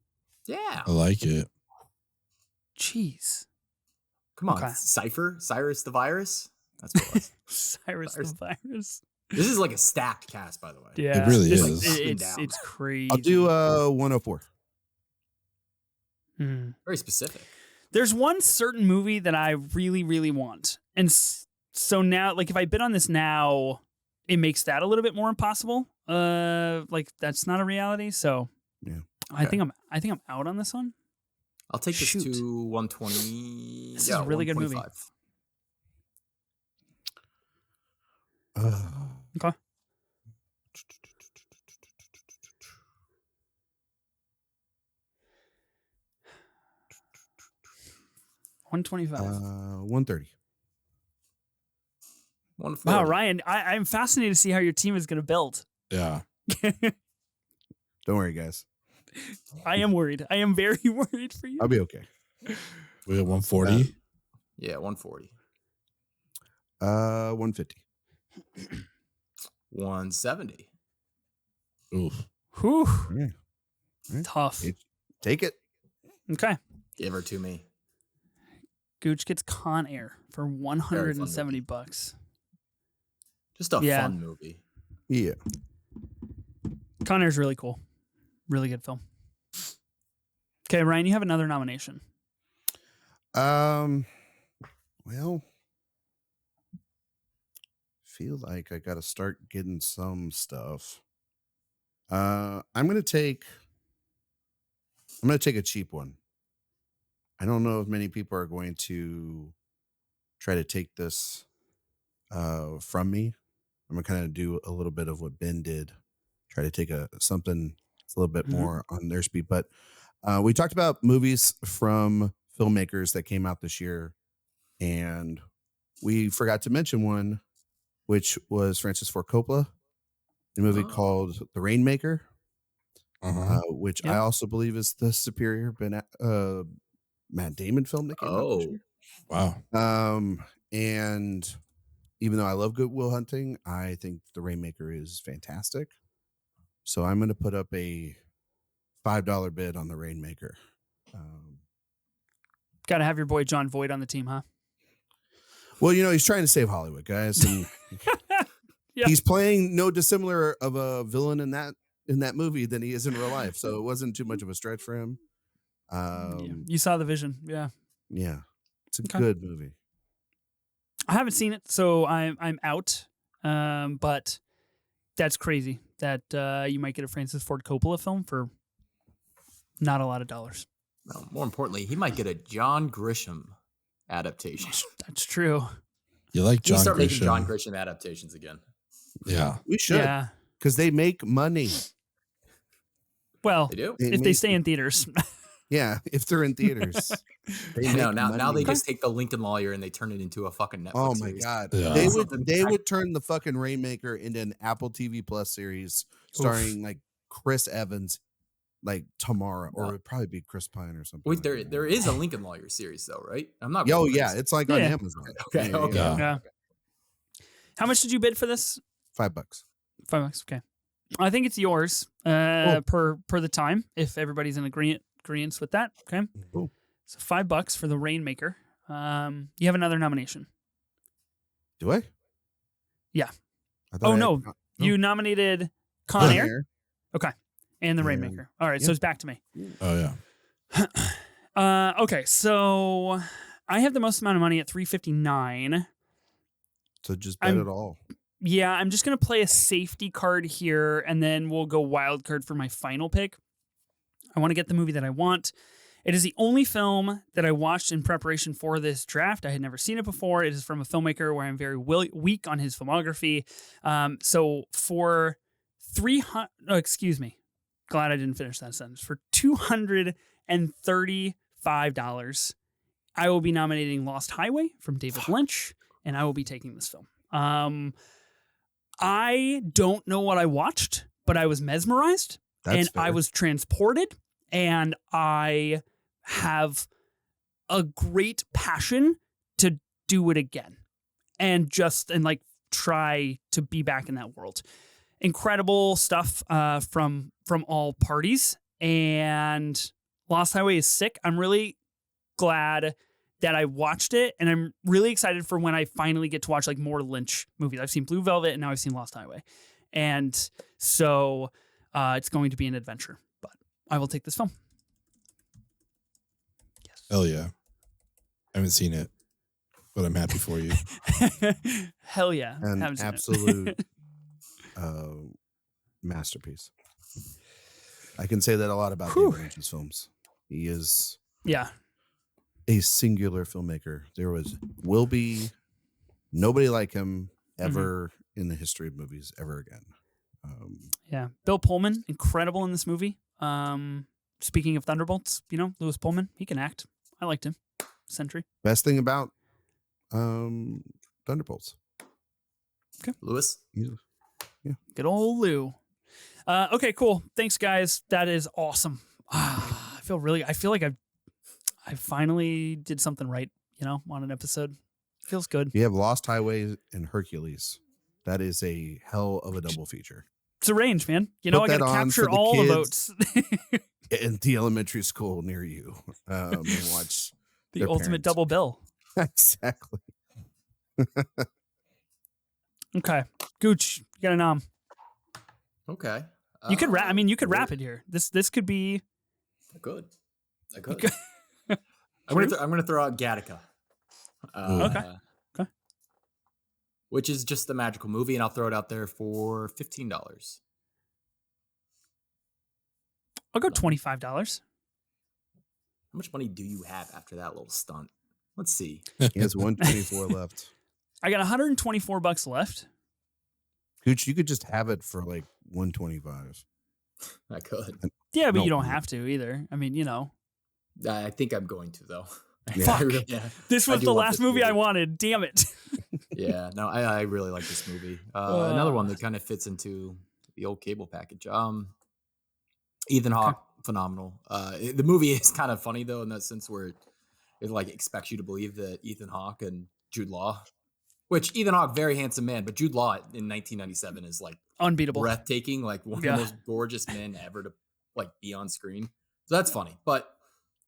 S3: Yeah.
S2: I like it.
S1: Jeez.
S3: Come on. Okay. Cyrus the Virus? That's what it was.
S1: Cyrus the Virus.
S3: This is like a stacked cast, by the way.
S1: Yeah.
S2: It really is.
S1: It's crazy.
S4: I'll do 104.
S3: Very specific.
S1: There's one certain movie that I really, really want. And so now, like, if I bid on this now, it makes that a little bit more impossible. Like, that's not a reality. So
S4: yeah.
S1: I think I'm out on this one.
S3: I'll take this to 120.
S1: This is a really good movie. Okay. $125.
S4: 130.
S1: Wow, Ryan, I'm fascinated to see how your team is going to build.
S2: Yeah.
S4: Don't worry, guys.
S1: I am worried. I am very worried for you.
S4: I'll be okay.
S2: We at 140?
S3: Yeah, 140.
S4: 150.
S3: 170.
S2: Oof.
S1: Whew.
S4: Yeah.
S1: Tough.
S4: Take it.
S1: Okay.
S3: Give her to me.
S1: Gooch gets Con Air for $170.
S3: Just a fun movie.
S4: Yeah.
S1: Con Air's really cool. Really good film. Okay, Ryan, you have another nomination.
S4: Well, feel like I got to start getting some stuff. I'm gonna take a cheap one. I don't know if many people are going to try to take this from me. I'm gonna kind of do a little bit of what Ben did, try to take something that's a little bit more on their speed. But we talked about movies from filmmakers that came out this year, and we forgot to mention one, which was Francis Ford Coppola, a movie called The Rainmaker, which I also believe is the superior Matt Damon film that came out this year.
S2: Wow.
S4: And even though I love Good Will Hunting, I think The Rainmaker is fantastic. So I'm going to put up a $5 bid on The Rainmaker.
S1: Got to have your boy John Voight on the team, huh?
S4: Well, he's trying to save Hollywood, guys. And he's playing no dissimilar of a villain in that movie than he is in real life. So it wasn't too much of a stretch for him.
S1: You saw the vision. Yeah.
S4: Yeah. It's a good movie.
S1: I haven't seen it, so I'm out. But that's crazy that you might get a Francis Ford Coppola film for not a lot of dollars.
S3: No, more importantly, he might get a John Grisham adaptation.
S1: That's true.
S2: You like John Grisham?
S3: Start making John Grisham adaptations again.
S2: Yeah.
S4: We should.
S1: Yeah.
S4: Because they make money.
S1: Well,
S3: they do.
S1: If they stay in theaters.
S4: Yeah, if they're in theaters.
S3: Now they just take the Lincoln Lawyer and they turn it into a fucking Netflix
S4: Oh my
S3: series.
S4: god.
S2: Yeah.
S4: They would turn the fucking Rainmaker into an Apple TV Plus series starring like Chris Evans like tomorrow, or it would probably be Chris Pine or something.
S3: Wait, there is a Lincoln Lawyer series though, right? I'm not.
S4: Oh yeah, it's like on Amazon.
S3: Okay.
S1: Yeah. How much did you bid for this?
S4: $5.
S1: $5. Okay. I think it's yours per the time, if everybody's in agreement with that. Okay.
S4: Cool.
S1: So $5 for the Rainmaker. You have another nomination.
S4: Do I?
S1: Yeah. You nominated Con Air. Okay. And the Rainmaker. All right, so it's back to me.
S2: Oh yeah.
S1: Okay, so I have the most amount of money at $359.
S4: So just bet it all.
S1: Yeah, I'm just going to play a safety card here, and then we'll go wild card for my final pick. I want to get the movie that I want. It is the only film that I watched in preparation for this draft. I had never seen it before. It is from a filmmaker where I'm very weak on his filmography. So for glad I didn't finish that sentence. For $235, I will be nominating Lost Highway from David Lynch, and I will be taking this film. I don't know what I watched, but I was mesmerized.
S4: That's fair.
S1: I was transported, and I have a great passion to do it again and try to be back in that world. Incredible stuff from all parties, and Lost Highway is sick. I'm really glad that I watched it, and I'm really excited for when I finally get to watch like more Lynch movies. I've seen Blue Velvet, and now I've seen Lost Highway, and so it's going to be an adventure. But I will take this film. Yes.
S2: Hell yeah. I haven't seen it, but I'm happy for you.
S1: Hell yeah.
S4: An absolute masterpiece. I can say that a lot about David Lynch's films. He is a singular filmmaker. Will be nobody like him ever in the history of movies ever again.
S1: Bill Pullman, incredible in this movie. Speaking of Thunderbolts, Lewis Pullman, he can act. I liked him. Sentry.
S4: Best thing about Thunderbolts.
S3: Okay, Lewis.
S4: Yeah.
S1: Good old Lou. Okay, cool. Thanks, guys. That is awesome. I feel like I finally did something right, on an episode. Feels good.
S4: You have Lost Highway and Hercules. That is a hell of a double feature.
S1: It's a range, man. I got to capture all the votes.
S4: In the elementary school near you. And watch
S1: the ultimate
S4: parents.
S1: Double bill.
S4: Exactly.
S1: Okay. Gooch, you got a nom.
S3: Okay.
S1: You could wrap. You could wrap it here. This could be.
S3: I could. I'm gonna throw out Gattaca.
S1: Okay.
S3: Which is just the magical movie, and I'll throw it out there for $15.
S1: I'll go $25.
S3: How much money do you have after that little stunt? Let's see.
S4: He has 124 left.
S1: I got $124 left.
S4: Gooch, you could just have it for like 125.
S3: I could.
S1: Yeah, but you don't have to either.
S3: I think I'm going to though.
S1: Yeah. Fuck. This was the last movie I wanted. Damn it.
S3: Yeah, no, I really like this movie. Another one that kind of fits into the old cable package. Ethan Hawke, phenomenal. The movie is kind of funny though in that sense where it like expects you to believe that Ethan Hawke and Jude Law, which Ethan Hawke, very handsome man, but Jude Law in 1997 is like
S1: unbeatable,
S3: breathtaking, like one of the most gorgeous men ever to like be on screen. So that's funny, but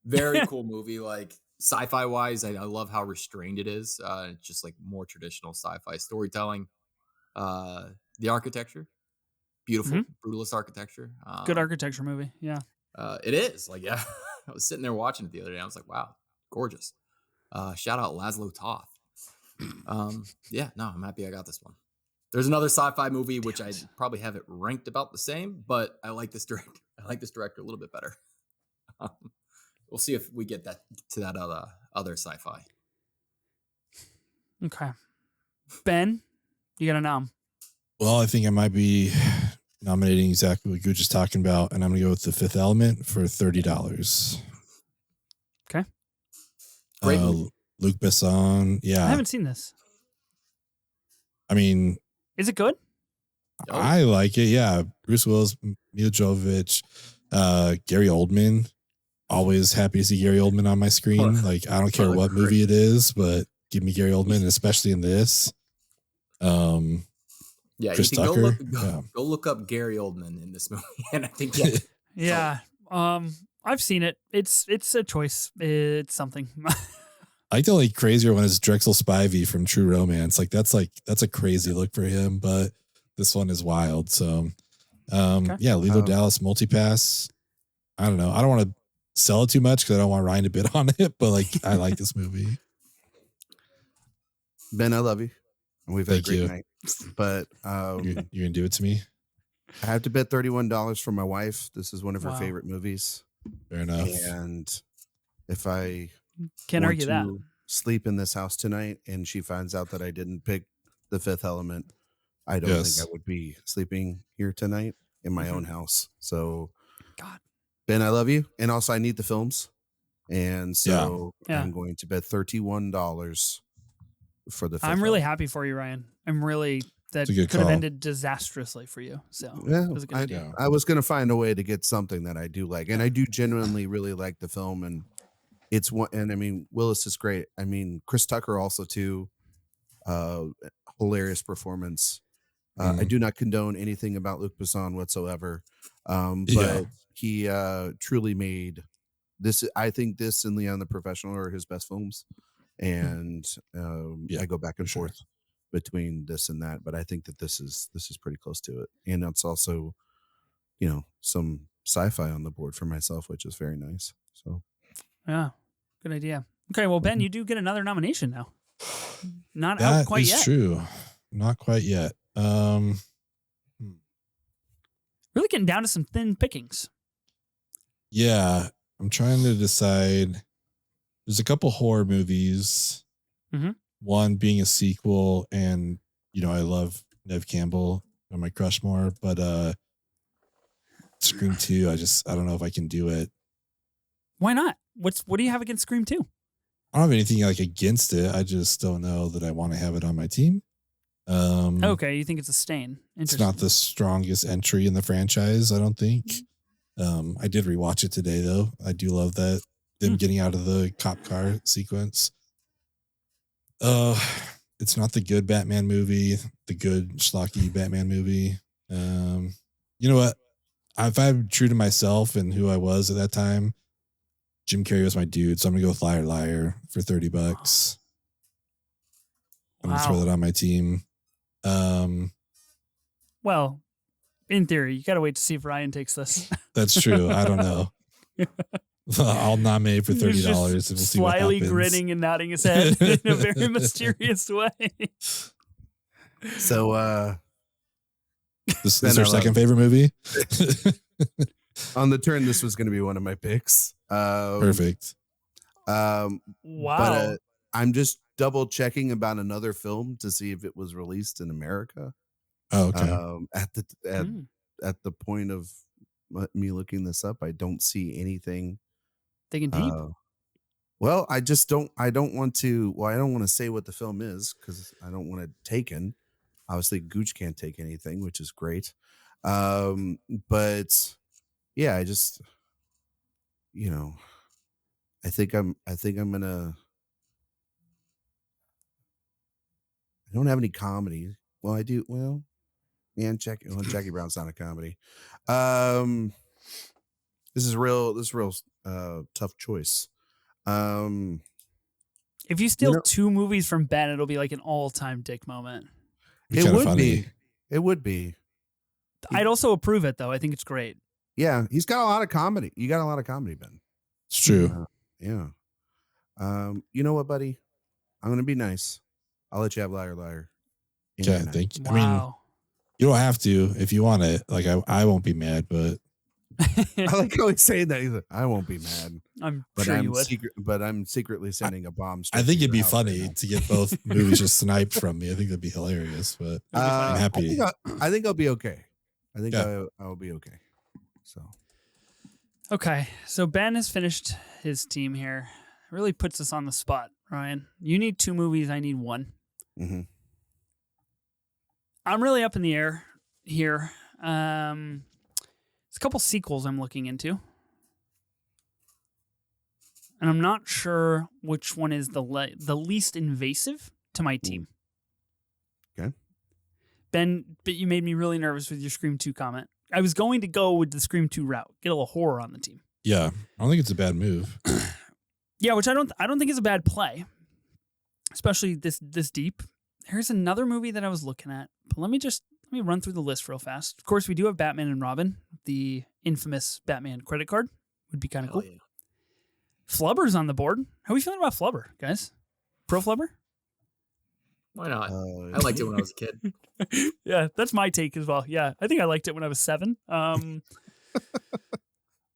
S3: very cool movie. Like sci-fi wise, I love how restrained it is. It's just like more traditional sci-fi storytelling. The architecture, beautiful, brutalist architecture.
S1: Good architecture movie. Yeah.
S3: It is like, yeah, I was sitting there watching it the other day. I was like, wow, gorgeous. Shout out Laszlo Toth. Yeah, no, I'm happy I got this one. There's another sci-fi movie which I probably have it ranked about the same, but I like this director. I like this director a little bit better. We'll see if we get that to that other sci-fi.
S1: Okay, Ben, you got a nom?
S2: Well, I think I might be nominating exactly what Gooch is talking about, and I'm going to go with The Fifth Element for $30.
S3: Great movie.
S2: Luc Besson. Yeah.
S1: I haven't seen this.
S2: I mean,
S1: is it good?
S2: I like it. Yeah. Bruce Willis, Mila Jovovich, Gary Oldman. Always happy to see Gary Oldman on my screen. Like, I don't care what movie it is, but give me Gary Oldman, especially in this.
S3: Yeah,
S2: Chris
S3: you can
S2: Tucker.
S3: go look up Gary Oldman in this movie, and I think
S1: yeah. I've seen it. It's a choice. It's something.
S2: I like the only crazier one is Drexel Spivey from True Romance. That's a crazy look for him, but this one is wild. So, yeah, Lilo Dallas Multipass. I don't know. I don't want to sell it too much because I don't want Ryan to bid on it, but like, I like this movie.
S4: Ben, I love you. We've had a great night. But
S2: you're gonna do it to me.
S4: I have to bet $31 for my wife. This is one of her favorite movies.
S2: Fair enough.
S4: And if I
S1: can't argue that,
S4: sleep in this house tonight and she finds out that I didn't pick The Fifth Element, I don't think I would be sleeping here tonight in my own house. So,
S1: God,
S4: Ben, I love you. And also I need the films. And so I'm going to bet $31 for The Fifth
S1: I'm really
S4: Element.
S1: happy for you, Ryan. I'm really, that could have ended disastrously for you. So
S4: yeah,
S1: it was a good idea.
S4: I was going to find a way to get something that I do like. And I do genuinely really like the film. And it's one, and I mean, Willis is great. I mean, Chris Tucker also too, hilarious performance. I do not condone anything about Luc Besson whatsoever. But he truly made this. I think this and Leon the Professional are his best films. And I go back and forth between this and that, but I think that this is pretty close to it. And it's also, some sci-fi on the board for myself, which is very nice. So
S1: yeah, good idea. Okay, well, Ben, you do get another nomination now. Not
S2: that
S1: out quite
S2: is
S1: yet.
S2: True, not quite yet.
S1: Really getting down to some thin pickings.
S2: Yeah, I'm trying to decide. There's a couple horror movies.
S1: Mm-hmm.
S2: One being a sequel, and I love Neve Campbell on my crush more, but Scream 2, I don't know if I can do it.
S1: Why not? What do you have against Scream 2?
S2: I don't have anything against it. I just don't know that I want to have it on my team.
S1: Okay, you think it's a stain.
S2: It's not the strongest entry in the franchise, I don't think. I did rewatch it today though. I do love that them getting out of the cop car sequence. It's not the good Batman movie, the good schlocky Batman movie. You know what? If I'm true to myself and who I was at that time, Jim Carrey was my dude, so I'm gonna go with Liar Liar for $30. I'm gonna throw that on my team.
S1: Well, in theory, you gotta wait to see if Ryan takes this.
S2: That's true. I don't know. I'll nominate for $30 and we'll see what happens.
S1: Slyly grinning and nodding his head in a very mysterious way.
S4: So,
S2: this is our second favorite movie.
S4: On the turn, this was going to be one of my picks.
S2: Perfect.
S1: Wow.
S4: But I'm just double checking about another film to see if it was released in America.
S2: Oh, okay.
S4: At the point of me looking this up, I don't see anything.
S1: Thinking deep.
S4: Well, I don't want to say what the film is because I don't want it taken. Obviously, Gooch can't take anything, which is great. But yeah, I just, I think I'm gonna. I don't have any comedy. Well, I do. Well, yeah, Jackie Brown's not a comedy. This is real tough choice.
S1: If you steal two movies from Ben, it'll be like an all-time dick moment.
S4: It would be. It would be.
S1: I'd also approve it, though. I think it's great.
S4: Yeah, he's got a lot of comedy. You got a lot of comedy, Ben.
S2: It's true.
S4: Yeah. You know what, buddy? I'm gonna be nice. I'll let you have Liar Liar.
S2: Yeah, thank you.
S1: Wow.
S2: I mean, you don't have to if you want it. Like I won't be mad, but
S4: I like how he's saying that. He's like, I won't be mad.
S1: I'm sure you would.
S4: But I'm secretly sending a bomb.
S2: I think it'd be funny to get both movies just sniped from me. I think that'd be hilarious. But I'm happy.
S4: I think I'll be okay. I think I'll be okay. So.
S1: Okay, so Ben has finished his team here. really puts us on the spot, Ryan. You need 2 movies. I need 1.
S4: Mm-hmm.
S1: I'm really up in the air here. There's a couple sequels I'm looking into. And I'm not sure which one is the least invasive to my team.
S4: Okay.
S1: Ben, but you made me really nervous with your Scream 2 comment. I was going to go with the Scream 2 route, get a little horror on the team.
S2: Yeah, I don't think it's a bad move.
S1: Yeah, which I don't think is a bad play, especially this deep. There's another movie that I was looking at, but let me run through the list real fast. Of course, we do have Batman and Robin, the infamous Batman credit card. Would be kind of cool.
S3: Yeah.
S1: Flubber's on the board. How are we feeling about Flubber, guys? Pro Flubber?
S3: Why not? I liked it when I was a kid.
S1: Yeah, that's my take as well. Yeah, I think I liked it when I was 7. Yeah,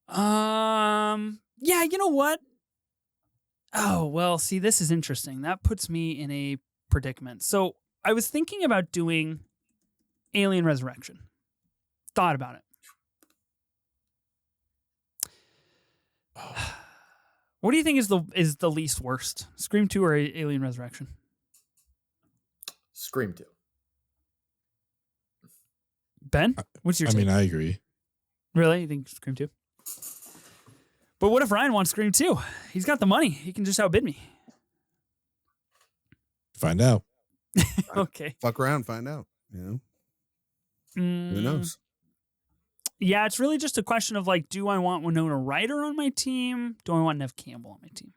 S1: you know what? Oh, well, see, this is interesting. That puts me in a predicament. So I was thinking about doing Alien Resurrection. Thought about it. What do you think is the least worst? Scream 2 or Alien Resurrection?
S3: Scream 2.
S1: Ben, what's your take?
S2: I agree.
S1: Really? You think Scream 2? But what if Ryan wants Scream 2? He's got the money. He can just outbid me.
S2: Find out.
S1: Okay.
S4: Fuck around, find out. You know, who knows?
S1: Yeah, it's really just a question of like, do I want Winona Ryder on my team? Do I want Nev Campbell on my team?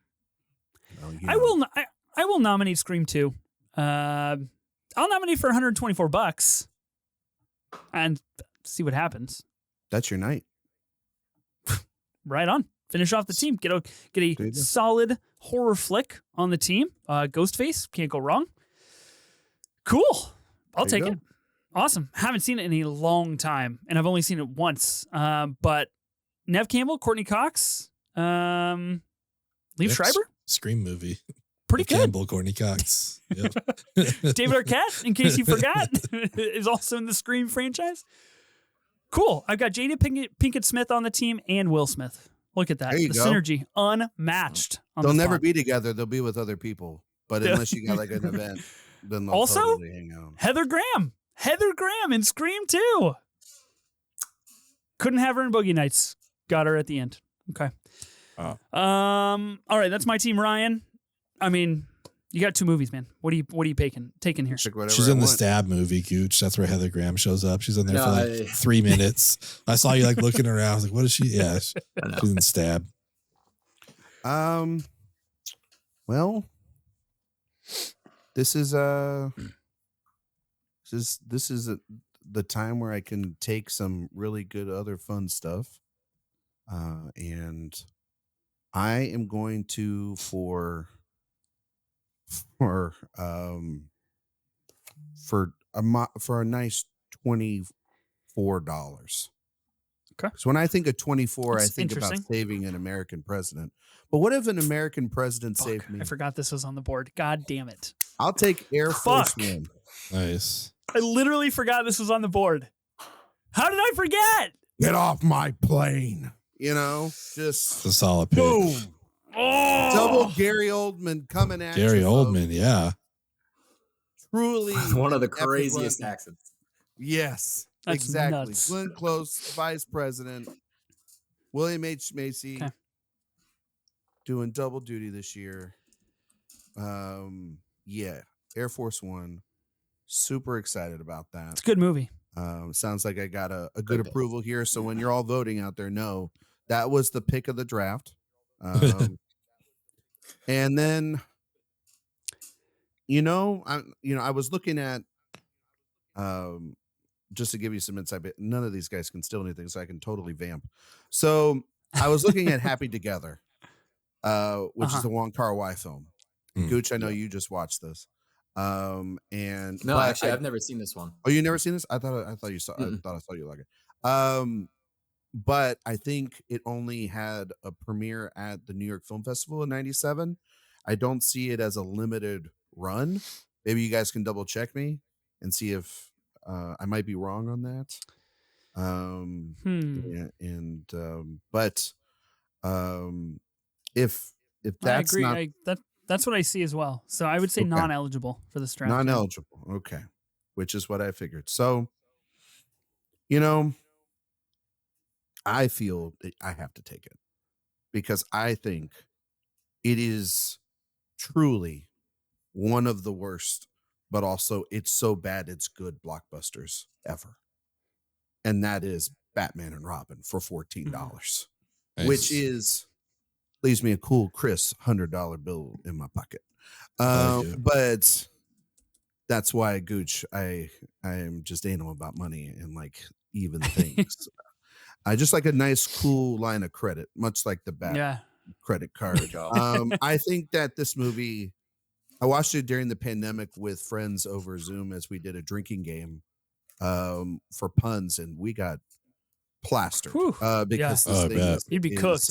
S4: Well,
S1: I will nominate Scream 2. I'll nominate for $124 and see what happens.
S4: That's your night.
S1: Right on. Finish off the team. Get a solid horror flick on the team. Ghostface, can't go wrong. Cool. I'll take it. Awesome. Haven't seen it in a long time, and I've only seen it once. But Nev Campbell, Courtney Cox, Liev Schreiber,
S2: Scream movie.
S1: Pretty good.
S2: Campbell, Courtney Cox. Yep.
S1: David Arquette, in case you forgot, is also in the Scream franchise. Cool. I've got Jada Pinkett Smith on the team and Will Smith. Look at that.
S4: There you
S1: The
S4: go.
S1: Synergy unmatched.
S4: They'll never be together. They'll be with other people. But unless you got like an event, then they'll
S1: also
S4: totally hang out.
S1: Heather Graham in Scream 2. Couldn't have her in Boogie Nights. Got her at the end. Okay.
S2: Oh.
S1: All right, that's my team, Ryan. I mean, you got 2 movies, man. What are you taking here?
S2: She's in the Stab movie, Gooch. That's where Heather Graham shows up. She's in there for like 3 minutes. I saw you like looking around. I was like, what is she? Yeah, she's in Stab.
S4: Well, this is the time where I can take some really good other fun stuff, and I am going to for a nice $24.
S1: Okay.
S4: So when I think of 24,
S1: That's
S4: I think about
S1: interesting.
S4: saving an American president. But what if an American president saved me?
S1: I forgot this was on the board. God damn it.
S4: I'll take Air Force
S1: Fuck.
S4: One.
S2: Nice.
S1: I literally forgot this was on the board. How did I forget?
S4: Get off my plane. You know,
S2: It's
S4: just
S2: a solid pick.
S4: boom.
S1: Oh,
S4: Double Gary Oldman coming at
S2: Gary
S4: you.
S2: Oldman, yeah.
S4: Truly
S3: One of the
S4: epic
S3: craziest
S4: run.
S3: accents.
S4: Yes,
S1: That's
S4: exactly.
S1: nuts.
S4: Glenn Close, Vice President. William H. Macy
S1: Okay.
S4: doing double duty this year. Yeah, Air Force One. Super excited about that.
S1: it's a good movie.
S4: Sounds like I got a good approval here. So when you're all voting out there, know that was the pick of the draft. And then, I was looking at, just to give you some insight, but none of these guys can steal anything, so I can totally vamp. So I was looking at Happy Together, which is the Wong Kar-wai film. Gooch, I know you just watched this.
S3: No, actually, I've never seen this one.
S4: Oh, you never seen this? I thought you saw. I thought I saw you like it. But I think it only had a premiere at the New York Film Festival in '97. I don't see it as a limited run. Maybe you guys can double check me and see if I might be wrong on that. Yeah, and but if if that's
S1: I agree.
S4: not
S1: That's what I see as well. So I would say non-eligible for the strategy.
S4: Non-eligible. Okay. Which is what I figured. So, you know, I feel that I have to take it because I think it is truly one of the worst, but also it's so bad it's good blockbusters ever. And that is Batman and Robin for $14,
S2: Nice.
S4: which leaves me a cool, crisp $100 bill in my pocket. But that's why, Gooch, I am just anal about money and like even things. I just like a nice, cool line of credit, much like the Bat credit card. I think that this movie, I watched it during the pandemic with friends over Zoom as we did a drinking game for puns, and we got plastered because this thing
S1: you'd be cooked.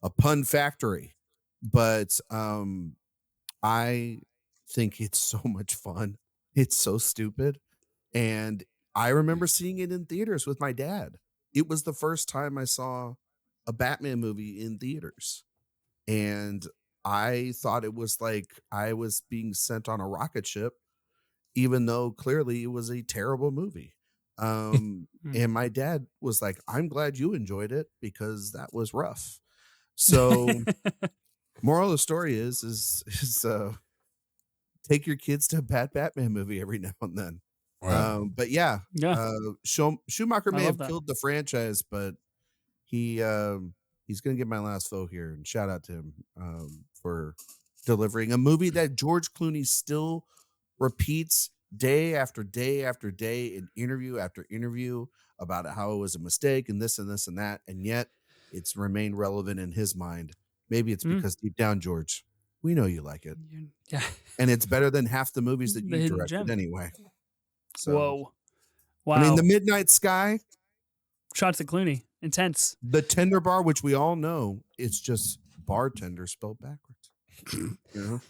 S4: A pun factory. But I think it's so much fun. It's so stupid. And I remember seeing it in theaters with my dad. It was the first time I saw a Batman movie in theaters. And I thought it was like I was being sent on a rocket ship, even though clearly it was a terrible movie. And my dad was like, I'm glad you enjoyed it because that was rough. So moral of the story is take your kids to a bad Batman movie every now and then. Right. But Schumacher may have killed the franchise, but he's going to get my last vote here, and shout out to him for delivering a movie that George Clooney still repeats day after day after day in interview after interview about how it was a mistake and this and this and that, and yet it's remained relevant in his mind. Maybe it's because deep down, George, we know you like it.
S1: Yeah.
S4: And it's better than half the movies that you directed anyway. So,
S1: whoa. Wow.
S4: I mean, The Midnight Sky.
S1: Shots at Clooney. Intense.
S4: The Tender Bar, which we all know, it's just bartender spelled backwards. You know?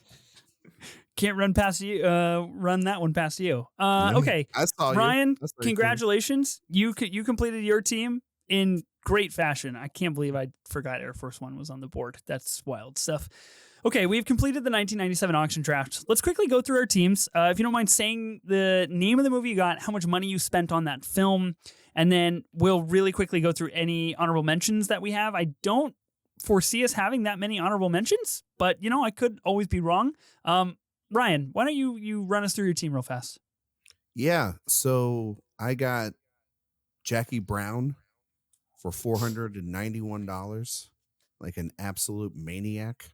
S1: Can't run past you. Run that one past you. Okay.
S4: I saw
S1: Ryan, congratulations. Cool. You completed your team in great fashion. I can't believe I forgot Air Force One was on the board. That's wild stuff. Okay, we've completed the 1997 auction draft. Let's quickly go through our teams. If you don't mind saying the name of the movie you got, how much money you spent on that film, and then we'll really quickly go through any honorable mentions that we have. I don't foresee us having that many honorable mentions, but I could always be wrong. Ryan, why don't you run us through your team real fast?
S4: Yeah, so I got Jackie Brown for $491, like an absolute maniac.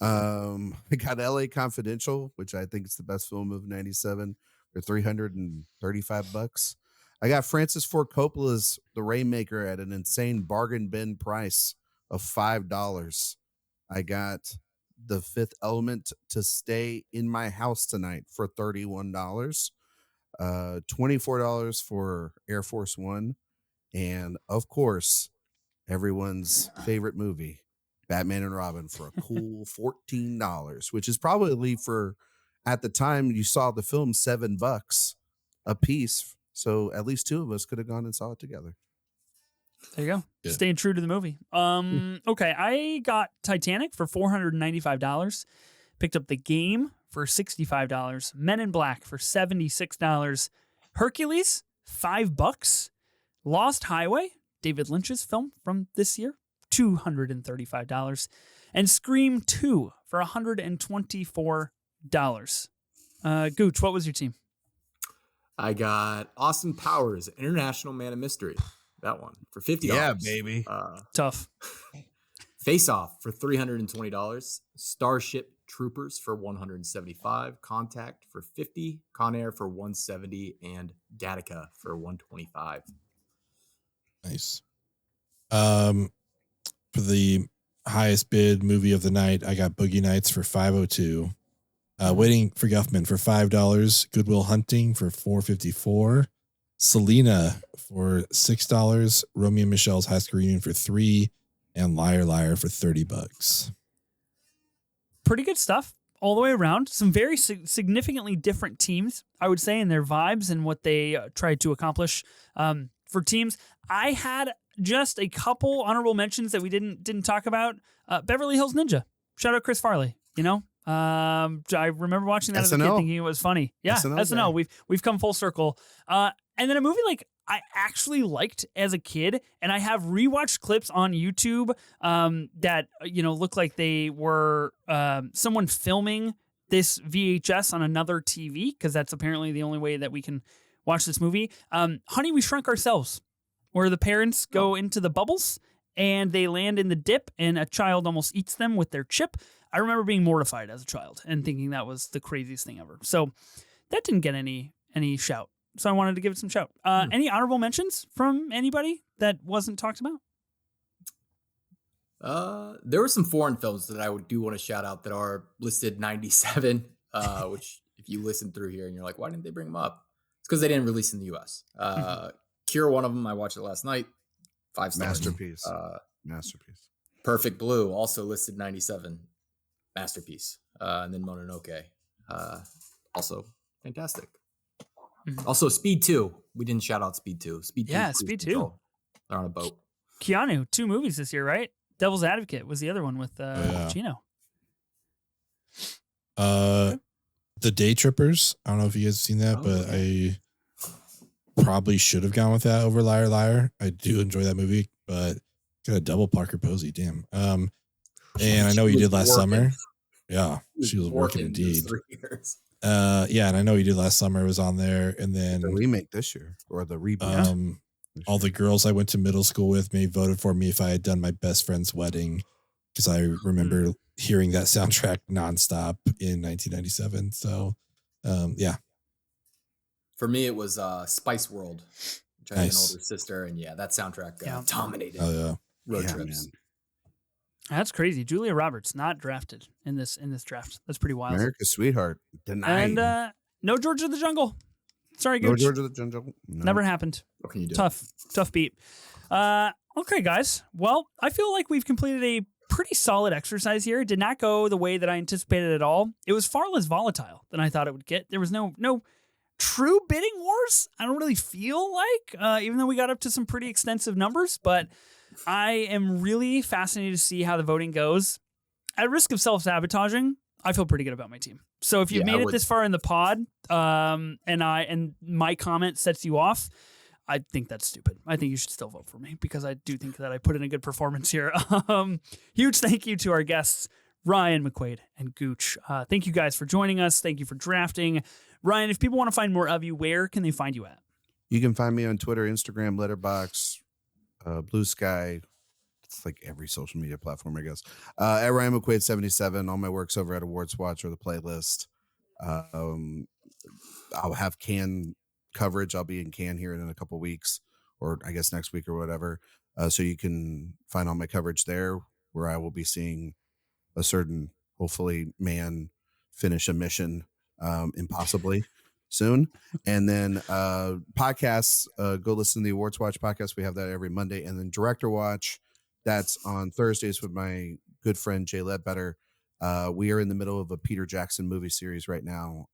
S4: I got LA Confidential, which I think is the best film of 97, for $335. I got Francis Ford Coppola's The Rainmaker at an insane bargain bin price of $5. I got The Fifth Element to Stay in My House Tonight for $31. $24 for Air Force One, and of course, everyone's favorite movie, Batman and Robin, for a cool $14, which is probably for, at the time you saw the film, $7 a piece. So at least two of us could have gone and saw it together.
S1: There you go. Yeah. Staying true to the movie. Okay, I got Titanic for $495. Picked up The Game for $65. Men in Black for $76. Hercules, $5. Lost Highway, David Lynch's film from this year, $235. And Scream 2 for $124. Gooch, what was your team?
S3: I got Austin Powers, International Man of Mystery. That one for $50.
S4: Yeah, baby.
S1: Tough.
S3: Face Off for $320. Starship Troopers for $175. Contact for $50. Con Air for $170. And Gattaca for $125.
S2: Nice. For the highest bid movie of the night, I got Boogie Nights for $502. Waiting for Guffman for $5. Good Will Hunting for $454. Selena for $6. Romeo and Michelle's High School Reunion for $3. And Liar Liar for $30.
S1: Pretty good stuff all the way around. Some very significantly different teams, I would say, in their vibes and what they tried to accomplish. For teams, I had just a couple honorable mentions that we didn't talk about. Beverly Hills Ninja. Shout out Chris Farley. You know, I remember watching that as a kid, thinking it was funny. Yeah, SNL. We've come full circle. And then a movie like I actually liked as a kid, and I have rewatched clips on YouTube that look like they were someone filming this VHS on another TV, because that's apparently the only way that we can watch this movie. Honey, We Shrunk Ourselves, where the parents go into the bubbles and they land in the dip, and a child almost eats them with their chip. I remember being mortified as a child and thinking that was the craziest thing ever. So that didn't get any shout. So I wanted to give it some shout. Any honorable mentions from anybody that wasn't talked about?
S3: There were some foreign films that I do want to shout out that are listed 97, which if you listen through here and you're like, why didn't they bring them up? It's because they didn't release in the US. Cure, one of them, I watched it last night. 5 stars.
S4: Masterpiece.
S3: Perfect Blue, also listed 97. Masterpiece. And then Mononoke. Also fantastic. Mm-hmm. Also Speed 2. We didn't shout out Speed 2. Speed 2. They're on a boat.
S1: Keanu, 2 movies this year, right? Devil's Advocate was the other one with Pacino.
S2: The Day Trippers. I don't know if you guys have seen that, but I probably should have gone with that over Liar Liar. I do enjoy that movie, but got a double Parker Posey. Damn. And I know you did last summer. Yeah, she was working indeed. 3 years. And I know you did last summer. It was on there, and then
S4: the remake this year or the reboot.
S2: All the girls I went to middle school with voted for me if I had done my best friend's wedding, because I remember hearing that soundtrack nonstop in 1997. So, yeah.
S3: For me, it was Spice World, which I had an older sister, and that soundtrack dominated road trips. Man.
S1: That's crazy. Julia Roberts not drafted in this draft. That's pretty wild.
S4: America's Sweetheart denied.
S1: And no George of the Jungle. Sorry, Gooch.
S4: No George of the Jungle. No.
S1: Never happened.
S3: What can you do?
S1: Tough beat. Okay, guys. Well, I feel like we've completed a pretty solid exercise here. It did not go the way that I anticipated at all. It was far less volatile than I thought it would get. There was no true bidding wars. I don't really feel like, even though we got up to some pretty extensive numbers, but I am really fascinated to see how the voting goes. At risk of self-sabotaging, I feel pretty good about my team. So if you've made it this far in the pod, and my comment sets you off, I think that's stupid. I think you should still vote for me, because I do think that I put in a good performance here. Huge thank you to our guests, Ryan McQuaid and Gooch. Thank you guys for joining us. Thank you for drafting. Ryan, if people want to find more of you, where can they find you at?
S4: You can find me on Twitter, Instagram, Letterboxd, Blue Sky. It's like every social media platform, I guess. At Ryan McQuaid 77. All my work's over at Awards Watch or the playlist. I'll have Cannes coverage. I'll be in Cannes here in a couple weeks, or I guess next week or whatever. So you can find all my coverage there, where I will be seeing a certain, hopefully, man finish a mission impossibly soon. And then podcasts, go listen to the Awards Watch podcast. We have that every Monday. And then Director Watch, that's on Thursdays with my good friend Jay Ledbetter. We are in the middle of a Peter Jackson movie series right now.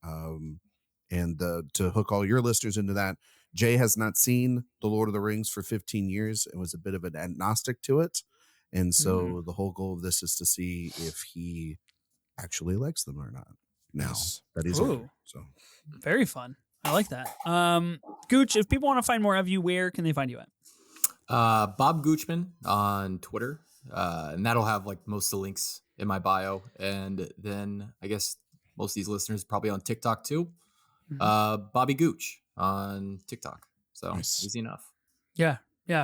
S4: And to hook all your listeners into that, Jay has not seen The Lord of the Rings for 15 years and was a bit of an agnostic to it. And so the whole goal of this is to see if he actually likes them or not. Now that he's older, so
S1: very fun. I like that. Gooch, if people want to find more of you, where can they find you at?
S3: Bob Goochman on Twitter. And that'll have like most of the links in my bio. And then I guess most of these listeners probably on TikTok too. Bobby Gooch on TikTok. So easy enough.
S1: Yeah.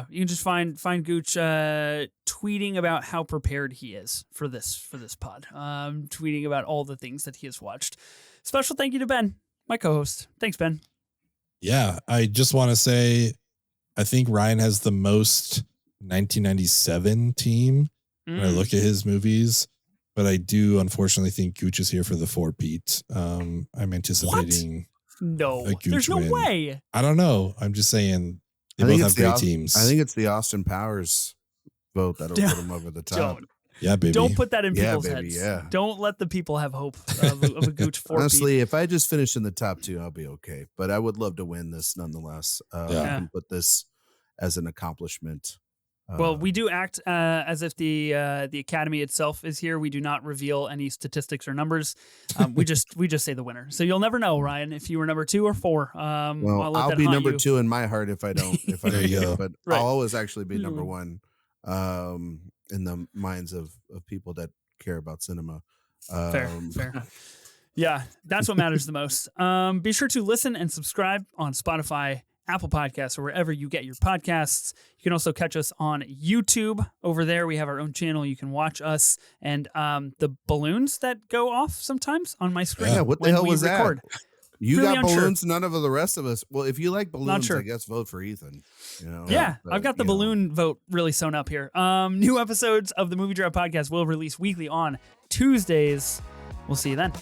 S1: You can just find Gooch tweeting about how prepared he is for this pod. Tweeting about all the things that he has watched. Special thank you to Ben, my co-host. Thanks, Ben.
S2: Yeah, I just want to say, I think Ryan has the most 1997 team when I look at his movies, but I do unfortunately think Gooch is here for the 4-peat. I'm anticipating.
S1: No, there's no way.
S2: I don't know. I'm just saying they both have great teams.
S4: I think it's the Austin Powers vote that'll put him over the top.
S2: Yeah, baby.
S1: Don't put that in people's heads. Yeah. Don't let the people have hope of a Gooch 4-peat.
S4: Honestly, if I just finish in the top 2, I'll be okay. But I would love to win this nonetheless. I can put this as an accomplishment
S1: Well, we do act as if the Academy itself is here. We do not reveal any statistics or numbers. We just say the winner. So you'll never know, Ryan, if you were number 2 or 4.
S4: Well, I'll be number 2 in my heart if I don't. If I don't get it, but
S1: right.
S4: I'll always actually be number 1 in the minds of people that care about cinema.
S1: Fair. Yeah, that's what matters the most. Be sure to listen and subscribe on Spotify, Apple Podcasts, or wherever you get your podcasts. You can also catch us on YouTube. Over there, we have our own channel. You can watch us and the balloons that go off sometimes on my screen.
S4: Yeah, what the hell was
S1: record.
S4: that? You
S1: really
S4: got
S1: unsure.
S4: balloons, none of the rest of us. Well, if you like balloons, I guess vote for Ethan. You know,
S1: yeah,
S4: but,
S1: I've got the balloon vote really sewn up here. New episodes of the Movie Drive podcast will release weekly on Tuesdays. We'll see you then.